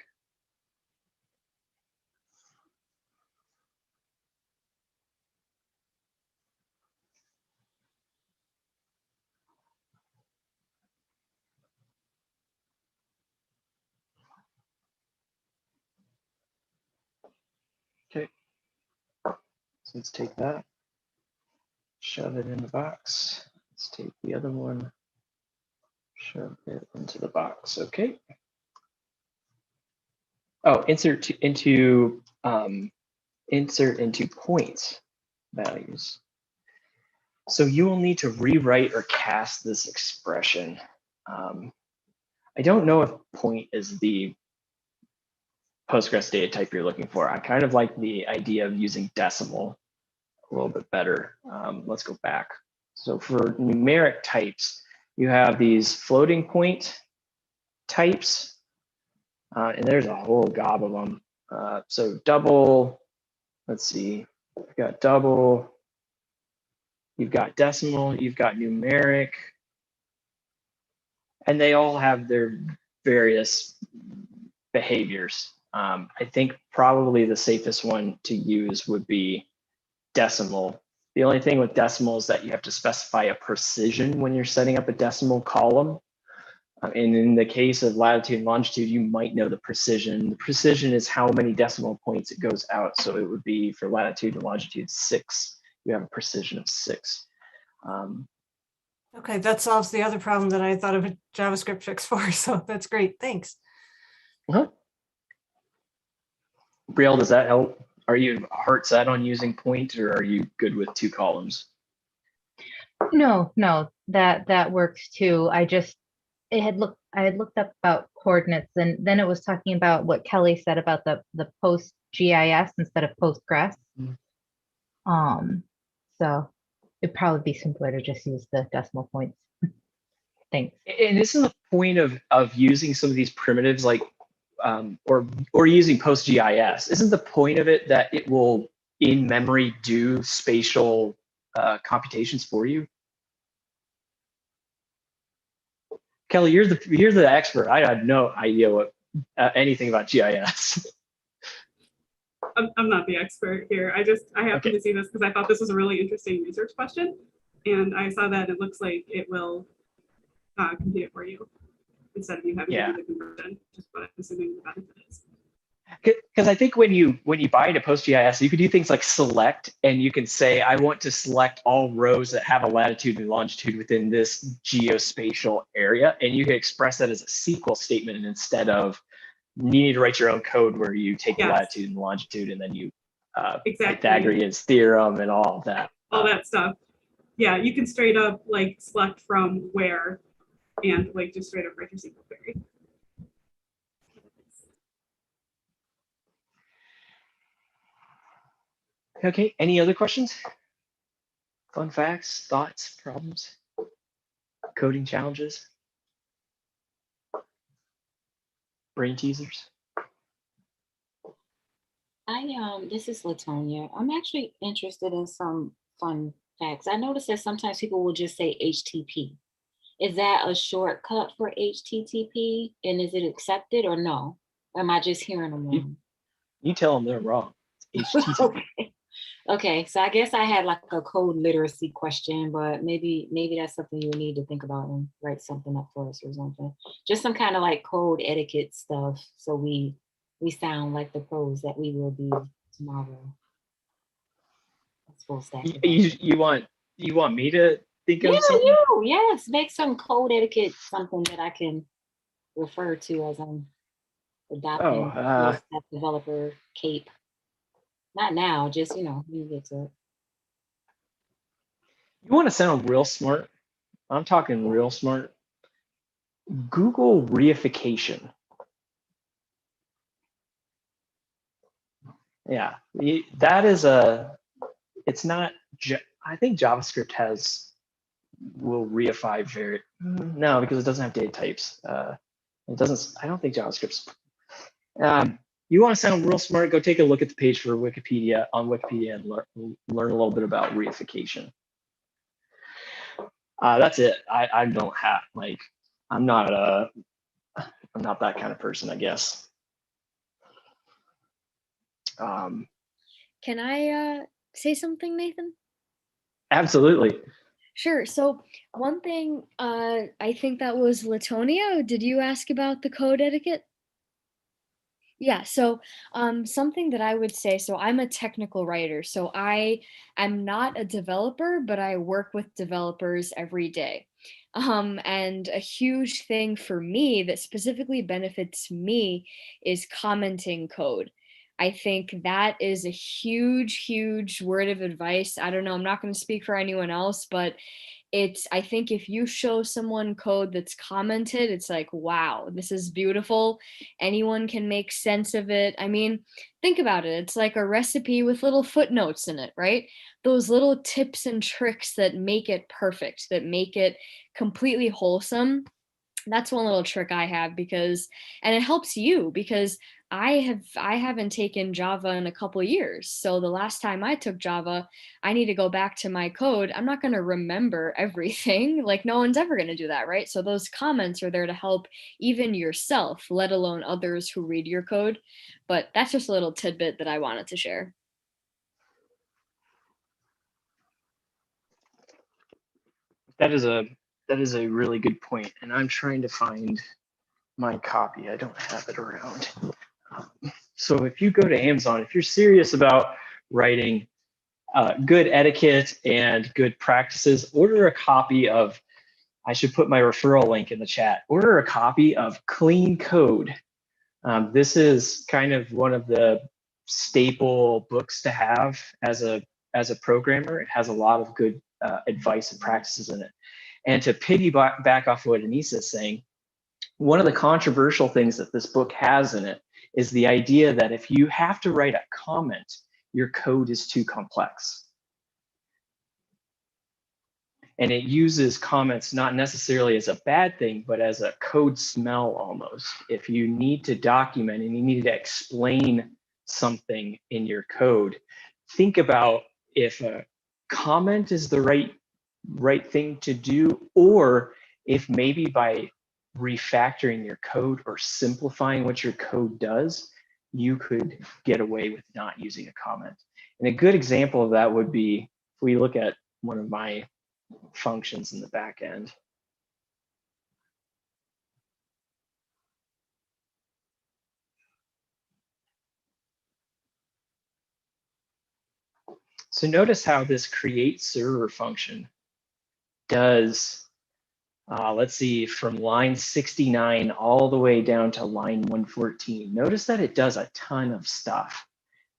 Okay. So let's take that, shove it in the box. Let's take the other one, shove it into the box. Okay. Oh, insert into points values. So you will need to rewrite or cast this expression. I don't know if point is the Postgres data type you're looking for. I kind of like the idea of using decimal a little bit better. Let's go back. So for numeric types, you have these floating point types, and there's a whole gob of them. So double, let's see, you've got double, you've got decimal, you've got numeric, and they all have their various behaviors. I think probably the safest one to use would be decimal. The only thing with decimal is that you have to specify a precision when you're setting up a decimal column. And in the case of latitude and longitude, you might know the precision. The precision is how many decimal points it goes out. So it would be for latitude and longitude 6. You have a precision of 6. Okay, that solves the other problem that I thought of a JavaScript fix for. So that's great. Thanks. Brielle, does that help are you heart set on using point, or are you good with 2 columns? No, that works too. I had looked up about coordinates, and then it was talking about what Kelly said about the post GIS instead of Postgres. So it'd probably be simpler to just use the decimal points. Thanks. And isn't the point of using some of these primitives like or using PostGIS, isn't the point of it that it will in memory do spatial computations for you? Kelly, you're the expert. I had no idea what anything about GIS. I'm not the expert here. I happened to see this because I thought this was a really interesting research question, and I saw that it looks like it will compute it for you instead of you having to do the conversion, just what I'm assuming the benefit is. Because I think when you buy into PostGIS, you can do things like select, and you can say, I want to select all rows that have a latitude and longitude within this geospatial area, and you can express that as a SQL statement instead of needing to write your own code where you take the latitude and longitude and then you Pythagorean's theorem and all of that. All that stuff. Yeah, you can straight up like select from where and like just straight up write your SQL query. Okay, any other questions? Fun facts, thoughts, problems, coding challenges, brain teasers? This is Latonia. I'm actually interested in some fun facts. I noticed that sometimes people will just say HTTP. Is that a shortcut for HTTP? And is it accepted or no? Or am I just hearing them wrong? You tell them they're wrong. It's HTTP. Okay, so I guess I had like a code literacy question, but maybe that's something you need to think about and write something up for us or something. Just some kind of like code etiquette stuff, so we sound like the pros that we will be tomorrow. That's full stack. You want me to think of something? Yes, make some code etiquette, something that I can refer to as I'm adopting full stack developer cape. Not now, just, you get to it. You want to sound real smart? I'm talking real smart. Google reification. Yeah, that is it's not, I think JavaScript will reify no, because it doesn't have data types. I don't think JavaScript's, you want to sound real smart, go take a look at the page for Wikipedia and learn a little bit about reification. That's it. I don't have, I'm not that kind of person, I guess. Can I say something, Nathan? Absolutely. Sure. So one thing, I think that was Latonia. Did you ask about the code etiquette? Yeah, so something that I would say, so I'm a technical writer, so I am not a developer, but I work with developers every day. And a huge thing for me that specifically benefits me is commenting code. I think that is a huge, huge word of advice. I don't know, I'm not going to speak for anyone else, but I think if you show someone code that's commented, it's like, wow, this is beautiful. Anyone can make sense of it. I mean, think about it. It's like a recipe with little footnotes in it, right? Those little tips and tricks that make it perfect, that make it completely wholesome. That's one little trick I have and it helps you because I haven't taken Java in a couple of years. So the last time I took Java, I need to go back to my code. I'm not going to remember everything. Like no one's ever going to do that, right? So those comments are there to help even yourself, let alone others who read your code. But that's just a little tidbit that I wanted to share. That is a really good point, and I'm trying to find my copy. I don't have it around. So if you go to Amazon, if you're serious about writing good etiquette and good practices, order a copy of, I should put my referral link in the chat, order a copy of Clean Code. This is kind of one of the staple books to have as a programmer. It has a lot of good advice and practices in it. And to piggyback off what Anissa is saying, one of the controversial things that this book has in it is the idea that if you have to write a comment, your code is too complex. And it uses comments not necessarily as a bad thing, but as a code smell almost. If you need to document and you need to explain something in your code, think about if a comment is the right thing to do, or if maybe by refactoring your code or simplifying what your code does, you could get away with not using a comment. And a good example of that would be, if we look at one of my functions in the back end. So notice how this create server function does, let's see, from line 69 all the way down to line 114. Notice that it does a ton of stuff.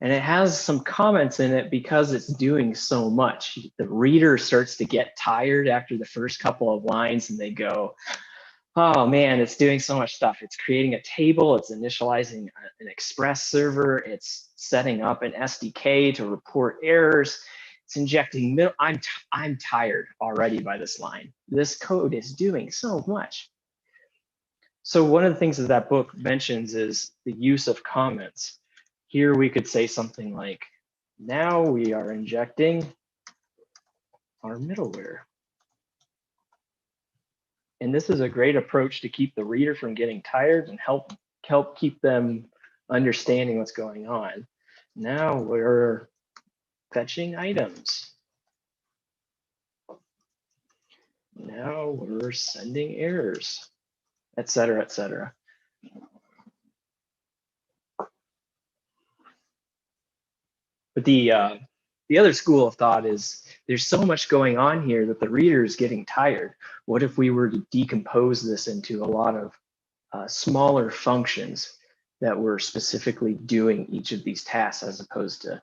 And it has some comments in it because it's doing so much. The reader starts to get tired after the first couple of lines and they go, oh man, it's doing so much stuff. It's creating a table, it's initializing an Express server, it's setting up an SDK to report errors, it's injecting middle. I'm tired already by this line. This code is doing so much. So one of the things that book mentions is the use of comments. Here we could say something like, now we are injecting our middleware. And this is a great approach to keep the reader from getting tired and help keep them understanding what's going on. Now we're fetching items. Now we're sending errors, et cetera, et cetera. But the other school of thought is there's so much going on here that the reader is getting tired. What if we were to decompose this into a lot of smaller functions that were specifically doing each of these tasks, as opposed to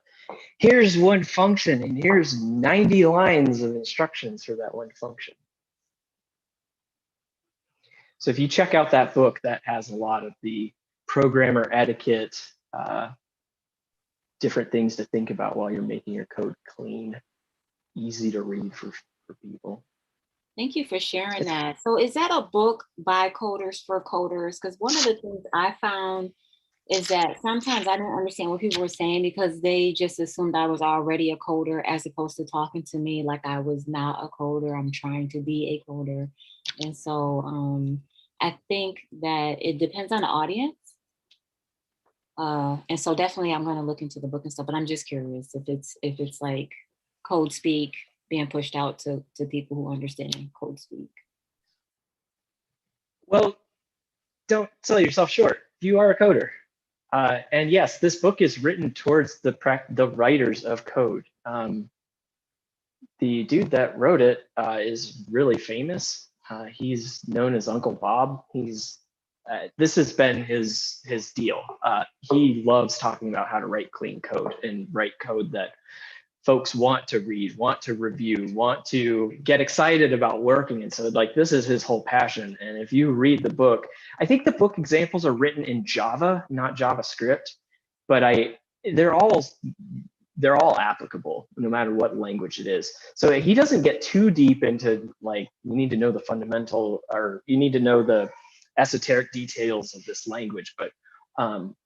here's one function and here's 90 lines of instructions for that one function. So if you check out that book, that has a lot of the programmer etiquette, different things to think about while you're making your code clean, easy to read for people. Thank you for sharing that. So is that a book by coders for coders? Because one of the things I found is that sometimes I didn't understand what people were saying because they just assumed I was already a coder as opposed to talking to me like I was not a coder. I'm trying to be a coder. And so I think that it depends on the audience. And so definitely I'm going to look into the book and stuff, but I'm just curious if it's like code speak being pushed out to people who understand code speak. Well, don't sell yourself short. You are a coder. And yes, this book is written towards the writers of code. The dude that wrote it is really famous. He's known as Uncle Bob. This has been his deal. He loves talking about how to write clean code and write code that folks want to read, want to review, want to get excited about working. And so like, this is his whole passion. And if you read the book, I think the book examples are written in Java, not JavaScript, but they're all applicable no matter what language it is. So he doesn't get too deep into like, you need to know the fundamental, or you need to know the esoteric details of this language, but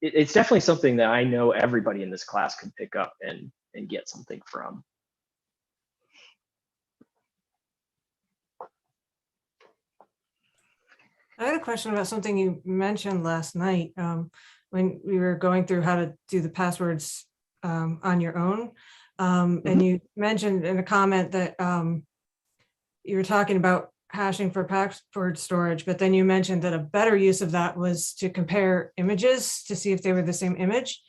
it's definitely something that I know everybody in this class can pick up and get something from. I had a question about something you mentioned last night when we were going through how to do the passwords on your own. And you mentioned in a comment that you were talking about hashing for password storage, but then you mentioned that a better use of that was to compare images to see if they were the same image.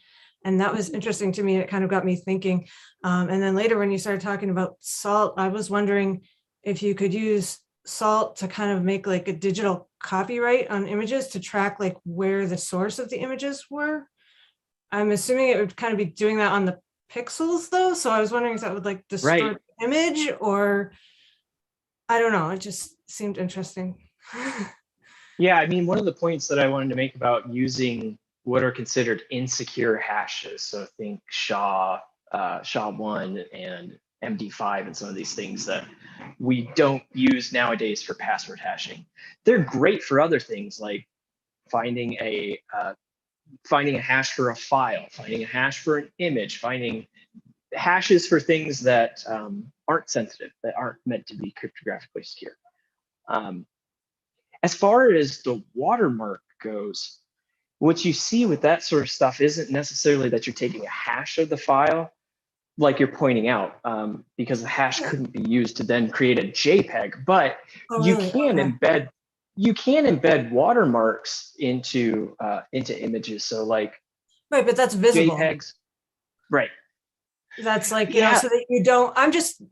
And that was interesting to me. It kind of got me thinking. And then later when you started talking about Salt, I was wondering if you could use Salt to kind of make like a digital copyright on images to track like where the source of the images were. I'm assuming it would kind of be doing that on the pixels though. So I was wondering if that would like distort Right. the image, or I don't know. It just seemed interesting. Yeah, I mean, one of the points that I wanted to make about using what are considered insecure hashes, so think SHA-1 and MD5 and some of these things that we don't use nowadays for password hashing. They're great for other things like finding a hash for a file, finding a hash for an image, finding hashes for things that aren't sensitive, that aren't meant to be cryptographically secure. As far as the watermark goes, what you see with that sort of stuff isn't necessarily that you're taking a hash of the file, like you're pointing out, because the hash couldn't be used to then create a JPEG, but you can embed watermarks into images. So like Right, but that's visible. JPEGs, right? That's like, you know, so that you don't, I'm just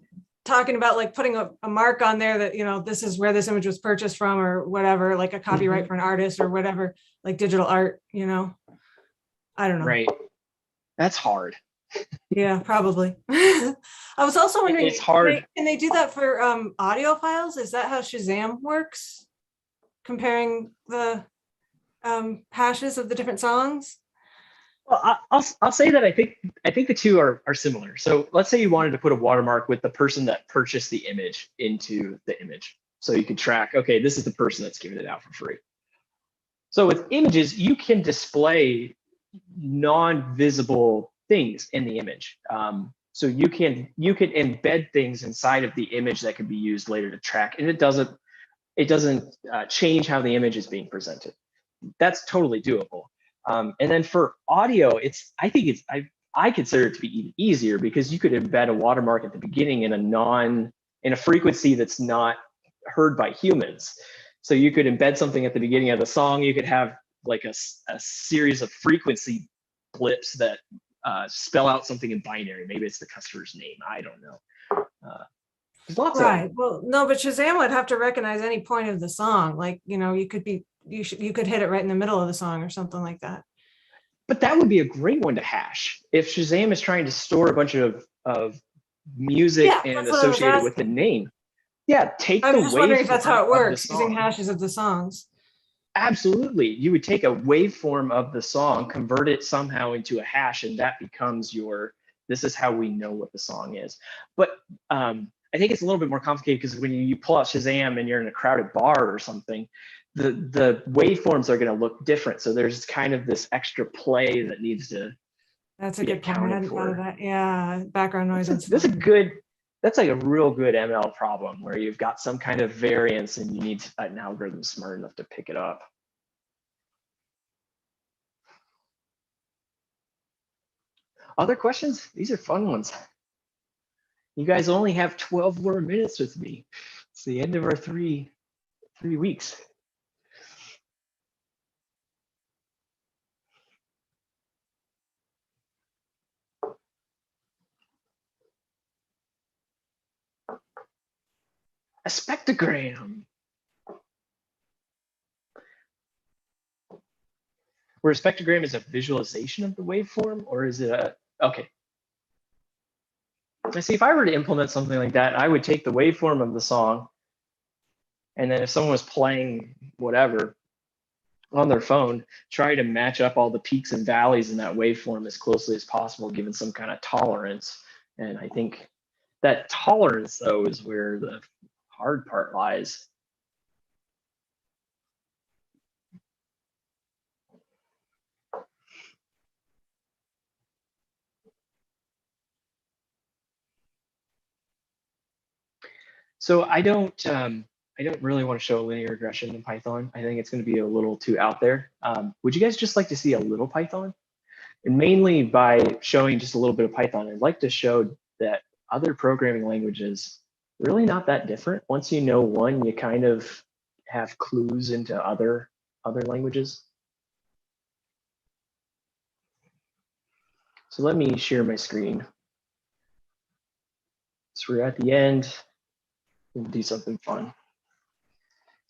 talking about like putting a mark on there that, you know, this is where this image was purchased from or whatever, like a copyright for an artist or whatever, like digital art, you know, I don't know. Right. That's hard. Yeah, probably. I was also wondering, It's hard. Can they do that for audio files? Is that how Shazam works? Comparing the hashes of the different songs? Well, I'll say that I think the two are similar. So let's say you wanted to put a watermark with the person that purchased the image into the image. So you could track, okay, this is the person that's giving it out for free. So with images, you can display non-visible things in the image. So you can embed things inside of the image that can be used later to track, and it doesn't change how the image is being presented. That's totally doable. And then for audio, I consider it to be even easier because you could embed a watermark at the beginning in a frequency that's not heard by humans. So you could embed something at the beginning of the song. You could have like a series of frequency blips that spell out something in binary. Maybe it's the customer's name. I don't know. There's lots Right. Well, no, but Shazam would have to recognize any point of the song. Like, you know, you could hit it right in the middle of the song or something like that. But that would be a great one to hash. If Shazam is trying to store a bunch of music and associate it with the name. Yeah, take the waveform. I'm just wondering if that's how it works, using hashes of the songs. Absolutely. You would take a waveform of the song, convert it somehow into a hash, and that becomes this is how we know what the song is. But I think it's a little bit more complicated because when you pull out Shazam and you're in a crowded bar or something, the waveforms are going to look different. So there's kind of this extra play that needs to. That's a good point. I hadn't thought of that. Yeah, background noise. That's like a real good ML problem where you've got some kind of variance and you need an algorithm smart enough to pick it up. Other questions? These are fun ones. You guys only have 12 more minutes with me. It's the end of our three weeks. A spectrogram. Where a spectrogram is a visualization of the waveform, or is it okay. I see, if I were to implement something like that, I would take the waveform of the song, and then if someone was playing whatever on their phone, try to match up all the peaks and valleys in that waveform as closely as possible, given some kind of tolerance. And I think that tolerance, though, is where the hard part lies. So I don't really want to show linear regression in Python. I think it's going to be a little too out there. Would you guys just like to see a little Python? And mainly by showing just a little bit of Python, I'd like to show that other programming languages really not that different. Once you know one, you kind of have clues into other languages. So let me share my screen. So we're at the end. We'll do something fun.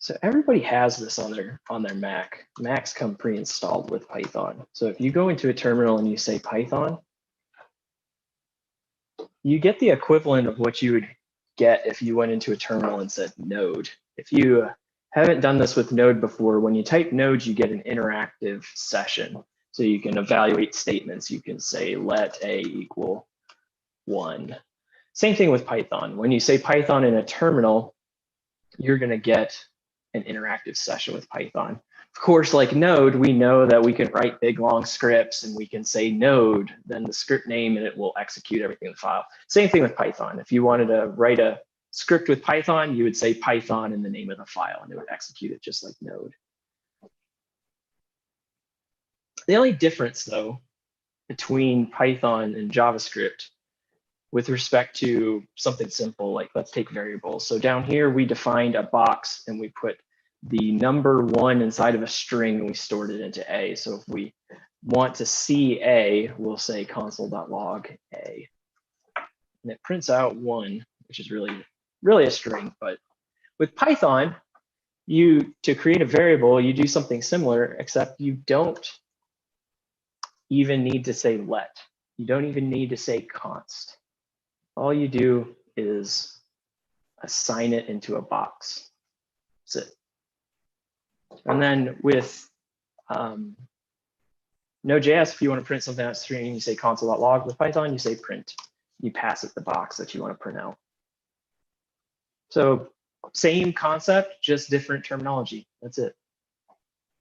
So everybody has this on their Mac. Macs come pre-installed with Python. So if you go into a terminal and you say Python, you get the equivalent of what you would get if you went into a terminal and said Node. If you haven't done this with Node before, when you type Node, you get an interactive session. So you can evaluate statements. You can say let A equal 1. Same thing with Python. When you say Python in a terminal, you're going to get an interactive session with Python. Of course, like Node, we know that we can write big, long scripts and we can say Node, then the script name, and it will execute everything in the file. Same thing with Python. If you wanted to write a script with Python, you would say Python in the name of the file, and it would execute it just like Node. The only difference, though, between Python and JavaScript with respect to something simple, like let's take variables. So down here, we defined a box and we put the number 1 inside of a string and we stored it into A. So if we want to see A, we'll say console.log A. And it prints out 1, which is really a string. But with Python, to create a variable, you do something similar, except you don't even need to say let. You don't even need to say const. All you do is assign it into a box. That's it. And then with Node.js, if you want to print something out of string, you say console.log. With Python, you say print. You pass it the box that you want to print out. So same concept, just different terminology. That's it.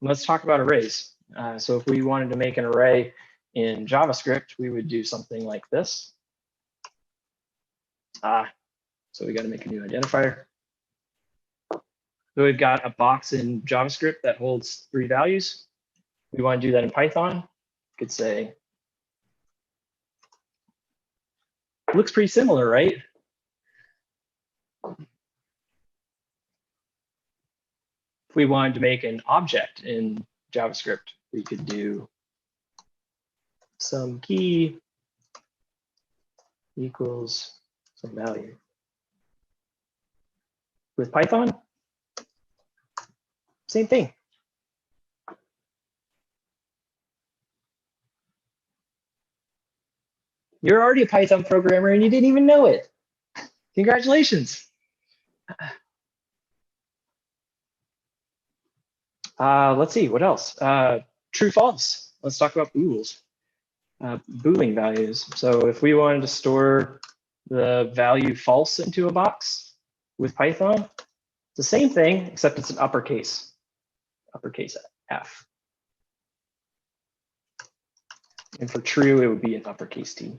Let's talk about arrays. So if we wanted to make an array in JavaScript, we would do something like this. So we got to make a new identifier. So we've got a box in JavaScript that holds 3 values. We want to do that in Python. You could say, looks pretty similar, right? If we wanted to make an object in JavaScript, we could do some key equals some value. With Python, same thing. You're already a Python programmer and you didn't even know it. Congratulations. Let's see, what else? True, false. Let's talk about bools. Boolean values. So if we wanted to store the value false into a box with Python, it's the same thing, except it's an uppercase F. And for true, it would be an uppercase T.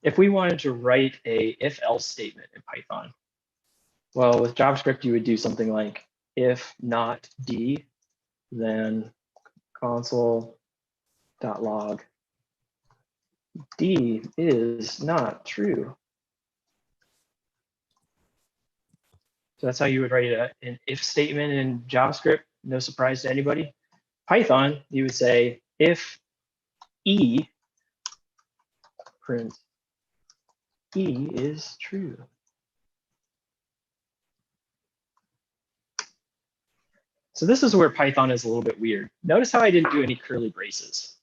If we wanted to write a if-else statement in Python, well, with JavaScript, you would do something like if not D, then console.log D is not true. So that's how you would write an if statement in JavaScript, no surprise to anybody. Python, you would say if E, print E is true. So this is where Python is a little bit weird. Notice how I didn't do any curly braces.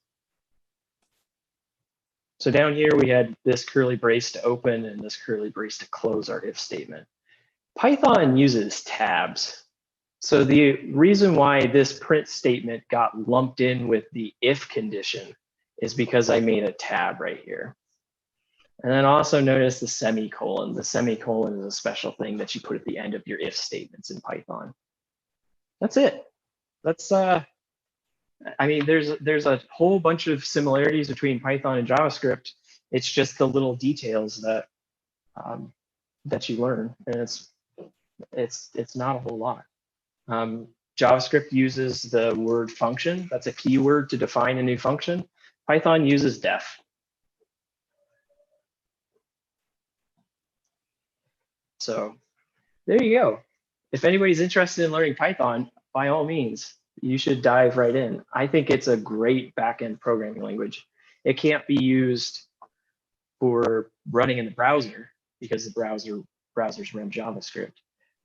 So down here, we had this curly brace to open and this curly brace to close our if statement. Python uses tabs. So the reason why this print statement got lumped in with the if condition is because I made a tab right here. And then also notice the semicolon. The semicolon is a special thing that you put at the end of your if statements in Python. That's it. That's I mean, there's a whole bunch of similarities between Python and JavaScript. It's just the little details that that you learn, and it's not a whole lot. JavaScript uses the word function. That's a keyword to define a new function. Python uses def. So there you go. If anybody's interested in learning Python, by all means, you should dive right in. I think it's a great backend programming language. It can't be used for running in the browser because the browsers run JavaScript.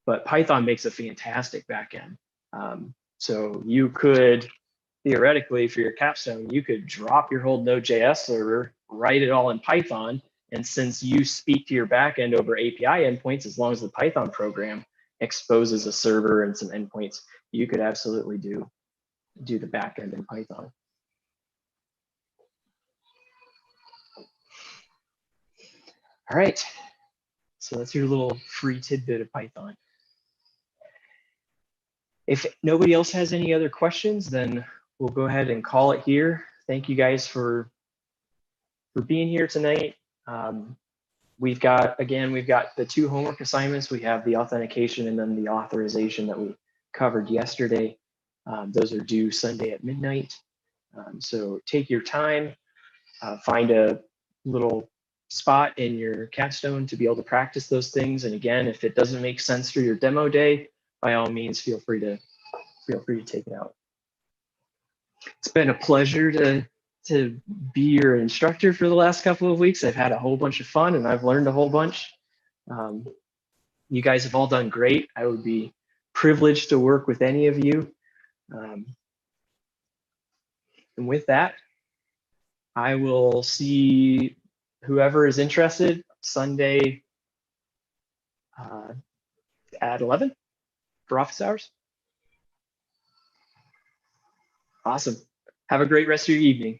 But Python makes a fantastic backend. So you could theoretically, for your capstone, you could drop your whole Node.js server, write it all in Python, and since you speak to your backend over API endpoints, as long as the Python program exposes a server and some endpoints, you could absolutely do the backend in Python. All right, so that's your little free tidbit of Python. If nobody else has any other questions, then we'll go ahead and call it here. Thank you guys for being here tonight. We've got the 2 homework assignments. We have the authentication and then the authorization that we covered yesterday. Those are due Sunday at midnight. So take your time, find a little spot in your capstone to be able to practice those things. And again, if it doesn't make sense for your demo day, by all means, feel free to take it out. It's been a pleasure to be your instructor for the last couple of weeks. I've had a whole bunch of fun and I've learned a whole bunch. You guys have all done great. I would be privileged to work with any of you. And with that, I will see whoever is interested Sunday at 11 for office hours. Awesome. Have a great rest of your evening.